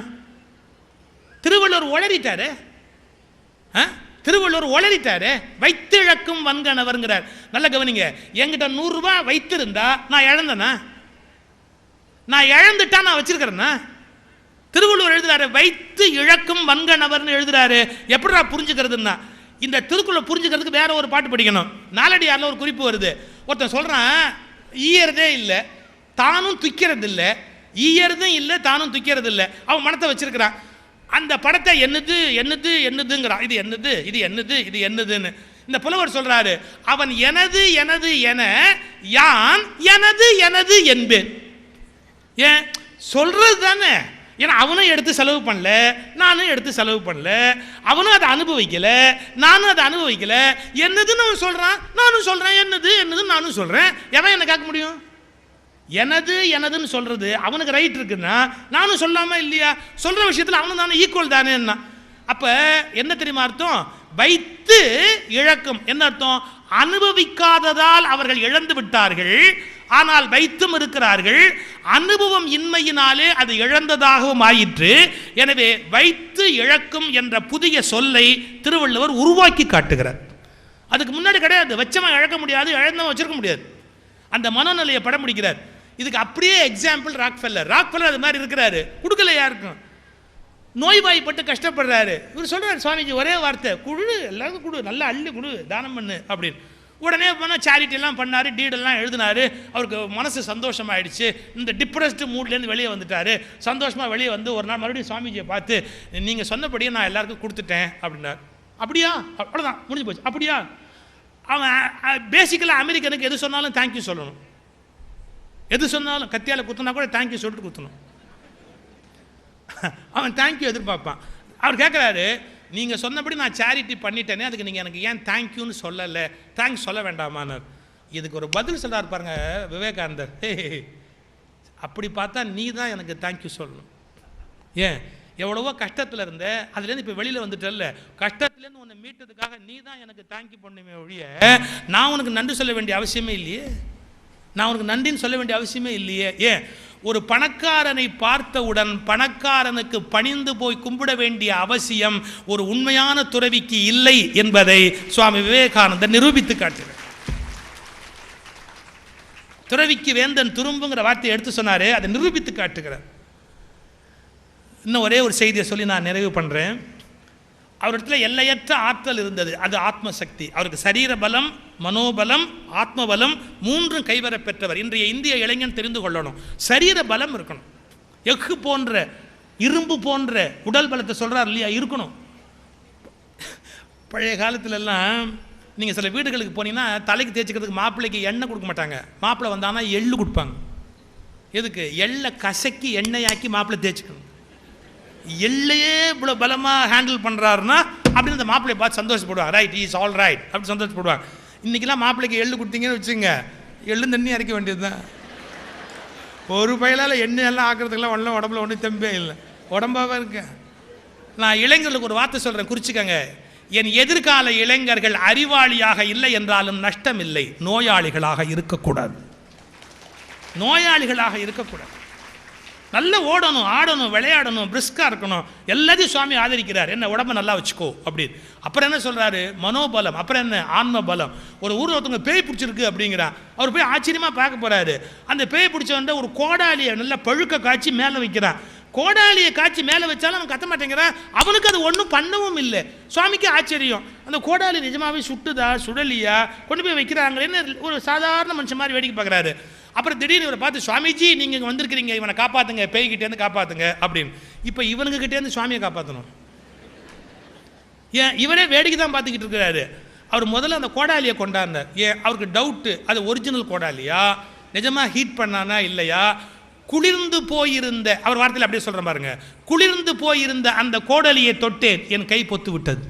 திருவள்ளுவர் உளறிட்டாரு. திருவள்ளுவர் உளறிட்டாரு. வைத்து இழக்கும் வன்கண் அவர்ங்கிறார். நல்ல கவனிங்க, என்கிட்ட 100 ரூபாய் வைத்திருந்தா நான் இழந்தேனா? நான் இழந்துட்டா நான் வச்சிருக்கிறேன்னா? திருவள்ளுவர் எழுதுறாரு, வைத்து இழக்கும் வன்கணவர்னு எழுதுறாரு. எப்படிடா புரிஞ்சுக்கிறதுன்னா, இந்த திருக்குறளை புரிஞ்சுக்கிறதுக்கு வேற ஒரு பாட்டு படிக்கணும். நாலடியாரில் ஒரு குறிப்பு வருது. ஒருத்தன் சொல்றான், ஈயறதே இல்லை, தானும் துக்கிறது இல்லை, ஈயறதும் இல்லை, தானும் துக்கிறது இல்லை. அவன் மனத்தை வச்சிருக்கிறான். அந்த படத்தை என்னது என்னது என்னதுங்கிறான். இது என்னது, இது என்னது, இது என்னதுன்னு. இந்த புலவர் சொல்றாரு, அவன் எனது எனது என யான் எனது எனது என்பேன். ஏன் சொல்றது தானே, ஏன்னா அவனும் எடுத்து செலவு பண்ணல, நானும் எடுத்து செலவு பண்ணல, அவனும் அதை அனுபவிக்கல, நானும் அதை அனுபவிக்கல. என்னதுன்னு அவன் சொல்றான், நானும் சொல்றேன். என்னது என்னதுன்னு நானும் சொல்றேன். எவன் என்ன கேட்க முடியும்? எனது எனதுன்னு சொல்றது அவனுக்கு ரைட் இருக்குன்னா நானும் சொல்லாம இல்லையா? சொல்ற விஷயத்தில் அவனும் தானே ஈக்குவல் தானே. அப்ப என்ன தெரியுமா அர்த்தம்? வைத்து இழக்கும் என்ன அர்த்தம்? அனுபவிக்காததால் அவர்கள் இழந்து விட்டார்கள், ஆனால் வைத்தும் இருக்கிறார்கள். அனுபவம் இன்மையினாலே அது இழந்ததாகவும் ஆயிற்று. எனவே வைத்து இழக்கும் என்ற புதிய சொல்லை திருவள்ளுவர் உருவாக்கி காட்டுகிறார். அதுக்கு முன்னாடி கிடையாது. வச்சவன் இழக்க முடியாது, இழந்தவன் வச்சிருக்க முடியாது. அந்த மனோநிலையை படம் முடிக்கிறார். இதுக்கு அப்படியே எக்ஸாம்பிள் ராக்ஃபெல்லர். ராக்ஃபெல்லர் அது மாதிரி இருக்கிறாரு, கொடுக்கல யாருக்கும். நோய்வாய்ப்பட்டு கஷ்டப்படுறாரு. இவர் சொல்றாரு, சுவாமிஜி ஒரே வார்த்தை, குழு எல்லாருக்கும் கொடு, நல்லா அள்ளி கொடு, தானம் பண்ணு அப்படின்னு. உடனே போனால் சேரிட்டி எல்லாம் பண்ணார், டீடெல்லாம் எழுதினார். அவருக்கு மனசு சந்தோஷமாயிடுச்சு. இந்த டிப்ரெஸ்டு மூட்லேருந்து வெளியே வந்துட்டார். சந்தோஷமாக வெளியே வந்து ஒரு நாள் மறுபடியும் சுவாமிஜியை பார்த்து, நீங்கள் சொன்னபடியே நான் எல்லாருக்கும் கொடுத்துட்டேன் அப்படின்னார். அப்படியா? அவ்வளோதான், முடிஞ்சு போச்சு. அப்படியா? அவன் பேசிக்கலாக அமெரிக்கனுக்கு எது சொன்னாலும் தேங்க்யூ சொல்லணும். எது சொன்னாலும் கத்தியால் குத்துனா கூட தேங்க்யூ சொல்லிட்டு குத்தணும். அவன் தேங்க்யூ எதிர்பார்ப்பான். அவர் கேட்குறாரு, நீங்கள் சொன்னபடி நான் சேரிட்டி பண்ணிட்டேனே, அதுக்கு நீங்கள் எனக்கு ஏன் தேங்க்யூன்னு சொல்லலை, தேங்க்ஸ் சொல்ல வேண்டாமான்னார். இதுக்கு ஒரு பதில் சொல்கிறார் பாருங்க விவேகானந்தர். அப்படி பார்த்தா நீ தான் எனக்கு தேங்க்யூ சொல்லணும். ஏன்? எவ்வளவோ கஷ்டத்தில் இருந்த, அதுலேருந்து இப்போ வெளியில் வந்துட்டல்ல, கஷ்டத்துலேருந்து உன்னை மீட்டதுக்காக நீ தான் எனக்கு தேங்க்யூ பண்ணுமே ஒழிய நான் உனக்கு நன்றி சொல்ல வேண்டிய அவசியமே இல்லையே. நான் உனக்கு நன்றின்னு சொல்ல வேண்டிய அவசியமே இல்லையே. ஏன்? ஒரு பணக்காரனை பார்த்தவுடன் பணக்காரனுக்கு பணிந்து போய் கும்பிட வேண்டிய அவசியம் ஒரு உண்மையான துறவிக்கு இல்லை என்பதை சுவாமி விவேகானந்தர் நிரூபித்து காட்டுகிறார். துறவிக்கு வேந்தன் துரும்புங்கிற வார்த்தையை எடுத்து சொன்னாரே, அதை நிரூபித்து காட்டுகிறார். இன்னும் ஒரே ஒரு செய்தியை சொல்லி நான் நிறைவு பண்ணுறேன். அவரிடத்துல எல்லையற்ற ஆற்றல் இருந்தது, அது ஆத்மசக்தி. அவருக்கு சரீர பலம், மனோபலம், ஆத்மபலம் மூன்றும் கைவர பெற்றவர். இன்றைய இந்திய இளைஞன் தெரிந்து கொள்ளணும், சரீர பலம் இருக்கணும். எஃகு போன்ற இரும்பு போன்ற உடல் பலத்தை சொல்கிறார் இல்லையா, இருக்கணும். பழைய காலத்துலலாம் நீங்கள் சில வீடுகளுக்கு போனீங்கன்னா தலைக்கு தேய்ச்சிக்கிறதுக்கு மாப்பிள்ளைக்கு எண்ணெய் கொடுக்க மாட்டாங்க. மாப்பிள்ளை வந்தானா எள்ளு கொடுப்பாங்க. எதுக்கு? எள்ளை கசக்கி எண்ணெயாக்கி மாப்பிள்ளை தேய்ச்சிக்கணும். எல்லையே இவ்வளோ பலமாக ஹேண்டில் பண்ணுறாருன்னா அப்படின்னு அந்த மாப்பிள்ளையை பார்த்து சந்தோஷப்படுவாங்க. ரைட், இஸ் ஆல் ரைட் அப்படி சந்தோஷப்படுவாங்க. இன்றைக்கெல்லாம் மாப்பிள்ளைக்கு எள்ளு கொடுத்தீங்கன்னு வச்சுங்க, எள்ளு தண்ணி இறக்க வேண்டியது தான். ஒரு பயிலால் எண்ணெய் எல்லாம் ஆக்கிறதுக்கெல்லாம் ஒன்றும் உடம்புல ஒன்றும் தெம்பே இல்லை, உடம்பாக இருக்கேன். நான் இளைஞர்களுக்கு ஒரு வார்த்தை சொல்கிறேன், குறிச்சிக்கங்க. என் எதிர்கால இளைஞர்கள் அறிவாளியாக இல்லை என்றாலும் நஷ்டம் இல்லை, நோயாளிகளாக இருக்கக்கூடாது. நோயாளிகளாக இருக்கக்கூடாது. நல்லா ஓடணும், ஆடணும், விளையாடணும், பிரிஸ்காக இருக்கணும். எல்லாத்தையும் சுவாமி ஆதரிக்கிறார். என்ன? உடம்பை நல்லா வச்சுக்கோ அப்படின்னு. அப்புறம் என்ன சொல்கிறாரு? மனோபலம். அப்புறம் என்ன? ஆன்ம பலம். ஒரு ஊரில் ஒருத்தவங்க பேய் பிடிச்சிருக்கு அப்படிங்கிறான். அவர் போய் ஆச்சரியமாக பார்க்க போகிறாரு. அந்த பேய் பிடிச்சவன்ட ஒரு கோடாலியை நல்லா பழுக்க காய்ச்சி மேலே வைக்கிறான். கோடாலியை காய்ச்சி மேலே வச்சாலும் அவன் கத்த மாட்டேங்கிறான். அவனுக்கு அது ஒன்றும் பண்ணவும் இல்லை. சுவாமிக்கு ஆச்சரியம், அந்த கோடாலி நிஜமாவே சுட்டுதா சுடலியா கொண்டு போய் வைக்கிறாங்களேன்னு ஒரு சாதாரண மனுஷன் மாதிரி வேடிக்கை பார்க்குறாரு. அப்புறம் திடீர்னு இவரை பார்த்து, சுவாமிஜி நீங்கள் இங்கே வந்திருக்கிறீங்க, இவனை காப்பாற்றுங்க, பேய்கிட்டேருந்து காப்பாற்றுங்க அப்படின்னு. இப்போ இவனுக்கிட்டேருந்து சுவாமியை காப்பாற்றணும். ஏன்? இவரே வேடிக்கை தான் பார்த்துக்கிட்டு இருக்கிறாரு. அவர் முதல்ல அந்த கோடாலியை கொண்டாந்தார். ஏன்? அவருக்கு டவுட்டு, அது ஒரிஜினல் கோடாலியா, நிஜமாக ஹீட் பண்ணானா இல்லையா. குளிர்ந்து போயிருந்த, அவர் வார்த்தையில் அப்படியே சொல்கிற பாருங்க, குளிர்ந்து போயிருந்த அந்த கோடாலியை தொட்டேன், என் கை பொத்து விட்டது.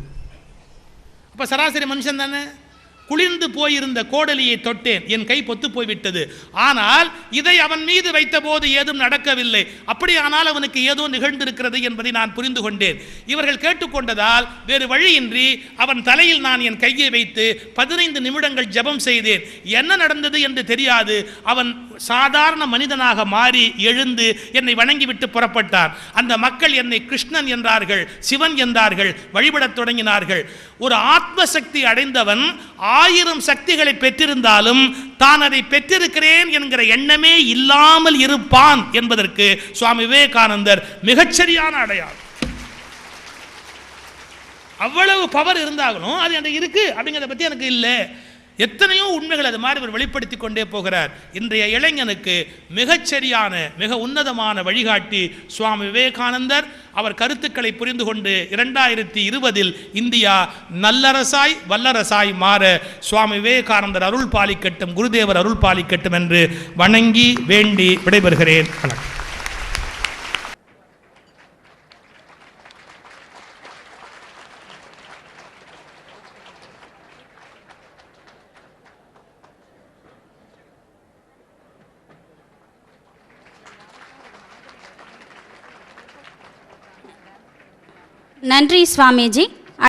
அப்போ சராசரி மனுஷன் தானே. குளிர்ந்து போயிருந்த கோடலியை தொட்டேன், என் கை பொத்து போய்விட்டது. ஆனால் இதை அவன் மீது வைத்த போது ஏதும் நடக்கவில்லை. அப்படியானால் அவனுக்கு ஏதோ நிகழ்ந்திருக்கிறது என்பதை நான் புரிந்து கொண்டேன். இவர்கள் கேட்டுக்கொண்டதால் வேறு வழியின்றி அவன் தலையில் நான் என் கையை வைத்து 15 நிமிடங்கள் ஜெபம் செய்தேன். என்ன நடந்தது என்று தெரியாது. அவன் சாதாரண மனிதனாக மாறி எழுந்து என்னை வணங்கிவிட்டு புறப்பட்டான். அந்த மக்கள் என்னை கிருஷ்ணன் என்றார்கள், சிவன் என்றார்கள், வழிபடத் தொடங்கினார்கள். ஒரு ஆத்ம சக்தி அடைந்தவன் 1000 சக்திகளை பெற்றிருந்தாலும் தான் அதை பெற்றிருக்கிறேன் என்கிற எண்ணமே இல்லாமல் இருப்பான் என்பதற்கு சுவாமி விவேகானந்தர் மிகச்சரியான அடையாளம். அவ்வளவு பவர் இருந்தாலும் அது எனக்கு இருக்கு அப்படிங்கிறத பற்றி எனக்கு இல்லை. எத்தனையோ உண்மைகள் அது மாதிரி அவர் வெளிப்படுத்தி கொண்டே போகிறார். இன்றைய இளைஞனுக்கு மிகச்சரியான மிக உன்னதமான வழிகாட்டி சுவாமி விவேகானந்தர். அவர் கருத்துக்களை புரிந்து கொண்டு 2020 இந்தியா நல்லரசாய் வல்லரசாய் மாற சுவாமி விவேகானந்தர் அருள் பாலிக்கட்டும், குருதேவர் அருள் பாலிக்கட்டும் என்று வணங்கி வேண்டி விடைபெறுகிறேன். வணக்கம். நன்றி சுவாமிஜி.